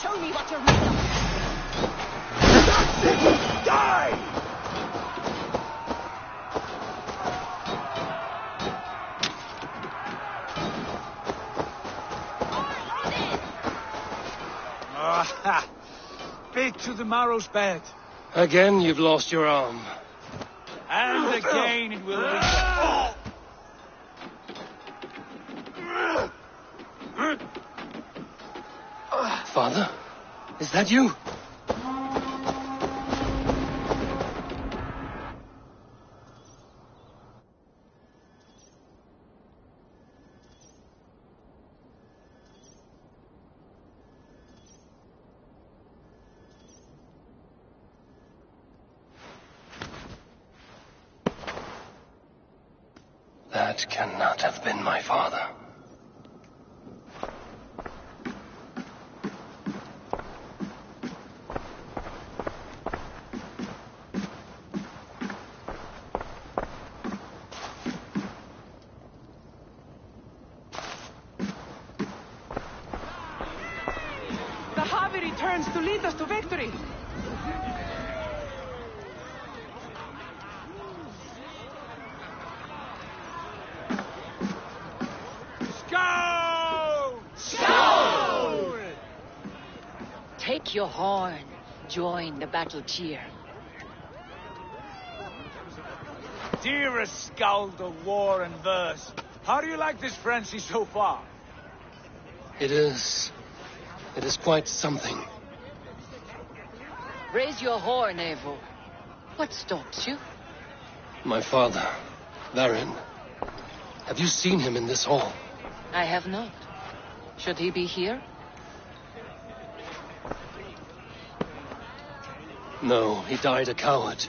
Show me what you're made of. Die! Ah, bit to the marrow's bed. Again, you've lost your arm. And again it will return. Father? Is that you? That cannot have been my father. The Harvey returns to lead us to victory. Take your horn. Join the battle cheer. Dearest Skald of war and verse, how do you like this frenzy so far? It is quite something. Raise your horn, Eivor. What stops you? My father, Varin. Have you seen him in this hall? I have not. Should he be here? No, he died a coward.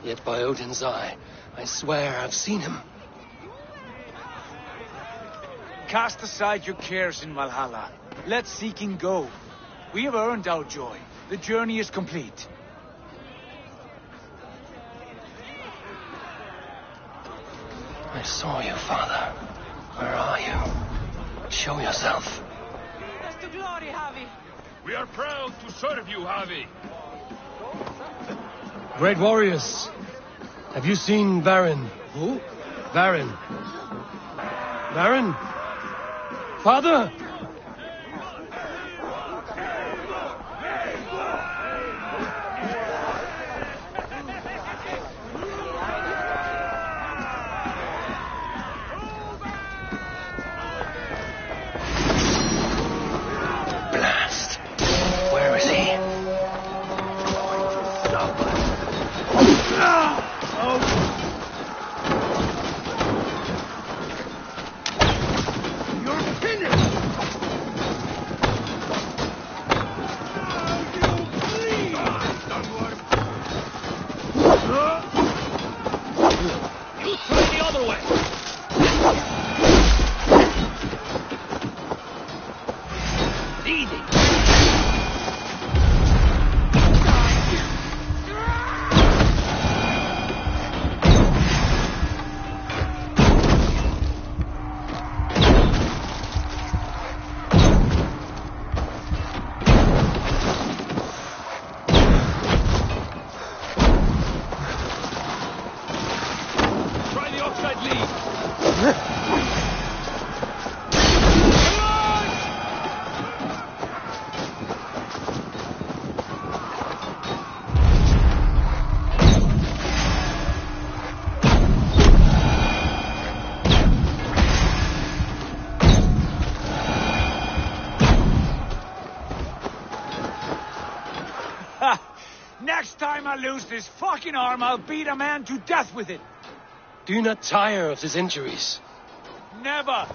Yet by Odin's eye, I swear I've seen him. Cast aside your cares in Valhalla. Let seeking go. We have earned our joy. The journey is complete. I saw you, Father. Where are you? Show yourself. That's to glory, Harvey. We are proud to serve you, Harvey. Great warriors. Have you seen Varin? Who? Varin. Varin? Father? Blast. Where is he? Next time I lose this fucking arm, I'll beat a man to death with it. Do you not tire of his injuries? Never!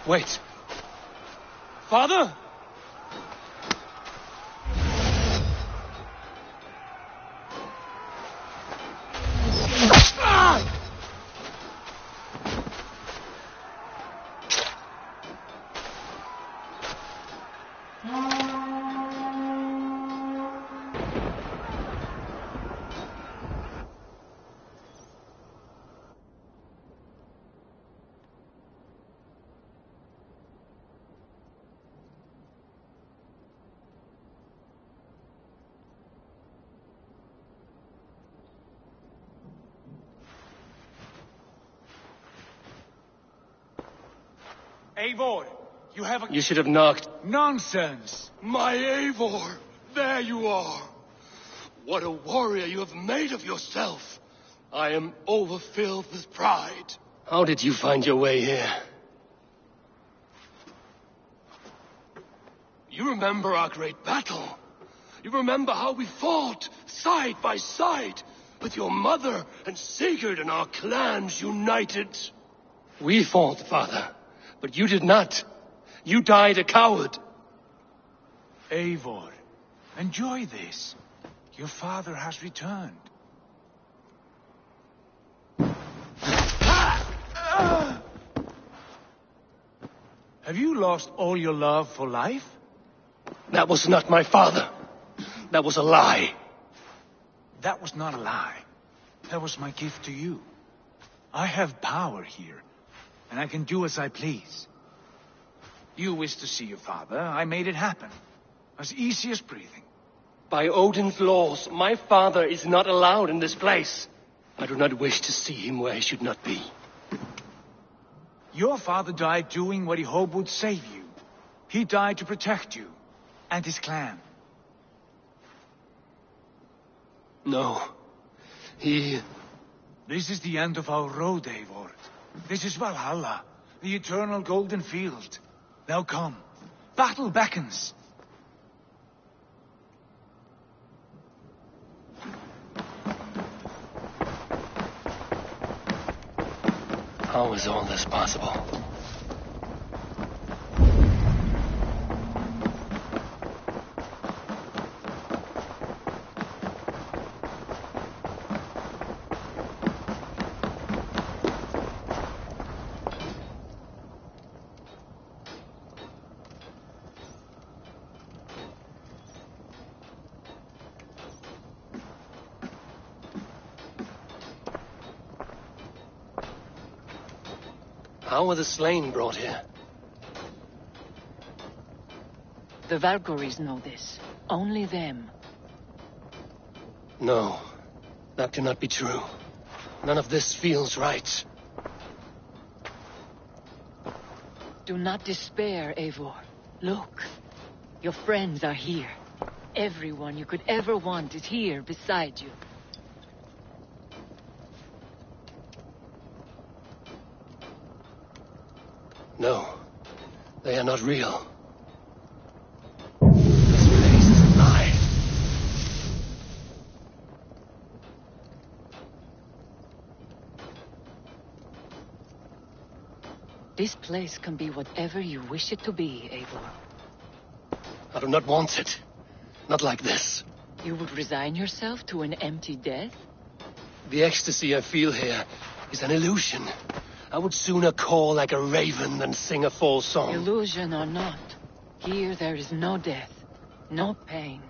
Wait. Father? Eivor, you have a... You should have knocked. Nonsense! My Eivor, there you are. What a warrior you have made of yourself. I am overfilled with pride. How did you find your way here? You remember our great battle. You remember how we fought side by side with your mother and Sigurd and our clans united. We fought, father, but you did not. You died a coward. Eivor, enjoy this. Your father has returned. Have you lost all your love for life? That was not my father. That was a lie. That was not a lie. That was my gift to you. I have power here, and I can do as I please. You wished to see your father, I made it happen. As easy as breathing. By Odin's laws, my father is not allowed in this place. I do not wish to see him where he should not be. Your father died doing what he hoped would save you. He died to protect you, and his clan. No. He... This is the end of our road, Eivor. This is Valhalla, the eternal golden field. Now come. Battle beckons. How is all this possible? How were the slain brought here? The Valkyries know this. Only them. No, that cannot be true. None of this feels right. Do not despair, Eivor. Look. Your friends are here. Everyone you could ever want is here beside you. No, they are not real. This place is a lie. This place can be whatever you wish it to be, Eivor. I do not want it. Not like this. You would resign yourself to an empty death? The ecstasy I feel here is an illusion. I would sooner call like a raven than sing a false song. Illusion or not, here there is no death, no pain,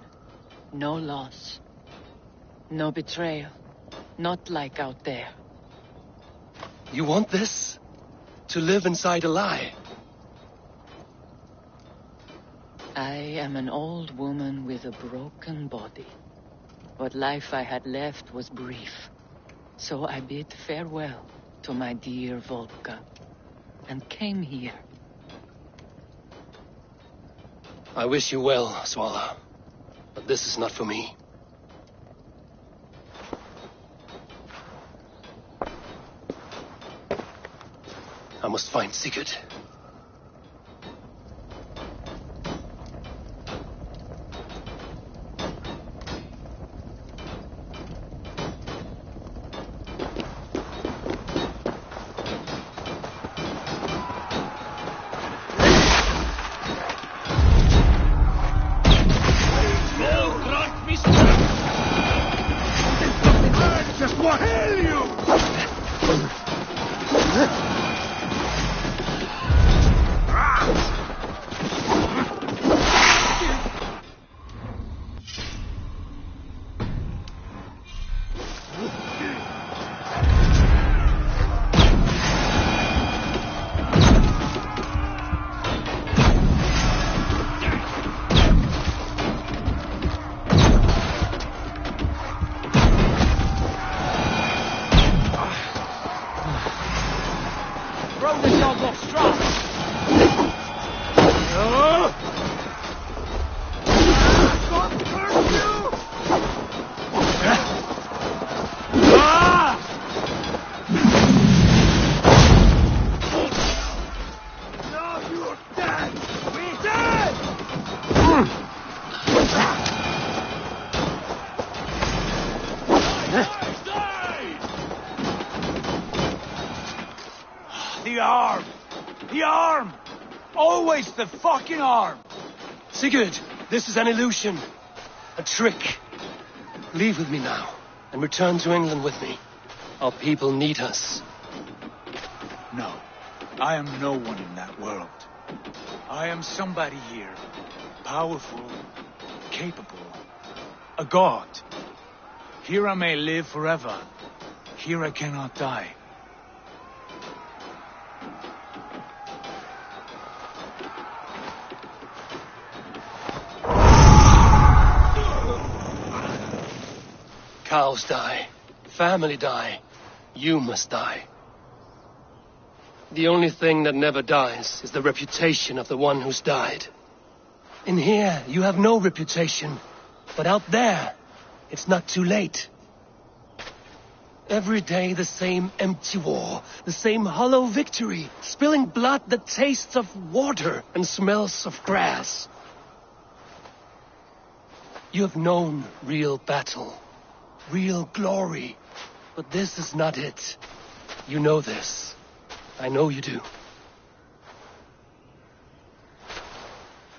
no loss, no betrayal. Not like out there. You want this? To live inside a lie? I am an old woman with a broken body. What life I had left was brief. So I bid farewell to my dear Volka, and came here. I wish you well, Svala, but this is not for me. I must find Sigurd. The arm! The arm! Always the fucking arm! Sigurd, this is an illusion. A trick. Leave with me now, and return to England with me. Our people need us. No. I am no one in that world. I am somebody here. Powerful. Capable. A god. Here I may live forever. Here I cannot die. Cows die. Family die. You must die. The only thing that never dies is the reputation of the one who's died. In here, you have no reputation. But out there, it's not too late. Every day the same empty war, the same hollow victory, spilling blood that tastes of water and smells of grass. You have known real battle, real glory, but this is not it. You know this. I know you do.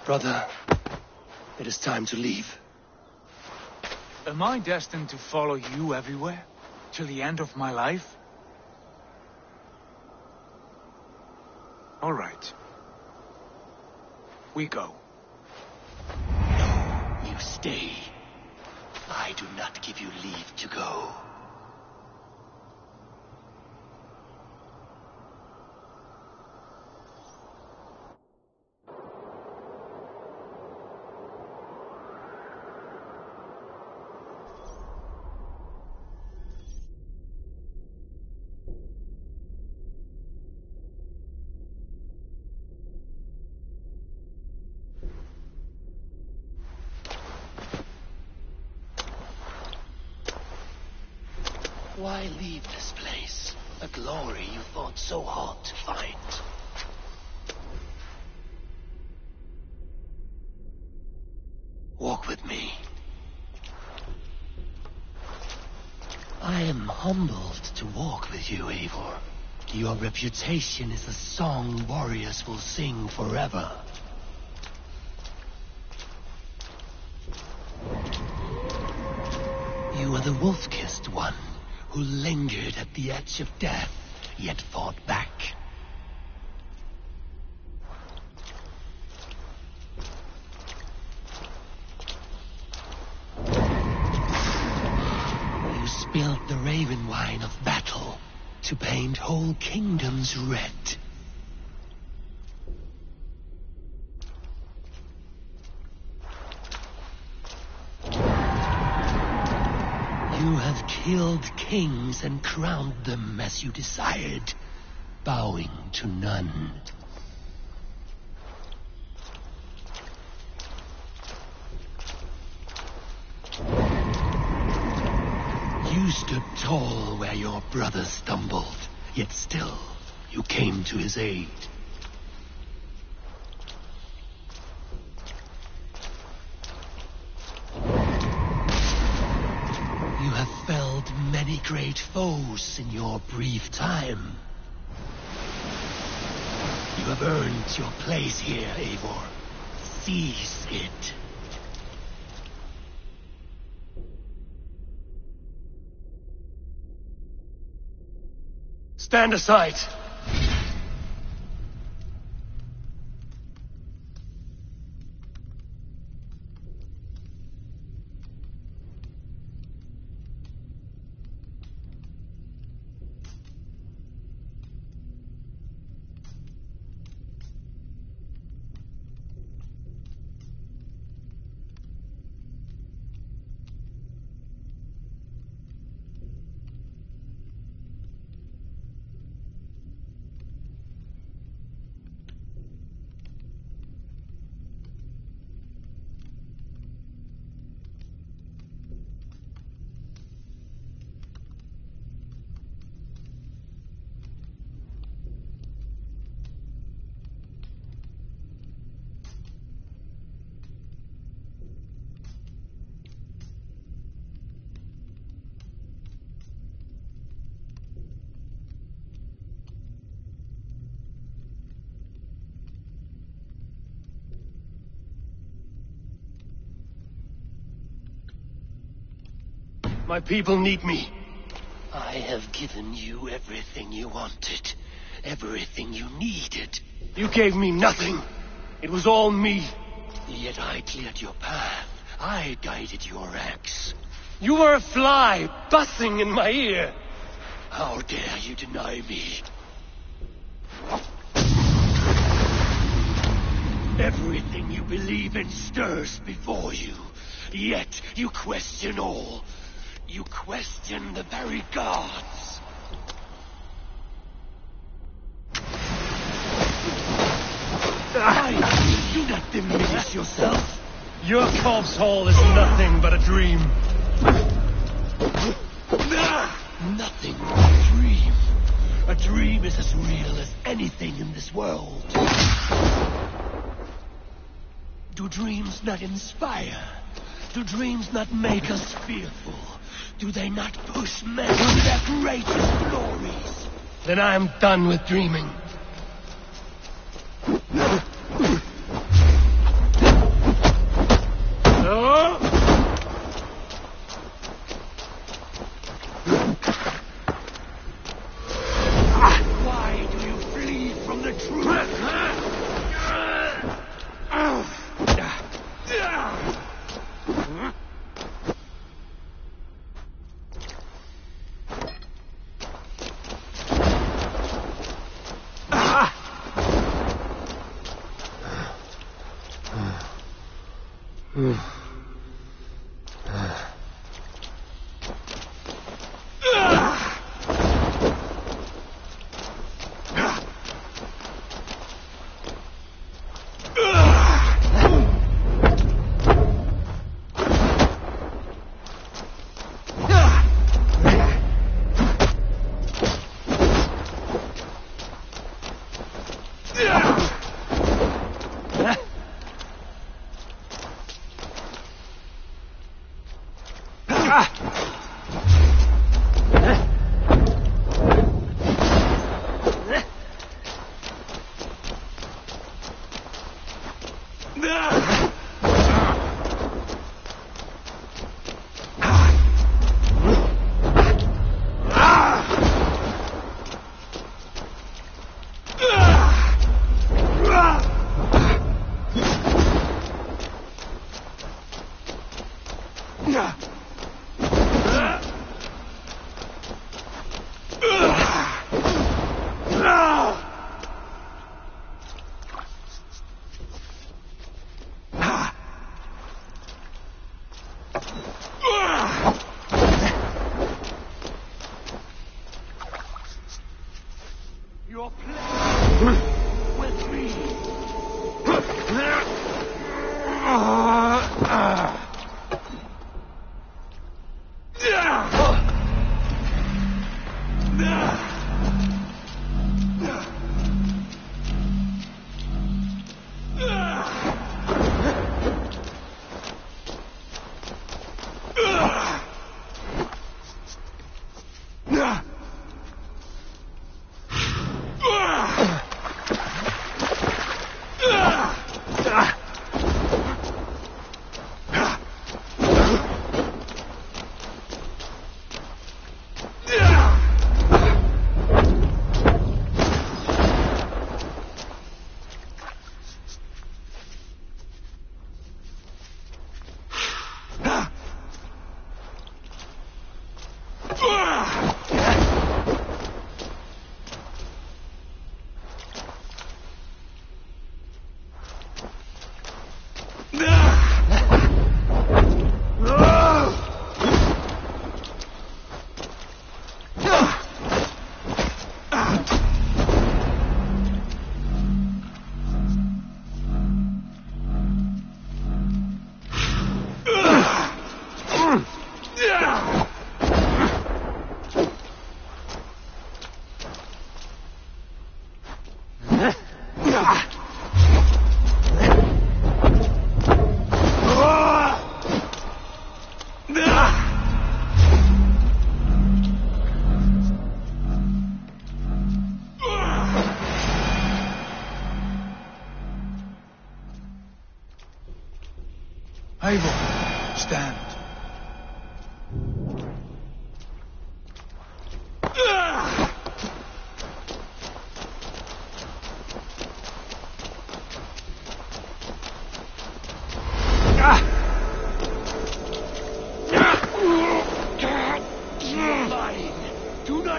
Brother, it is time to leave. Am I destined to follow you everywhere? Till the end of my life? All right. We go. No, you stay. I do not give you leave to go. Why leave this place? A glory you fought so hard to find. Walk with me. I am humbled to walk with you, Eivor. Your reputation is a song warriors will sing forever. You are the wolf-kissed one who lingered at the edge of death, yet fought back. You spilled the raven wine of battle to paint whole kingdoms red. You have killed kings and crowned them as you desired, bowing to none. You stood tall where your brother stumbled, yet still you came to his aid. You have felled many great foes in your brief time. You have earned your place here, Eivor. Seize it. Stand aside. My people need me. I have given you everything you wanted. Everything you needed. You gave me nothing. It was all me. Yet I cleared your path. I guided your axe. You were a fly, buzzing in my ear. How dare you deny me? Everything you believe in stirs before you. Yet you question all. You question the very gods. Do not diminish yourself. Your corpse hall is nothing but a dream. Nothing but a dream. A dream is as real as anything in this world. Do dreams not inspire? Do dreams not make us fearful? Do they not push men to their greatest glories? Then I am done with dreaming. Why do you flee from the truth?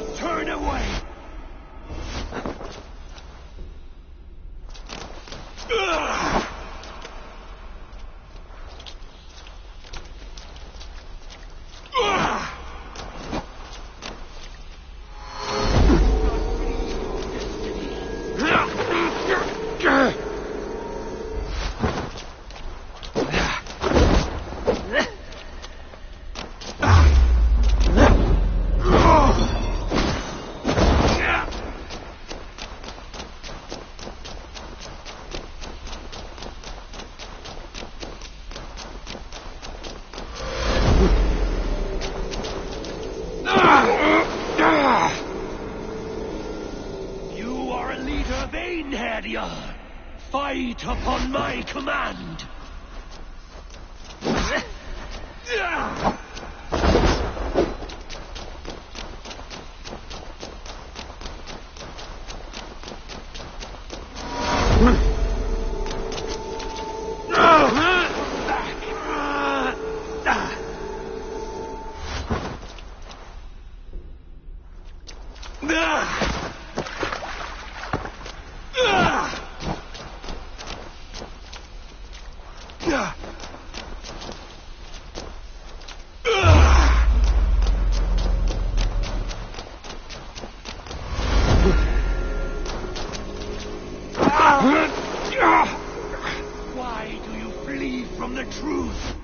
not turn away! Fight upon my command! Why do you flee from the truth?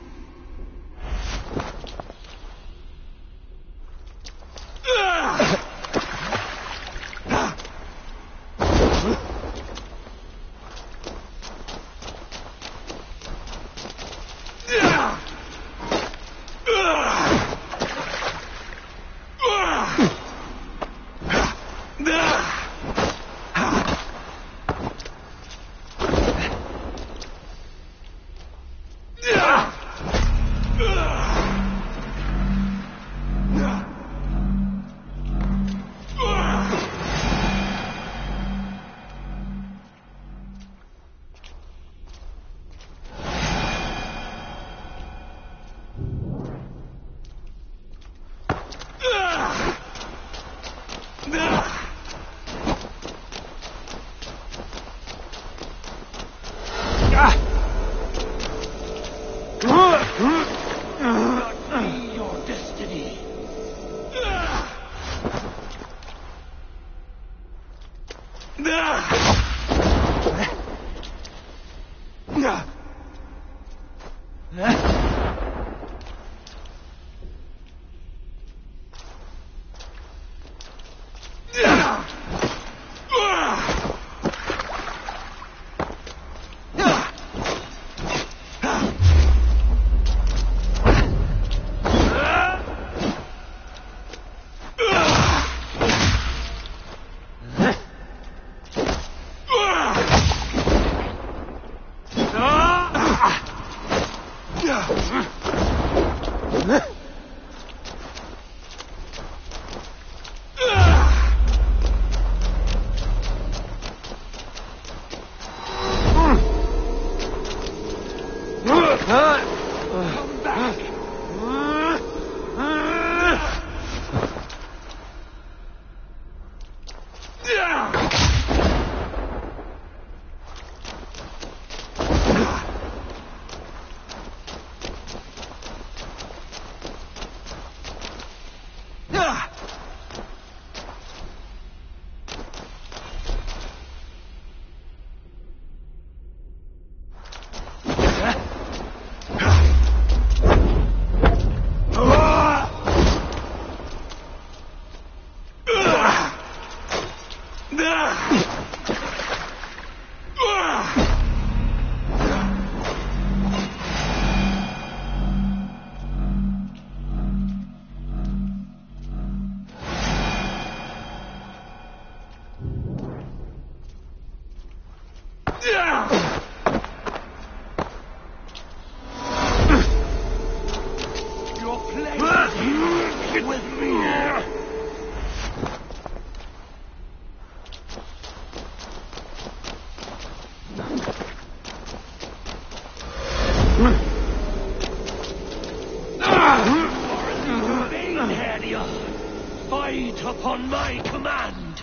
Fight upon my command!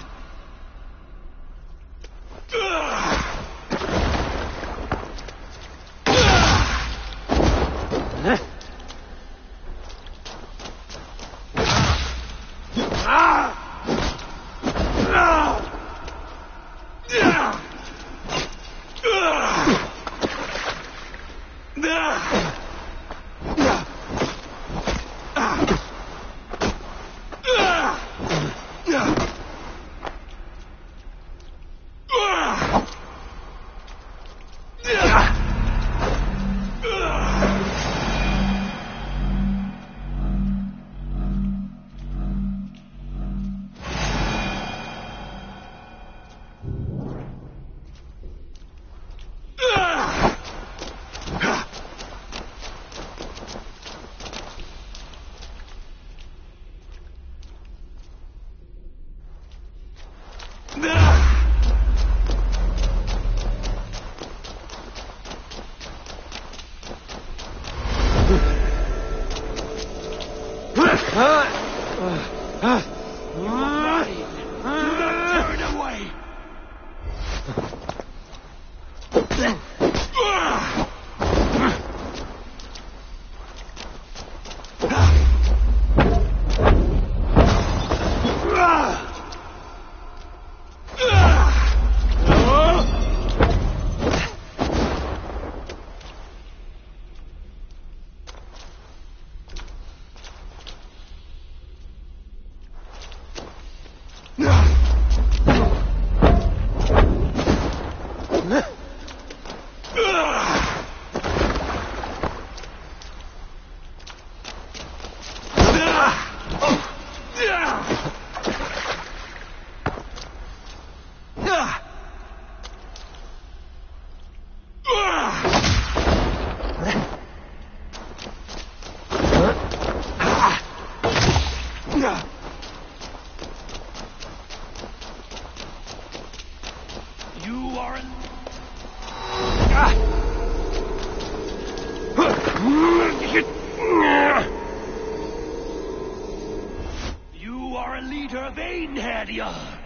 You are a leader of Einherjar.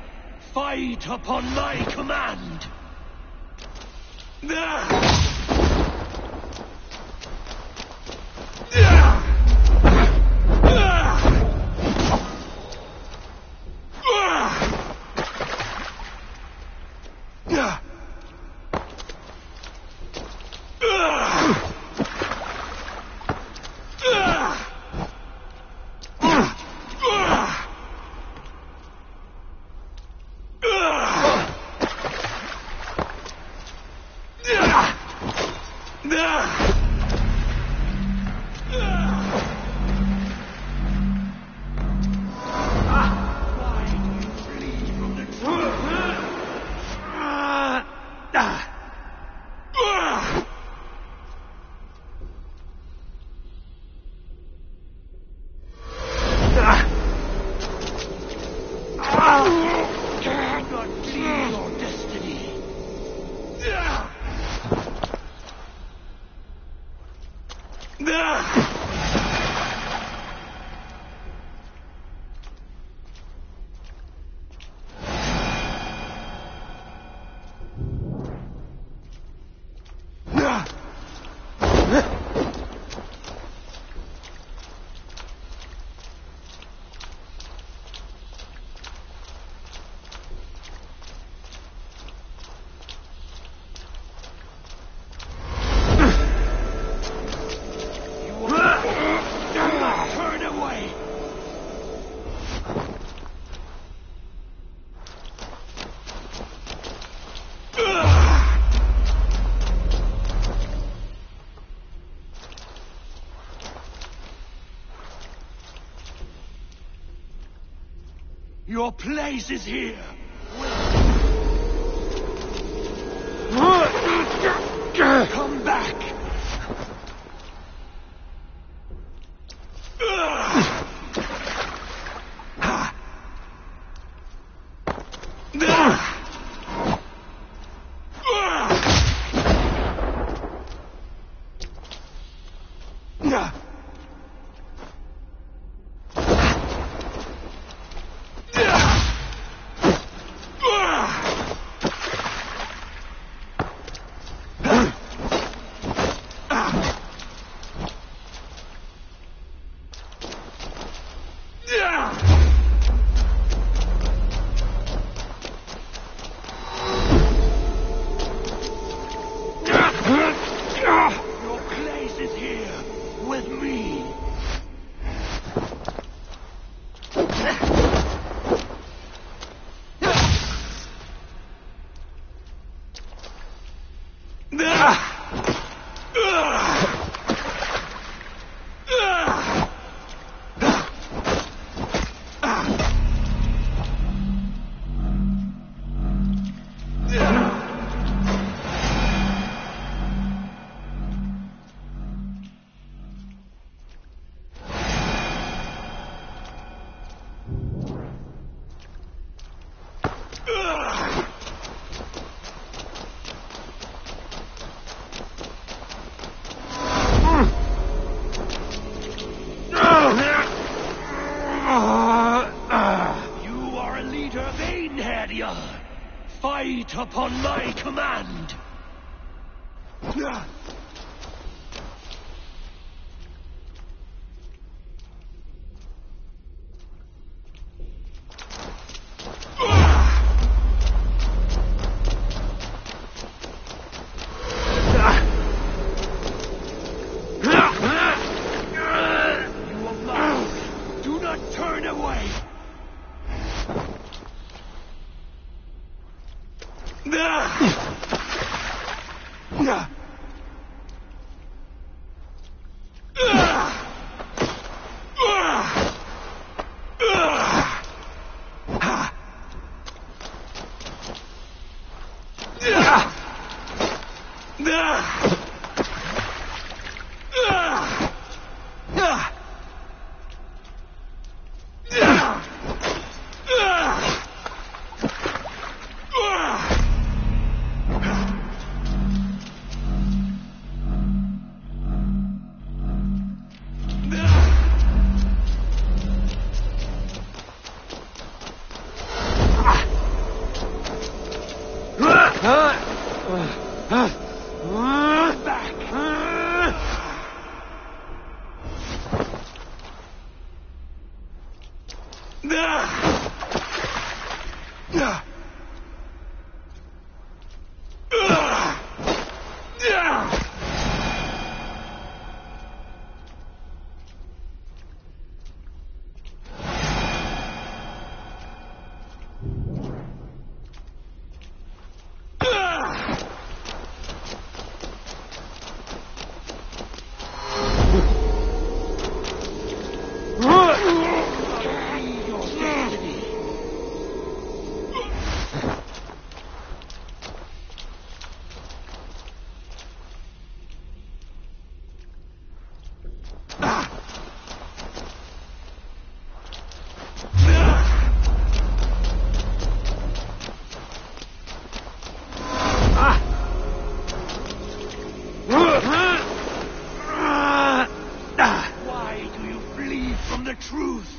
Fight upon my command. Your place is here. Come back. Fight upon my command! You are mine! Do not turn away! Why do you flee from the truth?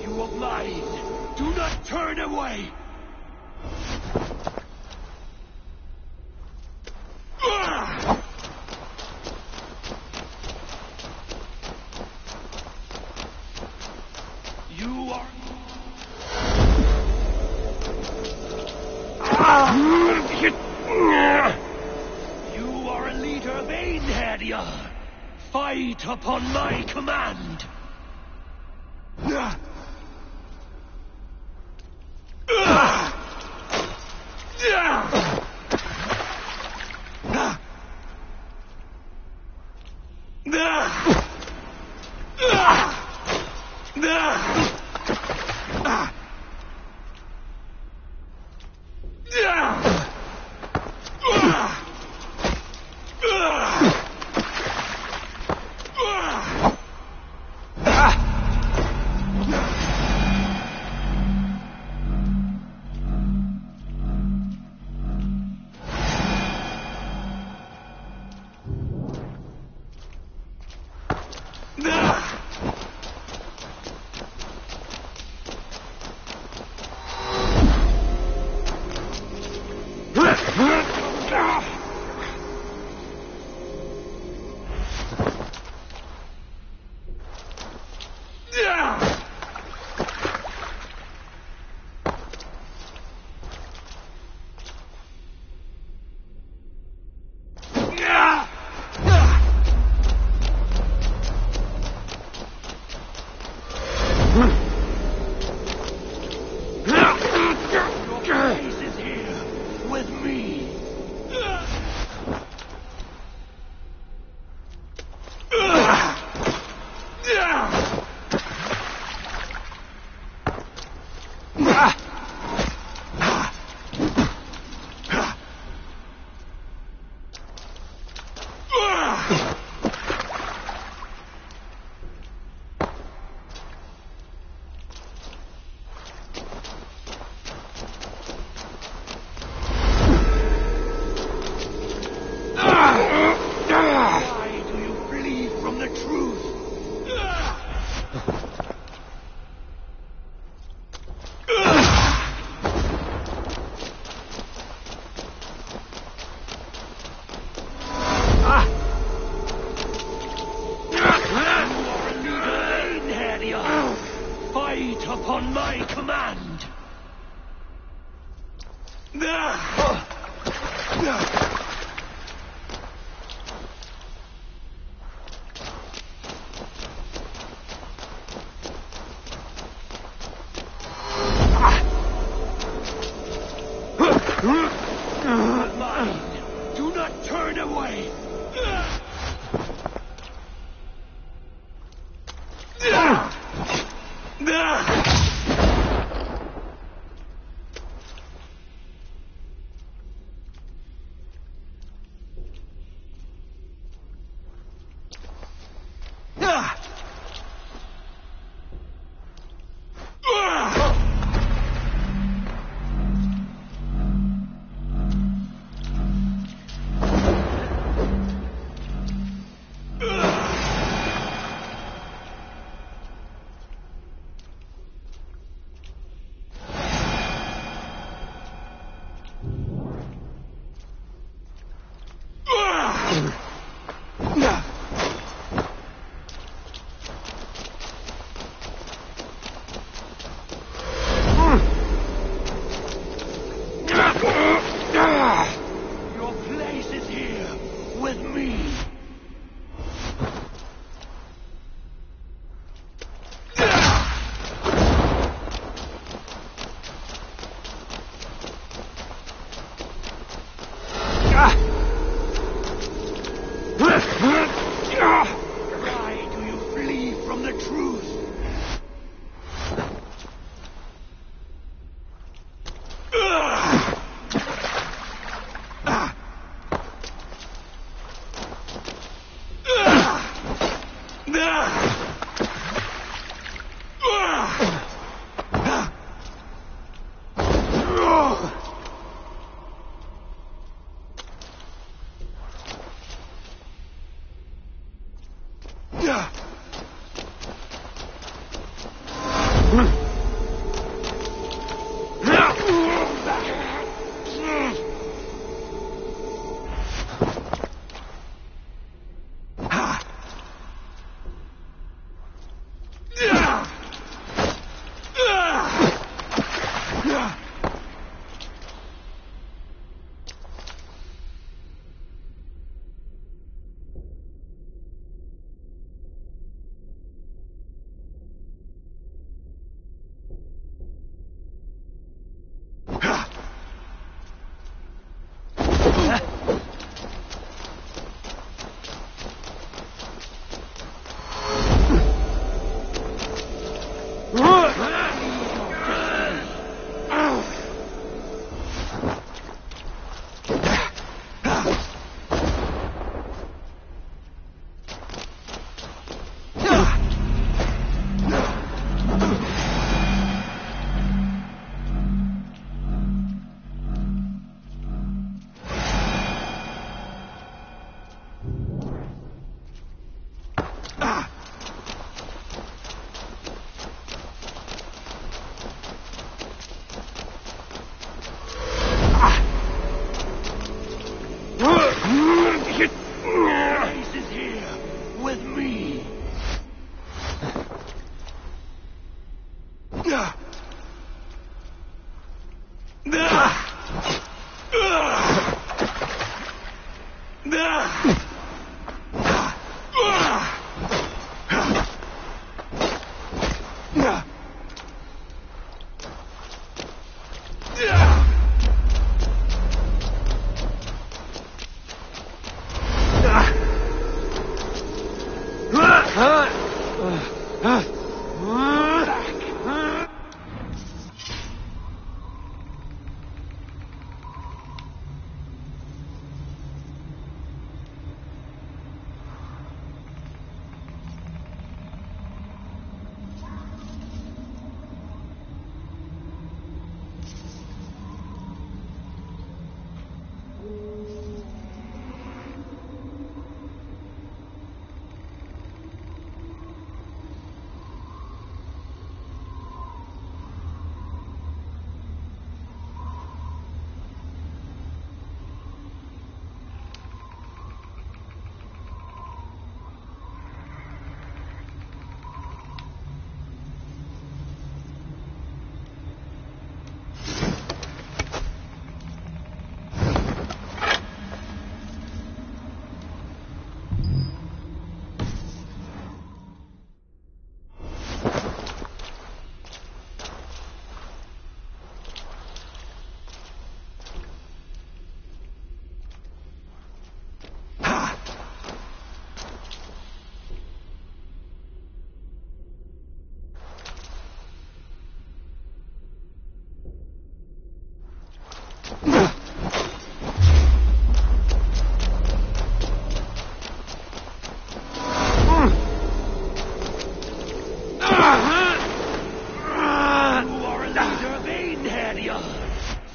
You are mine. Do not turn away. upon my command! Do not turn away! Your place is here, with me. Why do you flee from the truth?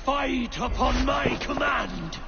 Fight upon my command!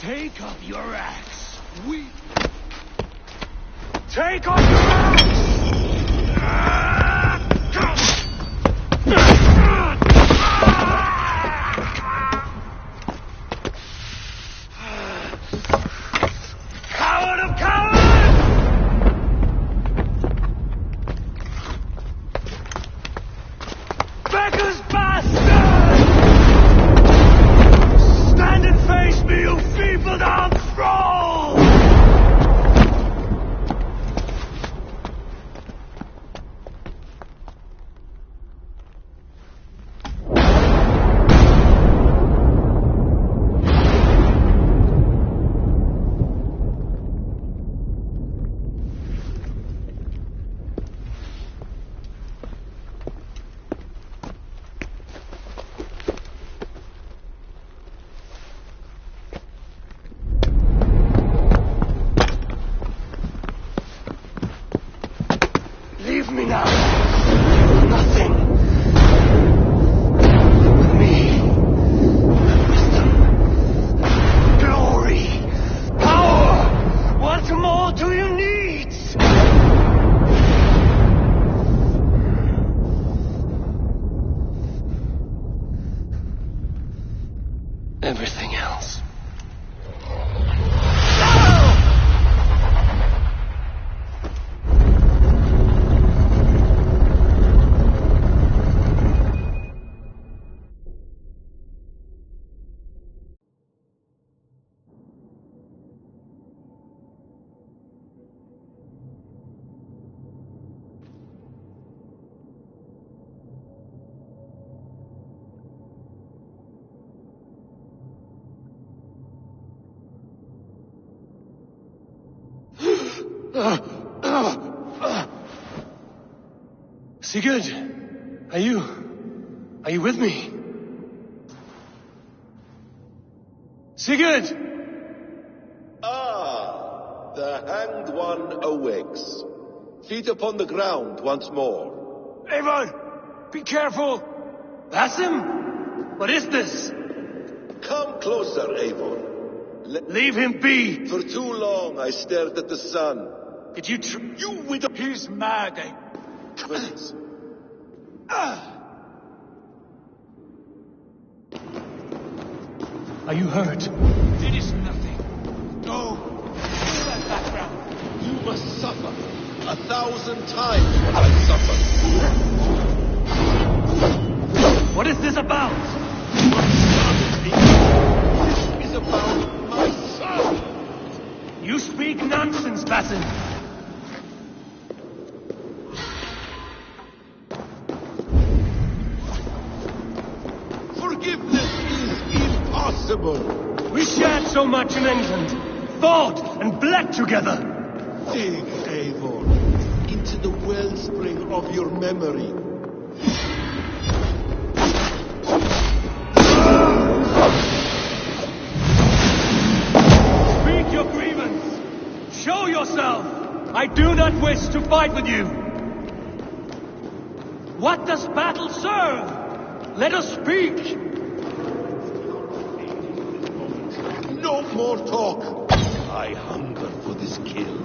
Take up your axe. Take up your axe! everything else. Sigurd, are you with me? Sigurd! Ah, the hanged one awakes. Feet upon the ground once more. Eivor! Be careful! Basim? What is this? Come closer, Eivor. Leave him be! For too long I stared at the sun. Did you You widow! He's mad, eh? Goodness. Are you hurt? It is nothing. Go. Leave that background. You must suffer 1,000 times what I suffered. What is this about? This is about my son. You speak nonsense, Basim. Forgiveness is impossible. We shared so much in England, fought and bled together. Dig, Eivor, into the wellspring of your memory. Speak your grievance. Show yourself. I do not wish to fight with you. What does battle serve? Let us speak. No more talk. I hunger for this kill.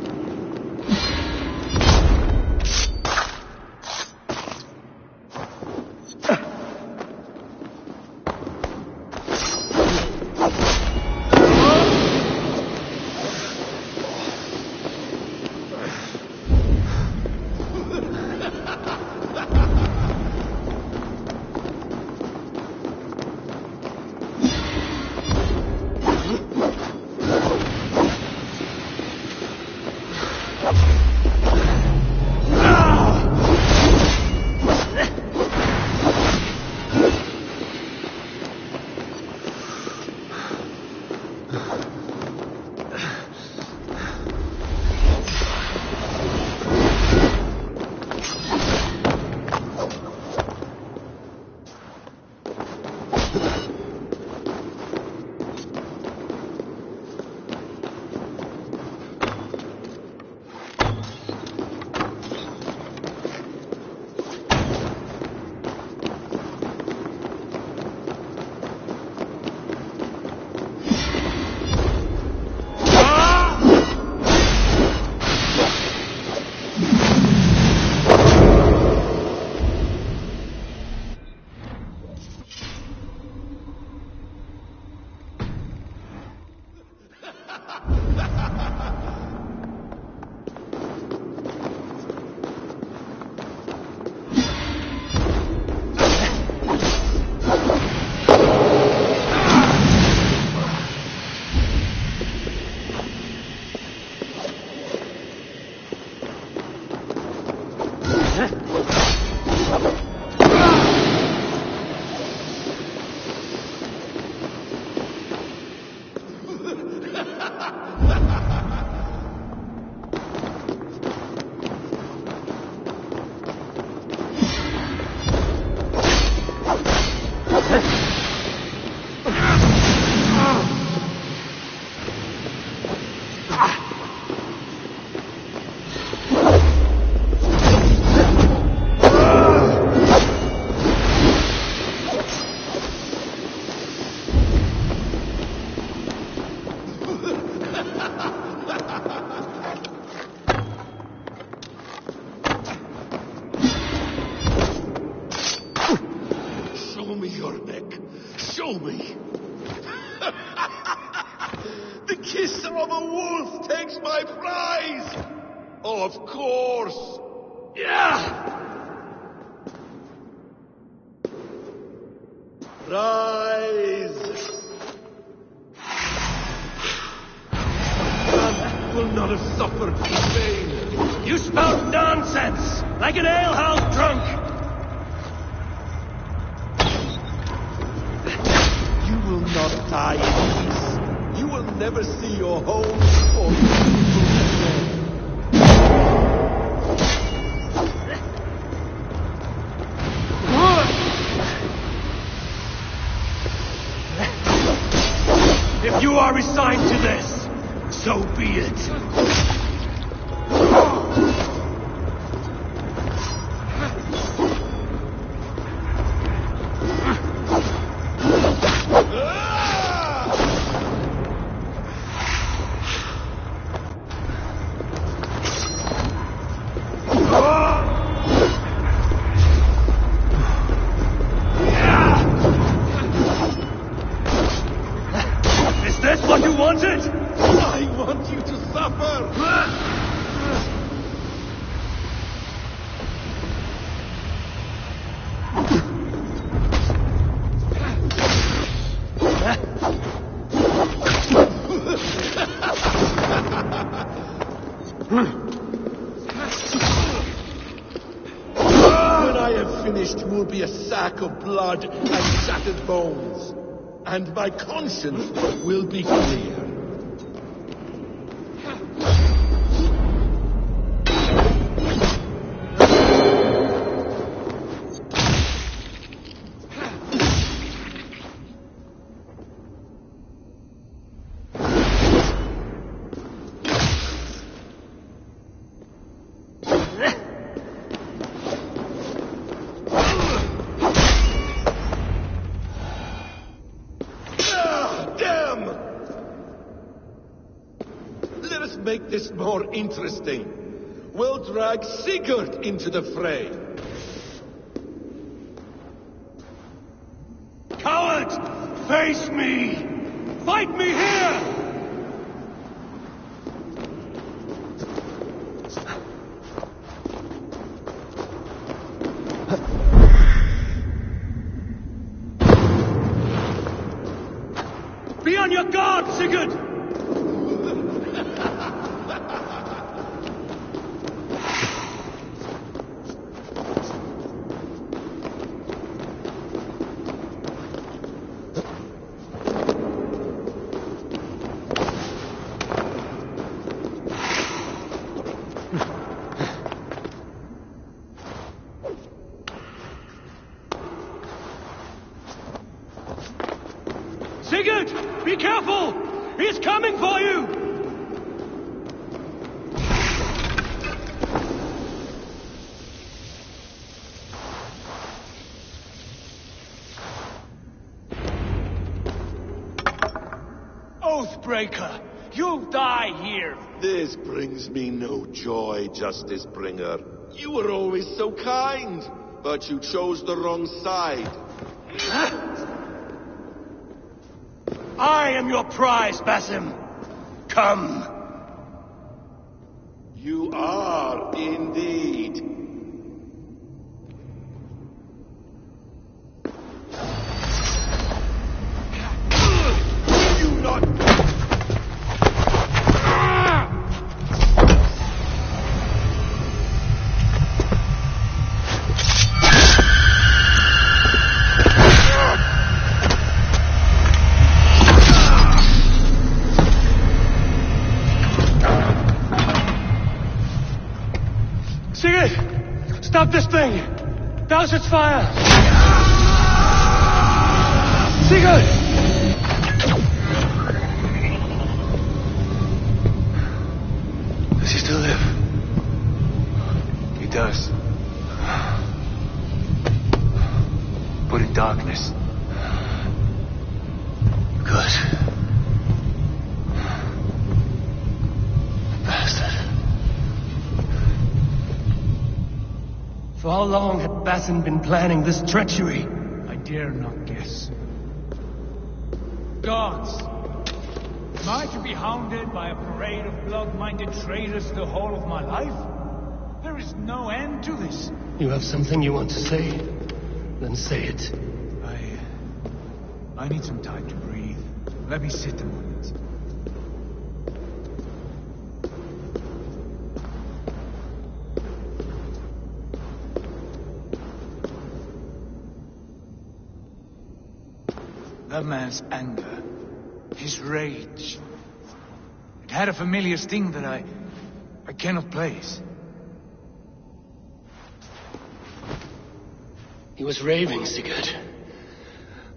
Show me your neck. Show me. The kiss of a wolf takes my prize! Of course! Yeah! Rise! Man will not have suffered in vain. You spout nonsense, like an alehouse drunk! You will not die in peace. You will never see your home or people again. If you are resigned to this, so be it. I want you to suffer! When I have finished, you will be a sack of blood and shattered bones. And my conscience will be clear. Make this more interesting. We'll drag Sigurd into the fray. Coward! Face me! Fight me here! Be on your guard, Sigurd! Sigurd! Be careful! He's coming for you! Oathbreaker! You'll die here! This brings me no joy, Justice Bringer. You were always so kind, but you chose the wrong side. I am your prize, Basim. Come. You are indeed. Will you not? Sigurd! Stop this thing! Douse its fire! Sigurd! Does he still live? He does. But in darkness. Good. For how long had Basim been planning this treachery? I dare not guess. Gods! Am I to be hounded by a parade of blood-minded traitors the whole of my life? There is no end to this. You have something you want to say? Then say it. I need some time to breathe. Let me sit a moment. That man's anger, his rage, it had a familiar sting that I cannot place. He was raving, Sigurd.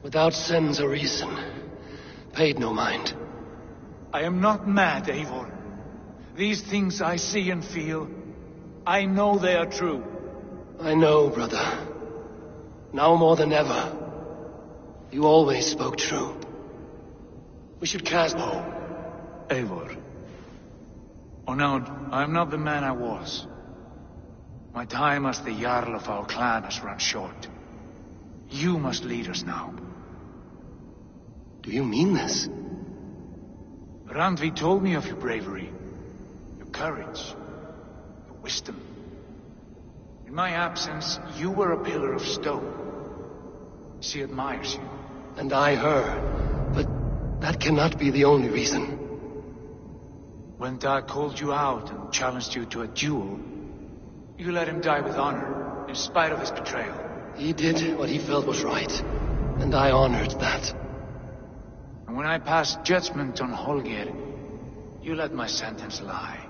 Without sense or reason. Paid no mind. I am not mad, Eivor. These things I see and feel, I know they are true. I know, brother. Now more than ever. You always spoke true. We should cast... Oh, Eivor. Onaud, I am not the man I was. My time as the Jarl of our clan has run short. You must lead us now. Do you mean this? Randvi told me of your bravery, your courage, your wisdom. In my absence, you were a pillar of stone. She admires you. And I her. But that cannot be the only reason. When Dag called you out and challenged you to a duel, you let him die with honor, in spite of his betrayal. He did what he felt was right, and I honored that. And when I passed judgment on Holger, you let my sentence lie.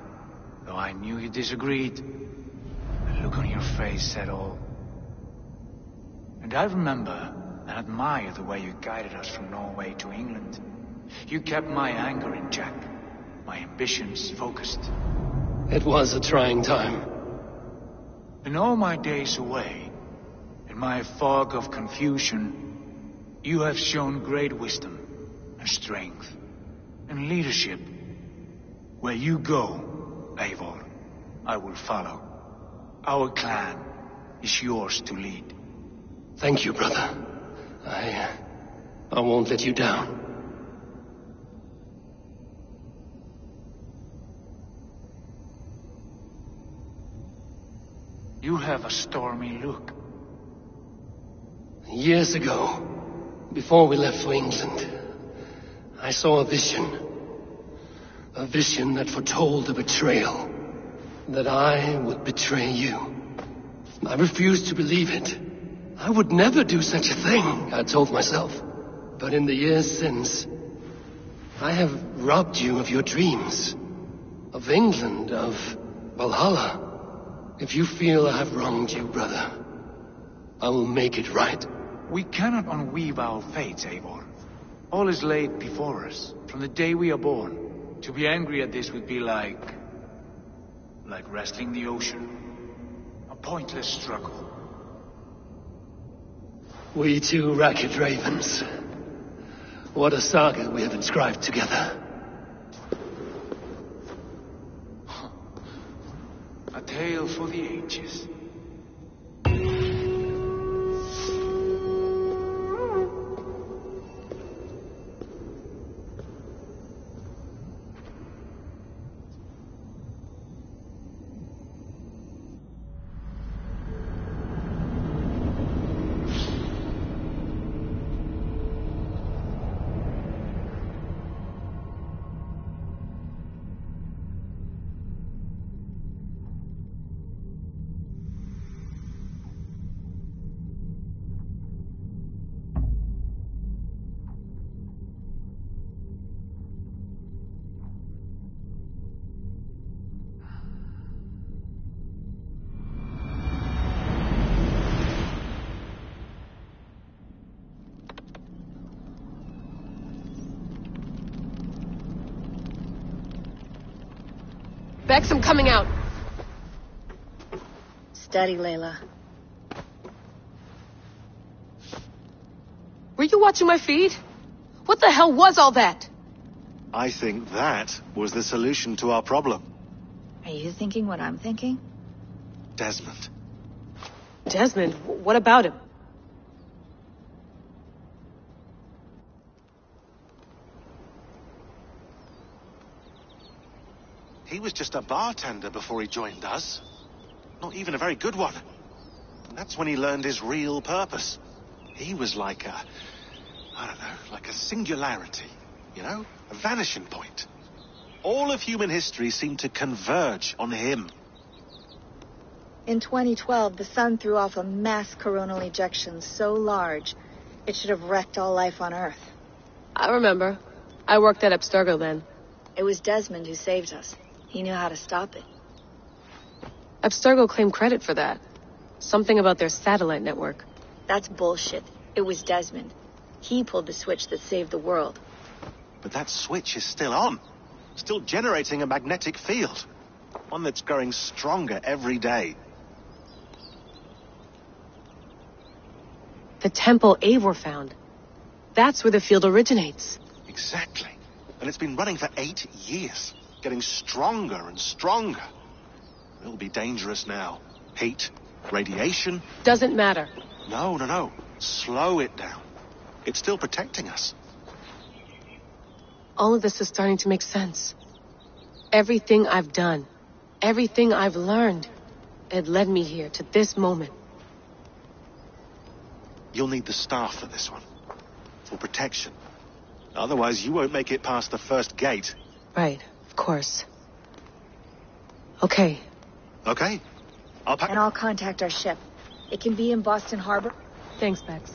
Though I knew you disagreed, the look on your face said all. And I remember and admire the way you guided us from Norway to England. You kept my anger in check, my ambitions focused. It was a trying time. In all my days away, in my fog of confusion, you have shown great wisdom and strength and leadership. Where you go, Eivor, I will follow. Our clan is yours to lead. Thank you, brother. I won't let you down. You have a stormy look. Years ago, before we left for England, I saw a vision. A vision that foretold a betrayal. That I would betray you. I refused to believe it. I would never do such a thing, I told myself. But in the years since, I have robbed you of your dreams. Of England, of Valhalla. If you feel I have wronged you, brother, I will make it right. We cannot unweave our fates, Eivor. All is laid before us, from the day we are born. To be angry at this would be like wrestling the ocean. A pointless struggle. We two ragged ravens. What a saga we have inscribed together. A tale for the ages. Bex, I'm coming out. Steady, Layla. Were you watching my feed? What the hell was all that? I think that was the solution to our problem. Are you thinking what I'm thinking? Desmond. Desmond? What about him? He was just a bartender before he joined us. Not even a very good one. And that's when he learned his real purpose. He was like a... I don't know, like a singularity, you know? A vanishing point. All of human history seemed to converge on him. In 2012, the sun threw off a mass coronal ejection so large, it should have wrecked all life on Earth. I remember. I worked at Abstergo then. It was Desmond who saved us. He knew how to stop it. Abstergo claimed credit for that. Something about their satellite network. That's bullshit. It was Desmond. He pulled the switch that saved the world. But that switch is still on. Still generating a magnetic field. One that's growing stronger every day. The temple Eivor found. That's where the field originates. Exactly. And it's been running for 8 years. Getting stronger and stronger. It'll be dangerous now. Heat, radiation. Doesn't matter. No. Slow it down. It's still protecting us. All of this is starting to make sense. Everything I've done, everything I've learned, it led me here to this moment. You'll need the staff for this one. For protection. Otherwise, you won't make it past the first gate. Right, of course. Okay. Okay. I'll pack... And I'll contact our ship. It can be in Boston Harbor. Thanks, Bex.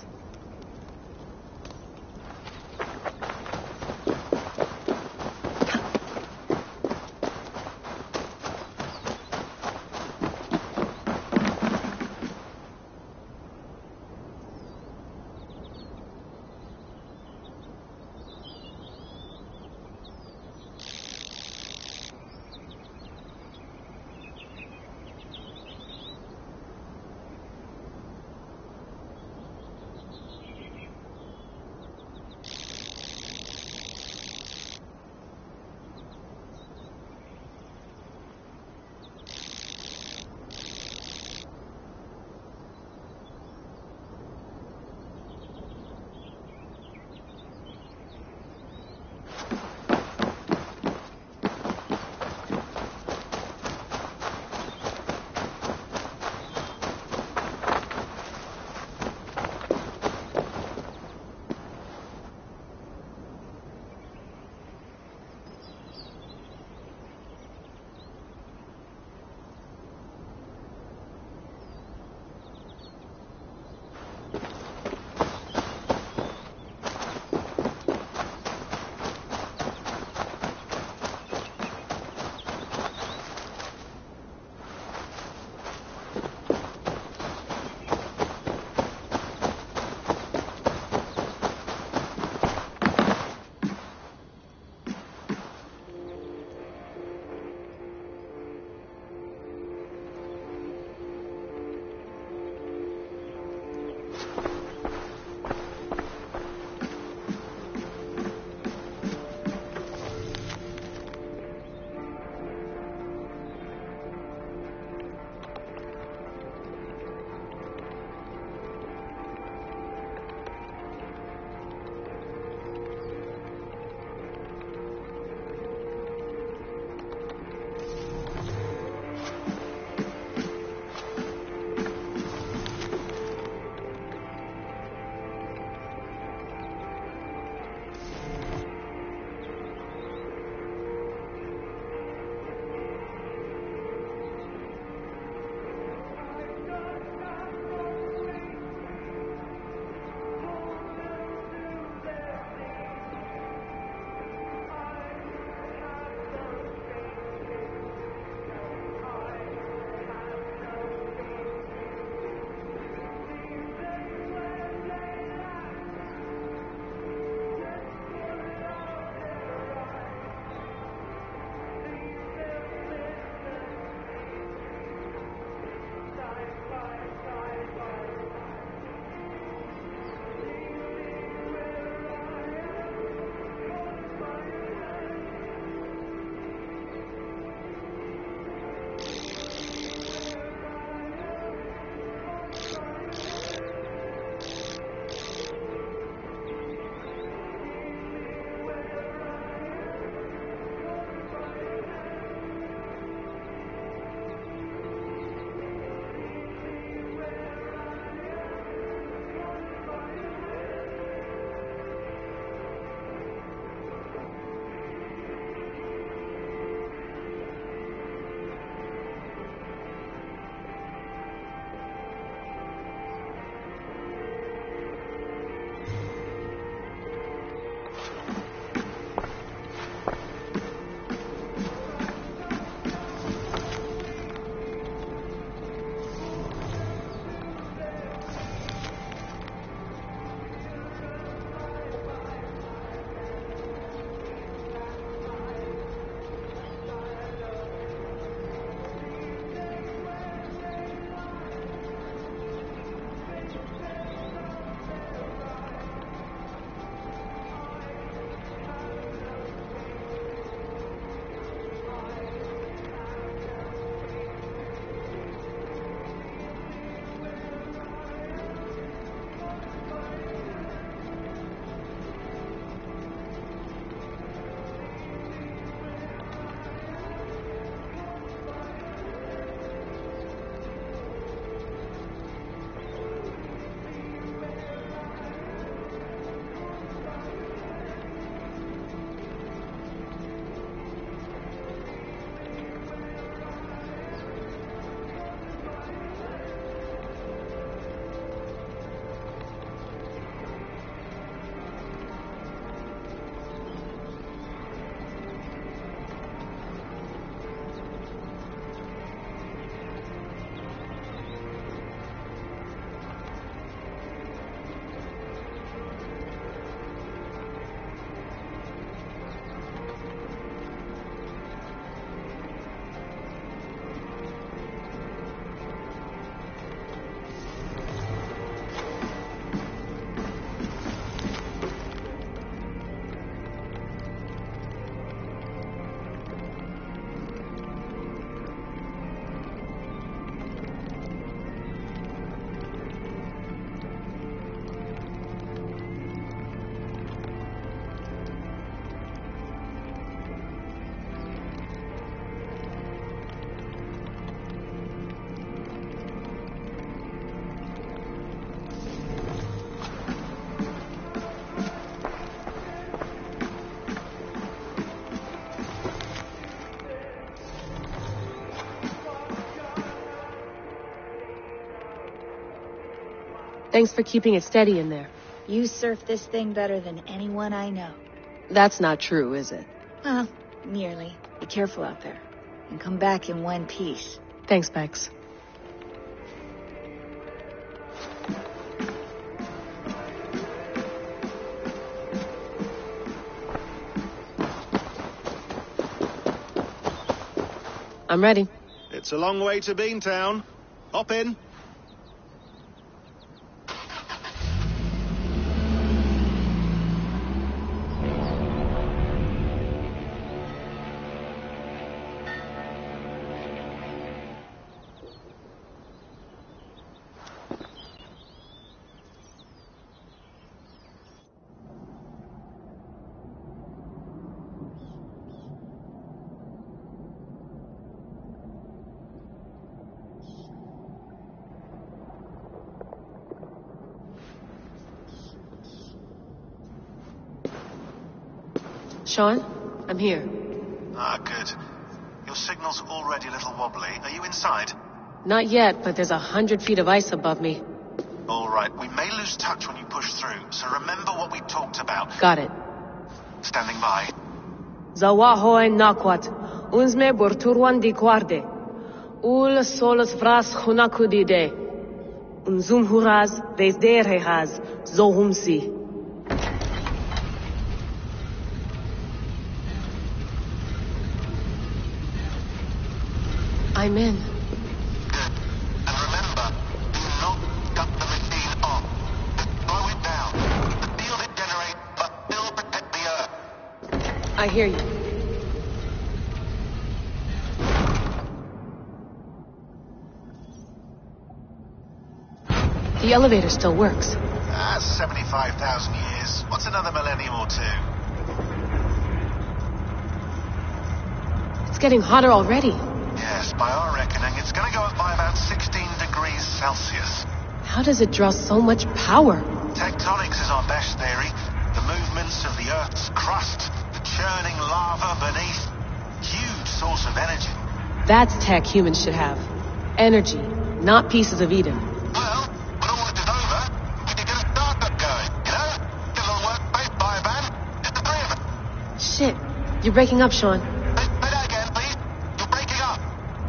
Thanks for keeping it steady in there. You surf this thing better than anyone I know. That's not true, is it? Well, nearly. Be careful out there. And come back in one piece. Thanks, Bex. I'm ready. It's a long way to Beantown. Hop in. Sean, I'm here. Ah, good. Your signal's already a little wobbly. Are you inside? Not yet, but there's 100 feet of ice above me. All right. We may lose touch when you push through, so remember what we talked about. Got it. Standing by. Zawahoen nakwat. Unzme borturwan di guarde. Ul solos vras hunakudide. Unzum huraz desderehaz zohumsi. I'm in. Good. And remember, do not cut the machine off. Just slow it down. The field it generates, but still protect the Earth. I hear you. The elevator still works. 75,000 years. What's another millennium or two? It's getting hotter already. Yes, by our reckoning, it's going to go up by about 16 degrees Celsius. How does it draw so much power? Tectonics is our best theory. The movements of the Earth's crust, the churning lava beneath. Huge source of energy. That's tech humans should have. Energy, not pieces of Eden. Well, when all this is over, we can get a startup going, you know? Get a little workspace, buy a van, just the three of us. Shit, you're breaking up, Sean. Say that again, please. You're breaking up.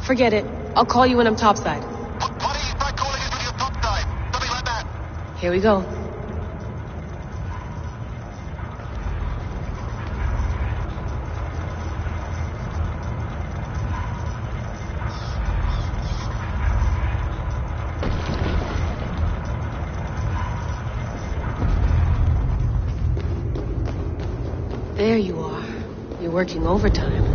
Forget it. I'll call you when I'm topside. Why don't you try calling us when you're topside? Something like that. Here we go. There you are. You're working overtime.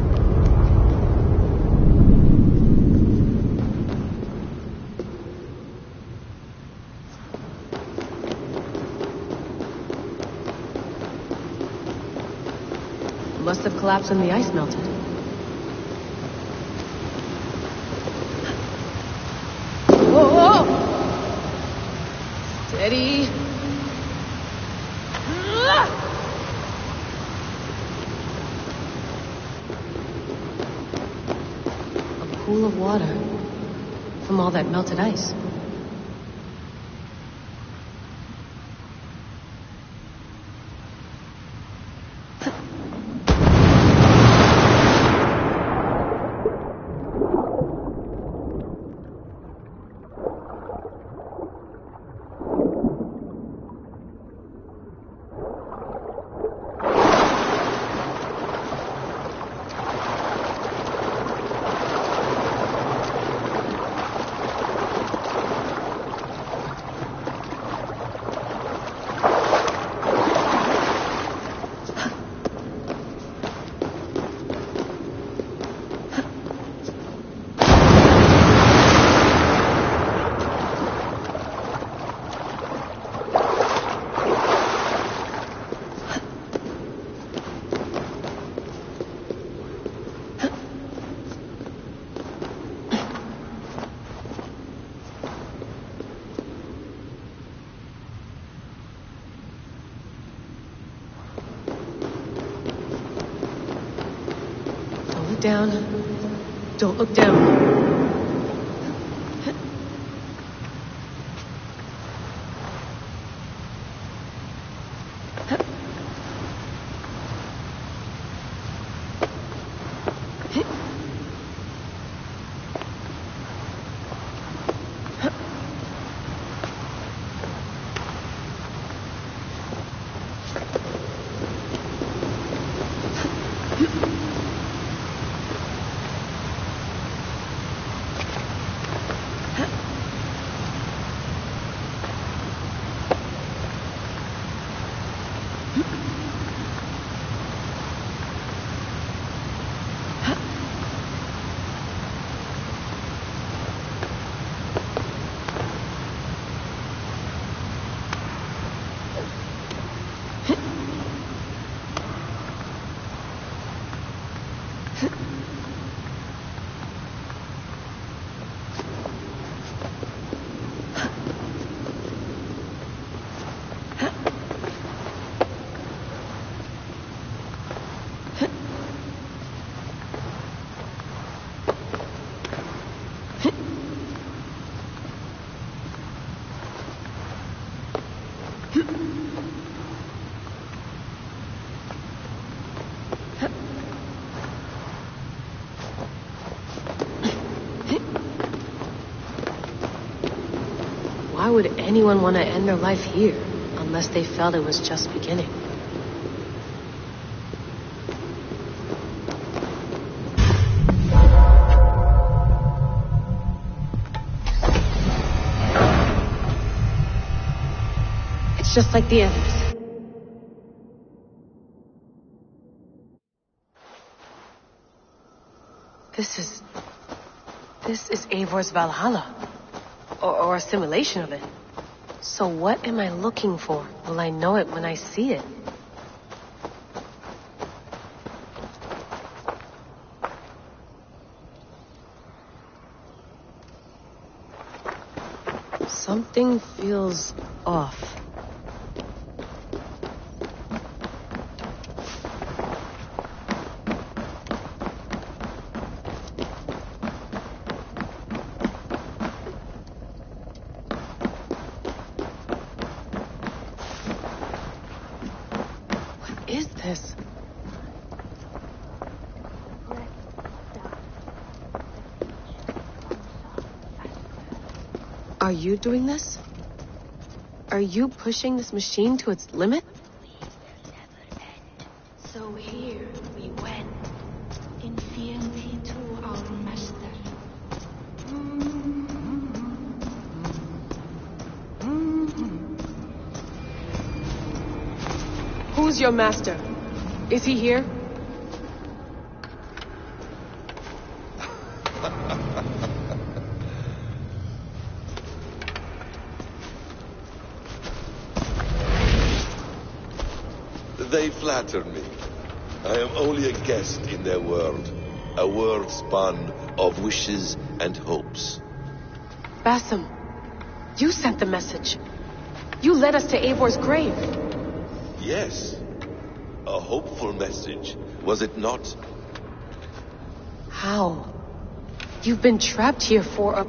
Must have collapsed when the ice melted. Whoa! Steady. A pool of water from all that melted ice. Down. Don't look down. would anyone want to end their life here, unless they felt it was just beginning? It's just like the others. This is Eivor's Valhalla. Or a simulation of it. So what am I looking for? Will I know it when I see it? Something feels off. Are you doing this? Are you pushing this machine to its limit? So here we went, in fealty to our master. Who's your master? Is he here? They flatter me. I am only a guest in their world. A world spun of wishes and hopes. Basim, you sent the message. You led us to Eivor's grave. Yes. A hopeful message, was it not? How? You've been trapped here for a...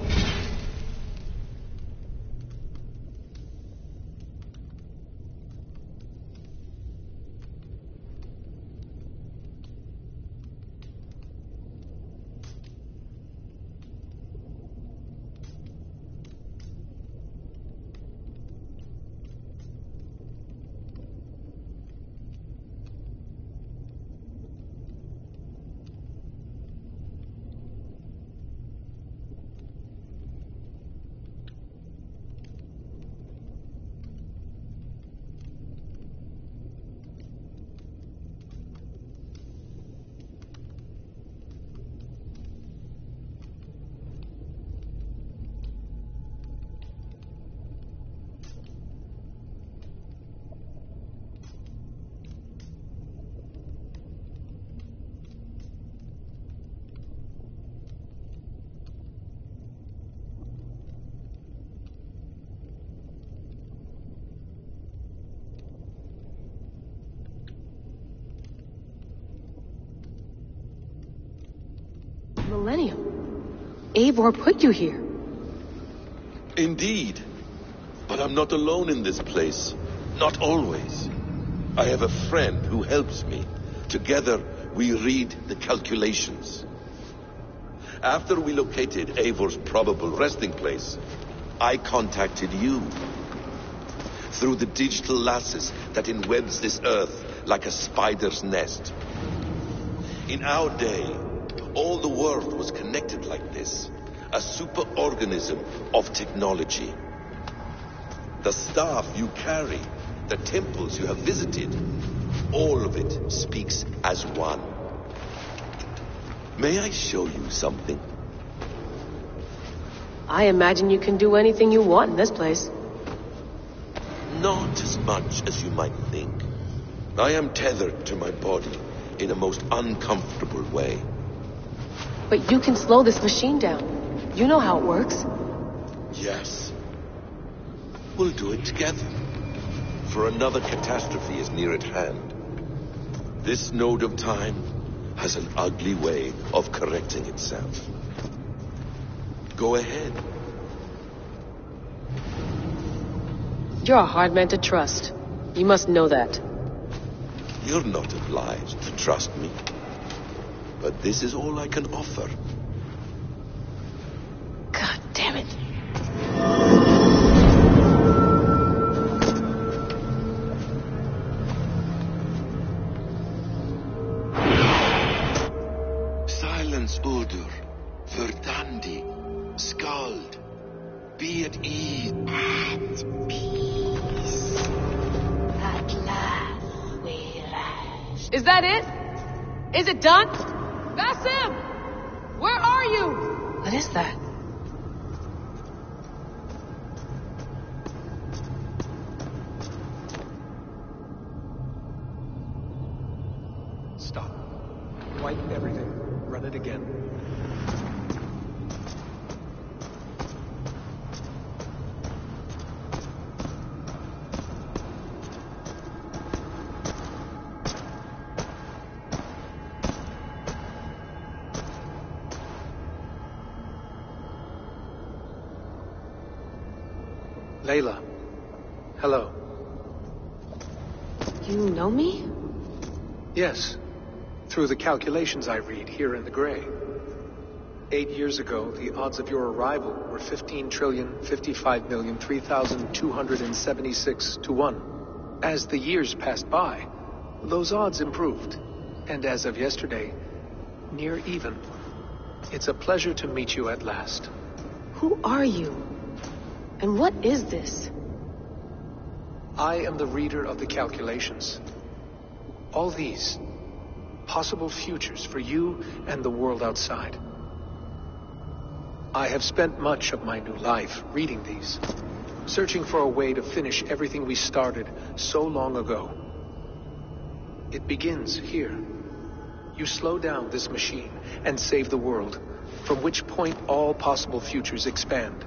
Millennium. Eivor put you here. Indeed. But I'm not alone in this place. Not always. I have a friend who helps me. Together, we read the calculations. After we located Eivor's probable resting place, I contacted you. Through the digital lasses that enwebs this earth like a spider's nest. In our day, all the world was connected like this. A superorganism of technology. The staff you carry, the temples you have visited, all of it speaks as one. May I show you something? I imagine you can do anything you want in this place. Not as much as you might think. I am tethered to my body in a most uncomfortable way. But you can slow this machine down. You know how it works. Yes. We'll do it together. For another catastrophe is near at hand. This node of time has an ugly way of correcting itself. Go ahead. You're a hard man to trust. You must know that. You're not obliged to trust me. But this is all I can offer. God damn it. Hans Uldur, Verdandi, Skald, be at ease. At peace. At last we rest. Is that it? Is it done? Basim! Where are you? What is that? Stop. Wipe everything. Run it again. Layla. Hello. You know me? Yes. Through the calculations I read here in the gray. 8 years ago, the odds of your arrival were 15,055,003,276 to 1. As the years passed by, those odds improved. And as of yesterday, near even. It's a pleasure to meet you at last. Who are you? And what is this? I am the reader of the calculations. All these possible futures for you and the world outside. I have spent much of my new life reading these, searching for a way to finish everything we started so long ago. It begins here. You slow down this machine and save the world, from which point all possible futures expand.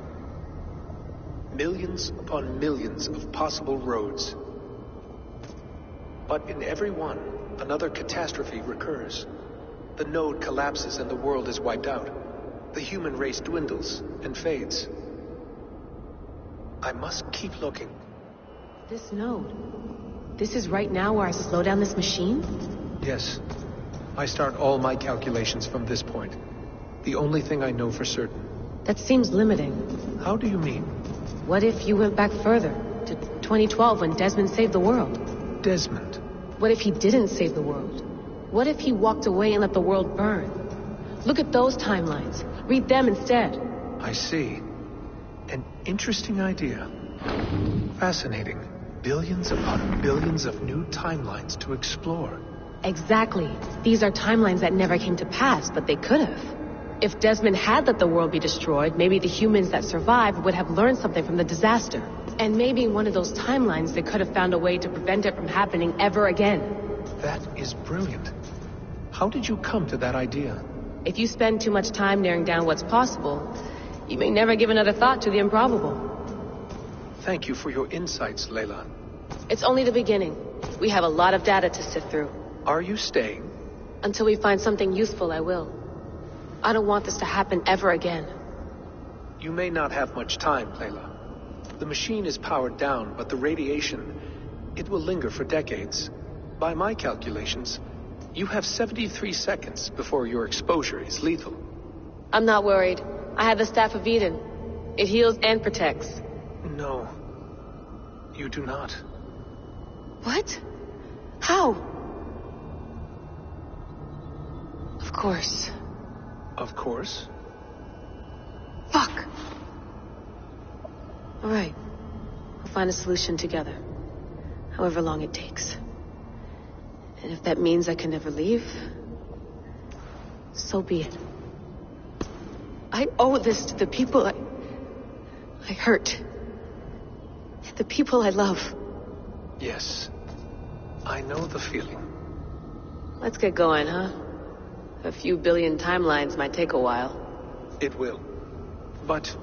Millions upon millions of possible roads. But in every one, another catastrophe recurs. The node collapses and the world is wiped out. The human race dwindles and fades. I must keep looking. This node. This is right now where I slow down this machine? Yes. I start all my calculations from this point. The only thing I know for certain. That seems limiting. How do you mean? What if you went back further, to 2012 when Desmond saved the world? Desmond? What if he didn't save the world? What if he walked away and let the world burn? Look at those timelines. Read them instead. I see. An interesting idea. Fascinating. Billions upon billions of new timelines to explore. Exactly. These are timelines that never came to pass, but they could have. If Desmond had let the world be destroyed, maybe the humans that survived would have learned something from the disaster. And maybe in one of those timelines they could have found a way to prevent it from happening ever again. That is brilliant. How did you come to that idea? If you spend too much time narrowing down what's possible, you may never give another thought to the improbable. Thank you for your insights, Layla. It's only the beginning. We have a lot of data to sift through. Are you staying? Until we find something useful, I will. I don't want this to happen ever again. You may not have much time, Layla. The machine is powered down, but the radiation, it will linger for decades. By my calculations, you have 73 seconds before your exposure is lethal. I'm not worried. I have the Staff of Eden. It heals and protects. No. You do not. What? How? Of course. Of course. Fuck! All right. We'll find a solution together. However long it takes. And if that means I can never leave, so be it. I owe this to the people I hurt. The people I love. Yes. I know the feeling. Let's get going, huh? A few billion timelines might take a while. It will. But...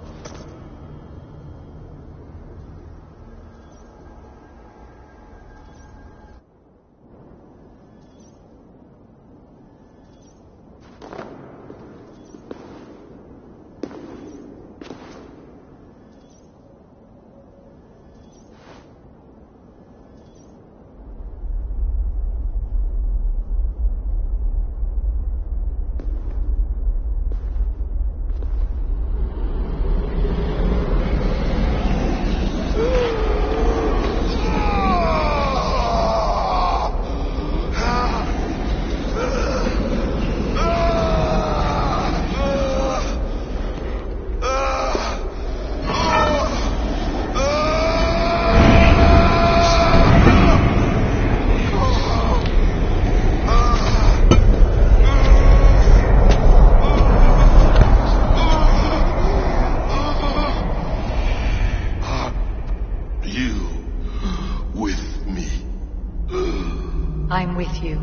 I'm with you.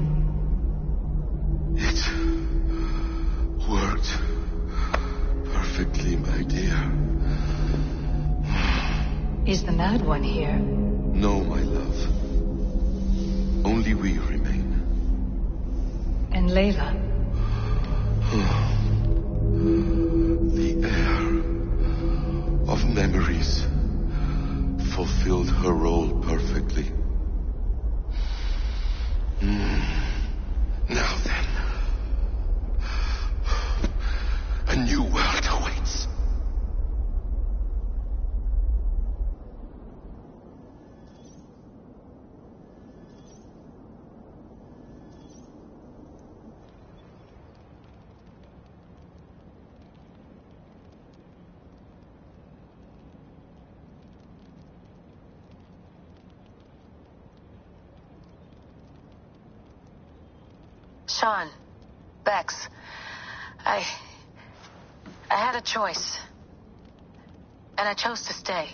It worked perfectly, my dear. Is the Mad One here? No, my love. Only we remain. And Layla? The air of memories fulfilled her role perfectly. Now then, a new world awaits. Sean, Bex, I had a choice. And I chose to stay.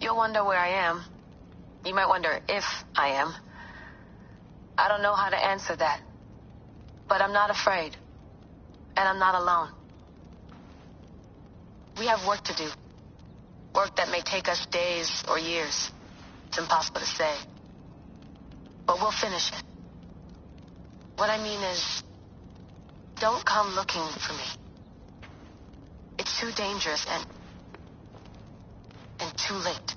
You'll wonder where I am. You might wonder if I am. I don't know how to answer that. But I'm not afraid. And I'm not alone. We have work to do. Work that may take us days or years. It's impossible to say. But we'll finish it. What I mean is, don't come looking for me. It's too dangerous and too late.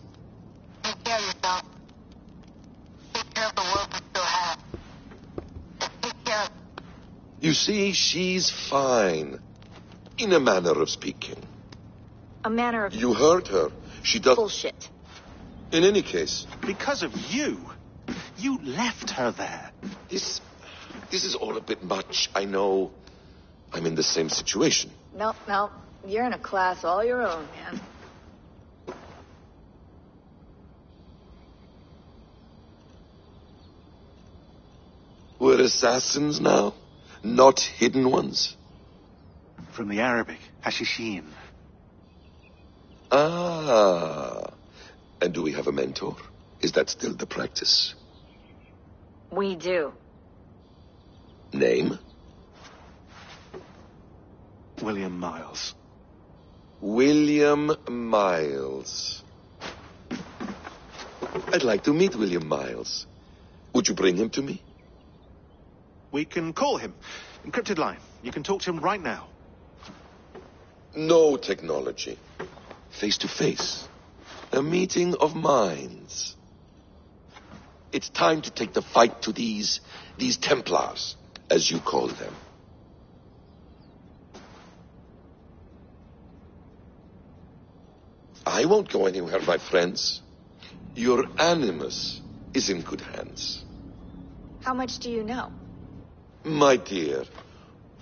Take care of yourself. Take care of the world we still have. And take care of... You see, she's fine. In a manner of speaking. A manner of... You heard her. She does... Bullshit. In any case... Because of you. You left her there. This is all a bit much, I know. I'm in the same situation. No. You're in a class all your own, man. We're assassins now? Not hidden ones? From the Arabic, Hashishin. Ah. And do we have a mentor? Is that still the practice? We do. Name? William Miles. William Miles. I'd like to meet William Miles. Would you bring him to me? We can call him. Encrypted line. You can talk to him right now. No technology. Face to face. A meeting of minds. It's time to take the fight to these Templars, as you call them. I won't go anywhere, my friends. Your animus is in good hands. How much do you know? My dear,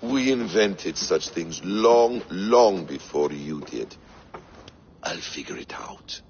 we invented such things long, long before you did. I'll figure it out.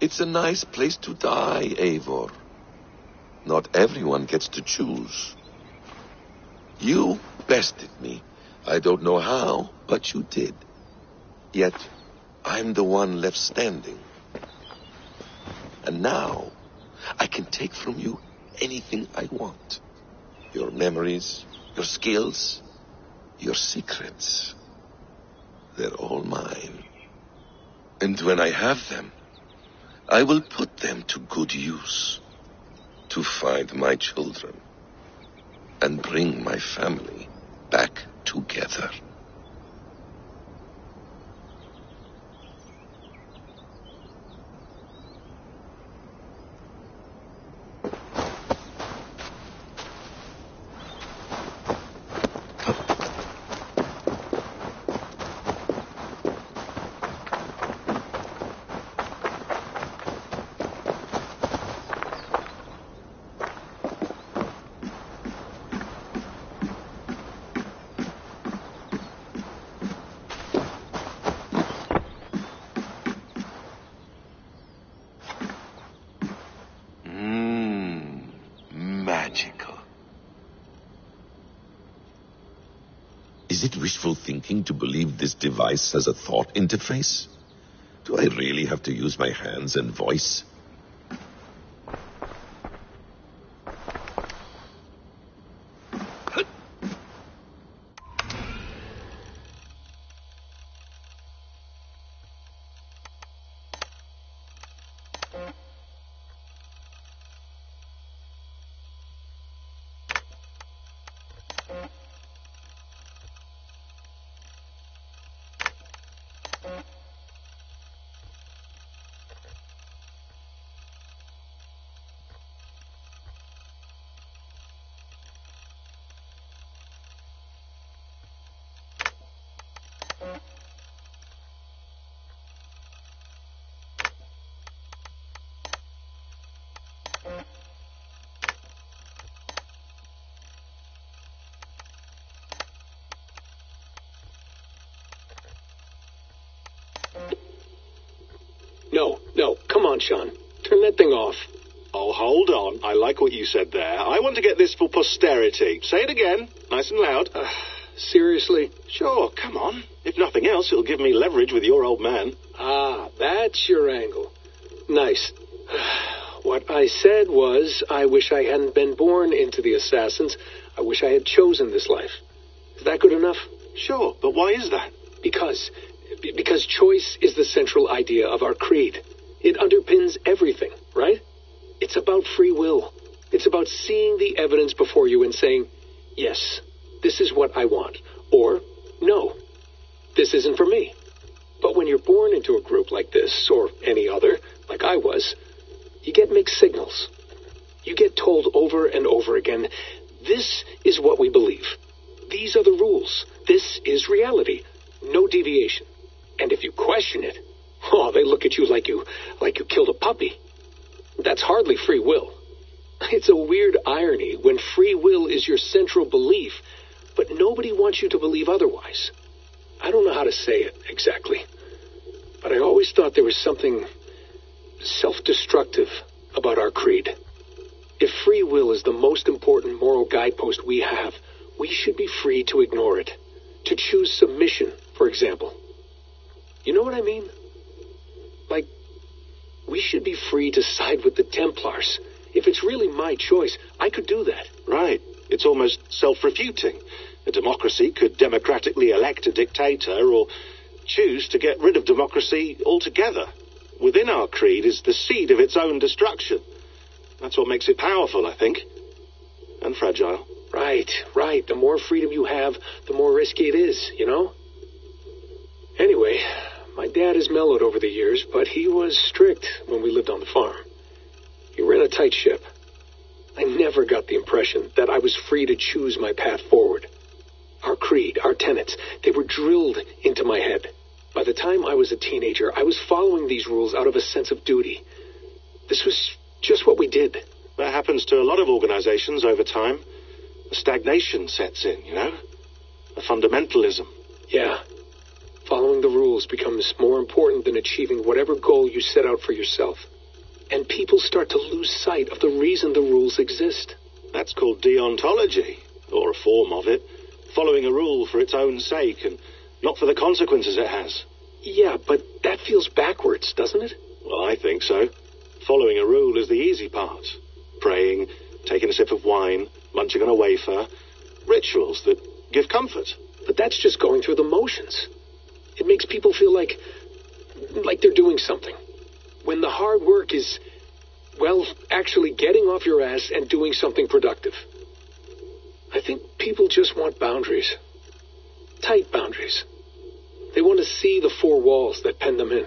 It's a nice place to die, Eivor. Not everyone gets to choose. You bested me. I don't know how, but you did. Yet, I'm the one left standing. And now, I can take from you anything I want. Your memories, your skills, your secrets. They're all mine. And when I have them, I will put them to good use to find my children and bring my family back together. Is it wishful thinking to believe this device has a thought interface? Do I really have to use my hands and voice? No, come on, Sean. Turn that thing off. Oh, hold on. I like what you said there. I want to get this for posterity. Say it again, nice and loud. Seriously? Sure, come on. If nothing else, it'll give me leverage with your old man. Ah, that's your angle. Nice. What I said was, I wish I hadn't been born into the Assassins. I wish I had chosen this life. Is that good enough? Sure, but why is that? Because choice is the central idea of our creed. It underpins everything, right? It's about free will. It's about seeing the evidence before you and saying, yes, this is what I want. Or, no, this isn't for me. But when you're born into a group like this, or any other, like I was, you get mixed signals. You get told over and over again, this is what we believe. These are the rules. This is reality. No deviation. And if you question it, oh, they look at you like you killed a puppy. That's hardly free will. It's a weird irony when free will is your central belief, but nobody wants you to believe otherwise. I don't know how to say it exactly, but I always thought there was something self-destructive about our creed. If free will is the most important moral guidepost we have, we should be free to ignore it. To choose submission, for example. You know what I mean? Like, we should be free to side with the Templars. If it's really my choice, I could do that. Right. It's almost self-refuting. A democracy could democratically elect a dictator or choose to get rid of democracy altogether. Within our creed is the seed of its own destruction. That's what makes it powerful, I think. And fragile. Right. The more freedom you have, the more risky it is, you know? Anyway, my dad has mellowed over the years, but he was strict when we lived on the farm. He ran a tight ship. I never got the impression that I was free to choose my path forward. Our creed, our tenets, they were drilled into my head. By the time I was a teenager, I was following these rules out of a sense of duty. This was just what we did. That happens to a lot of organizations over time. A stagnation sets in, you know? A fundamentalism. Yeah. Following the rules becomes more important than achieving whatever goal you set out for yourself. And people start to lose sight of the reason the rules exist. That's called deontology, or a form of it. Following a rule for its own sake and not for the consequences it has. Yeah, but that feels backwards, doesn't it? Well, I think so. Following a rule is the easy part. Praying, taking a sip of wine, munching on a wafer. Rituals that give comfort. But that's just going through the motions. It makes people feel like they're doing something. When the hard work is, well, actually getting off your ass and doing something productive. I think people just want boundaries. Tight boundaries. They want to see the four walls that pen them in.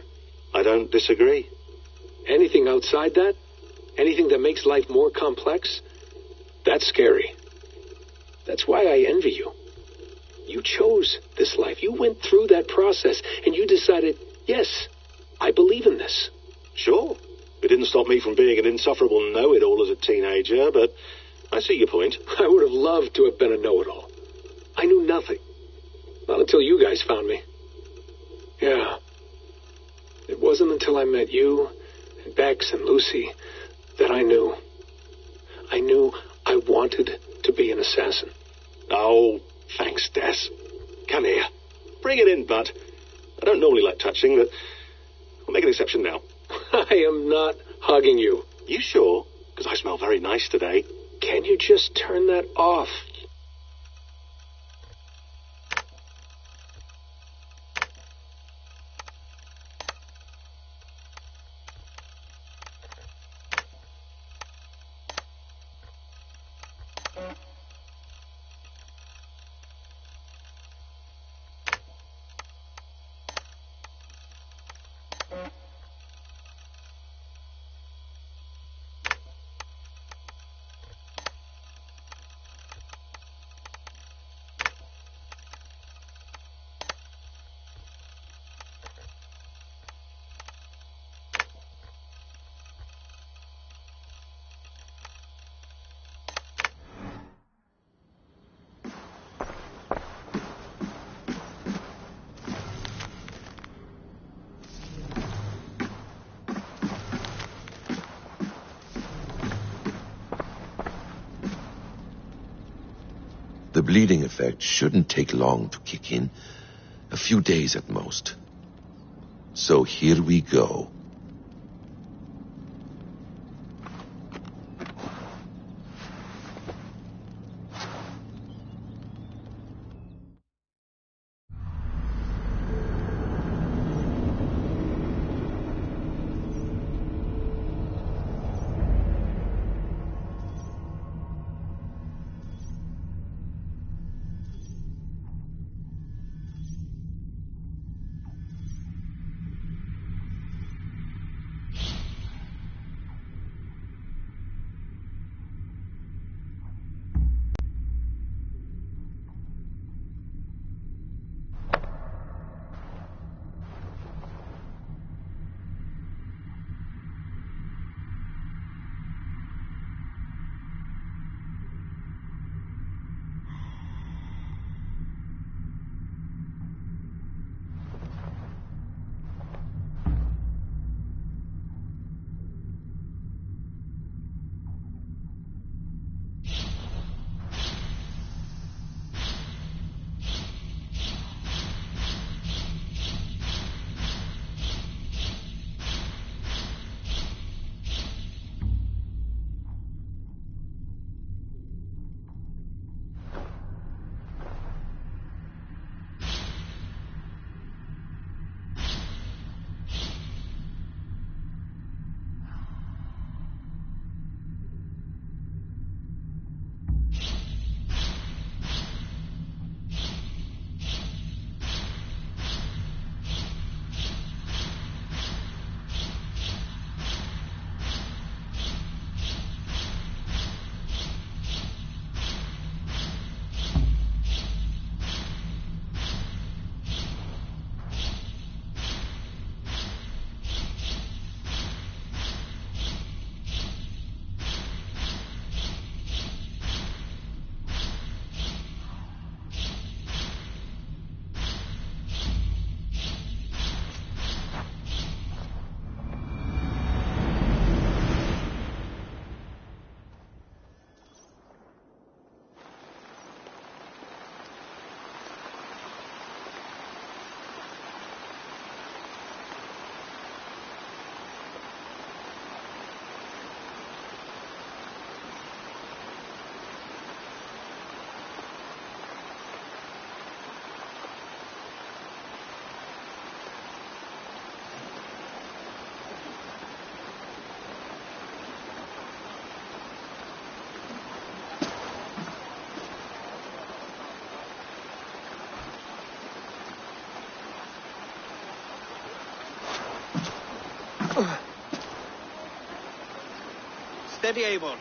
I don't disagree. Anything outside that, anything that makes life more complex, that's scary. That's why I envy you. You chose this life. You went through that process, and you decided, yes, I believe in this. Sure. It didn't stop me from being an insufferable know-it-all as a teenager, but I see your point. I would have loved to have been a know-it-all. I knew nothing. Not until you guys found me. Yeah. It wasn't until I met you, and Bex, and Lucy, that I knew. I knew I wanted to be an assassin. Oh, thanks, Des. Come here. Bring it in, bud. I don't normally like touching, but I'll make an exception now. I am not hugging you. You sure? Because I smell very nice today. Can you just turn that off? The bleeding effect shouldn't take long to kick in. A few days at most. So here we go. Steady, Avon.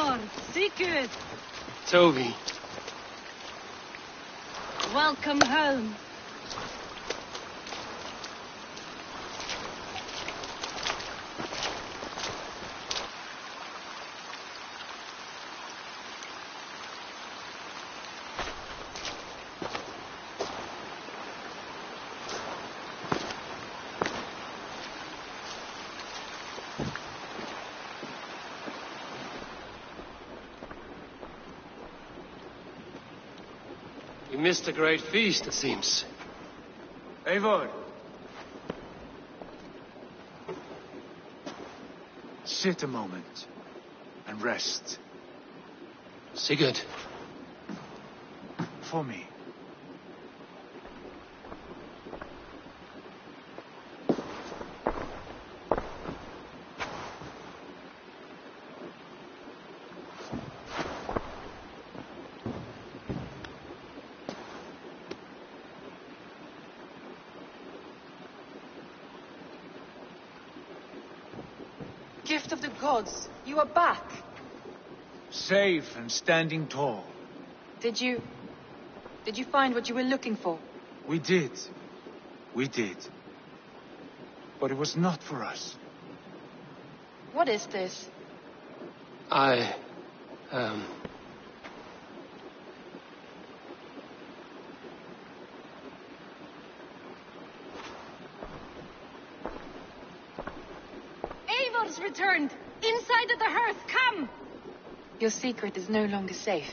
Eivor, Sigurd, Toby. welcome home. You missed a great feast, it seems. Eivor. Sit a moment and rest. Sigurd. For me. Gift of the gods, you are back. Safe and standing tall. Did you find what you were looking for? We did. We did. But it was not for us. What is this? Eivor's returned! Inside of the hearth, come! Your secret is no longer safe.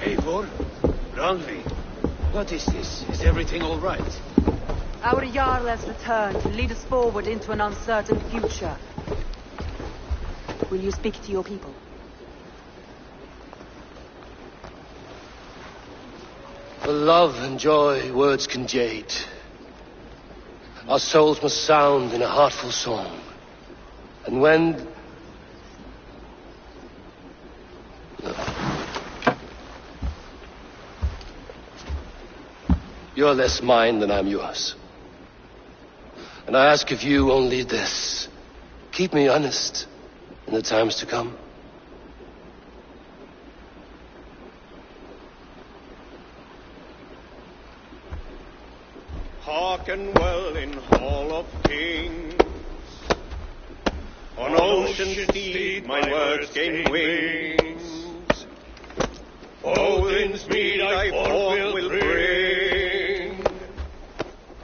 Eivor, Randvi, what is this? Is everything all right? Our Jarl has returned to lead us forward into an uncertain future. Will you speak to your people? For love and joy, words can jade. Our souls must sound in a heartful song. And when... You're less mine than I'm yours. And I ask of you only this. Keep me honest in the times to come. Hearken well in Hall of Kings. On ocean steed my words gain wings. Odin's mead I forth will bring.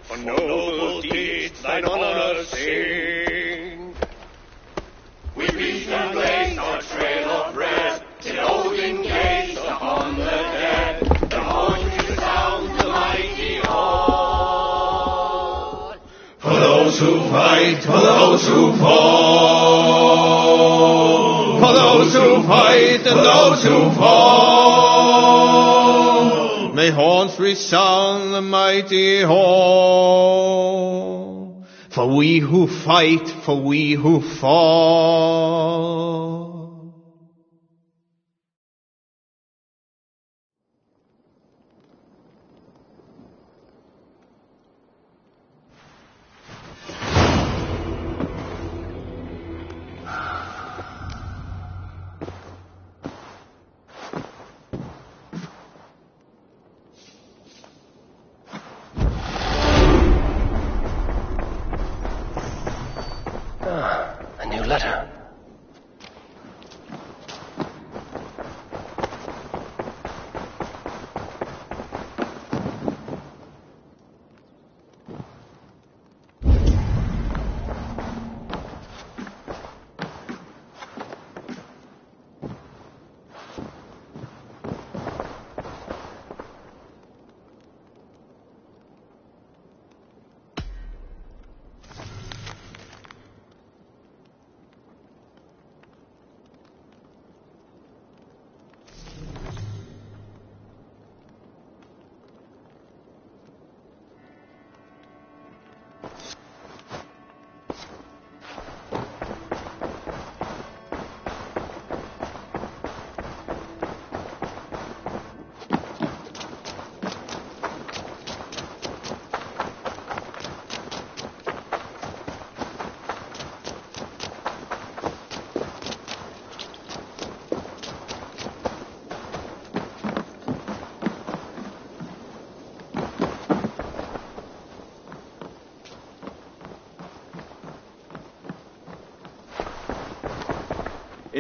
For noble deeds thine honor sing. We beat and blaze our trail of red, till Odin gaze upon the dead. The horns sound the mighty hall. For those who fight, for those who fall, for those who fight and those who fall, may horns resound the mighty hall. For we who fight, for we who fall. A new letter.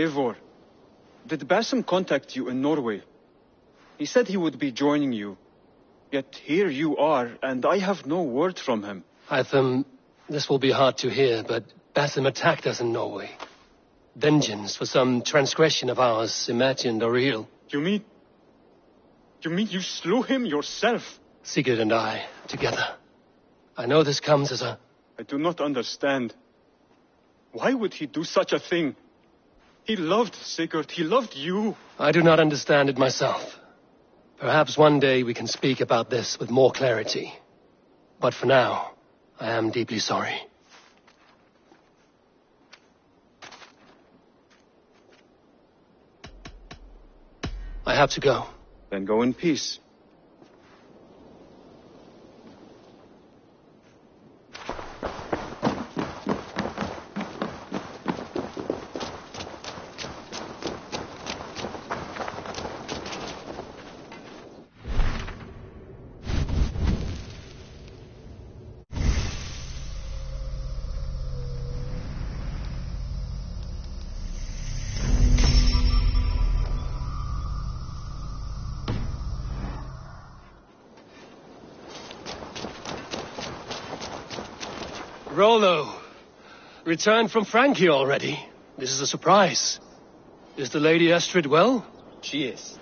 Eivor, did Basim contact you in Norway? He said he would be joining you. Yet here you are, and I have no word from him. Hytham, this will be hard to hear, but Basim attacked us in Norway. Vengeance for some transgression of ours, imagined or real. You mean you slew him yourself? Sigurd and I, together. I know this comes as a... I do not understand. Why would he do such a thing? He loved Sigurd, he loved you. I do not understand it myself. Perhaps one day we can speak about this with more clarity. But for now, I am deeply sorry. I have to go. Then go in peace. Rollo, returned from Frankie already. This is a surprise. Is the Lady Estrid well? She is.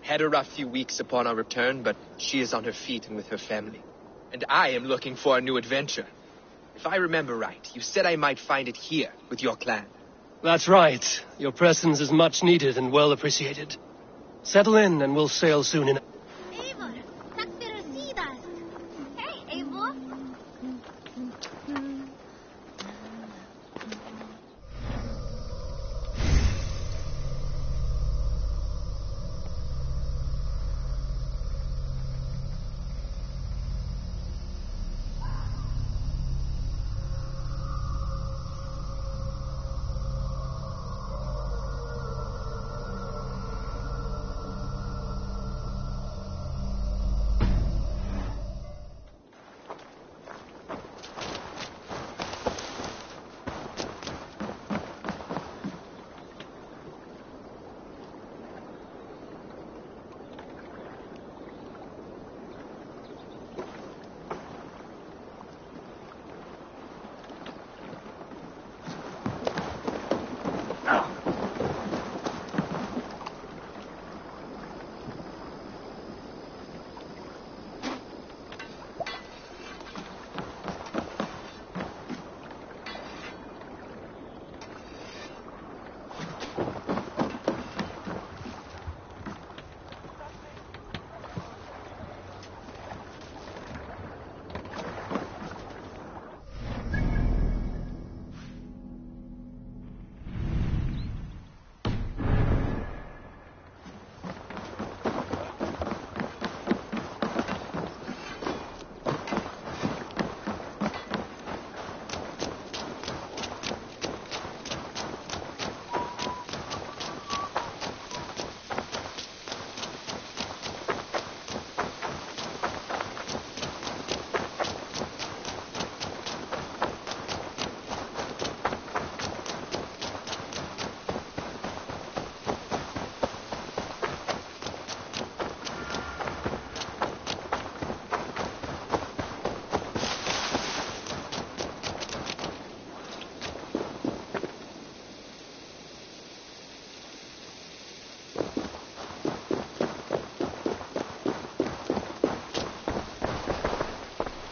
Had a rough few weeks upon our return, but she is on her feet and with her family. And I am looking for a new adventure. If I remember right, you said I might find it here, with your clan. That's right. Your presence is much needed and well appreciated. Settle in and we'll sail soon enough. Eivor, tack för att sidas. Hej, Eivor.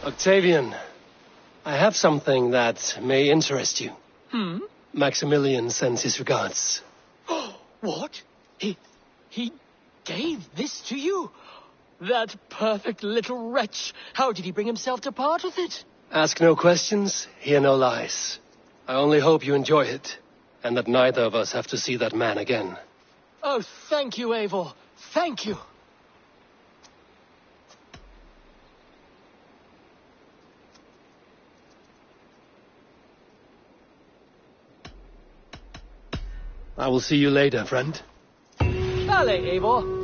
Octavian, I have something that may interest you. Maximilian sends his regards. What? He gave this to you? That perfect little wretch. How did he bring himself to part with it? Ask no questions, hear no lies. I only hope you enjoy it, and that neither of us have to see that man again. Oh, thank you, Eivor. Thank you. I will see you later, friend. Vale, Eivor.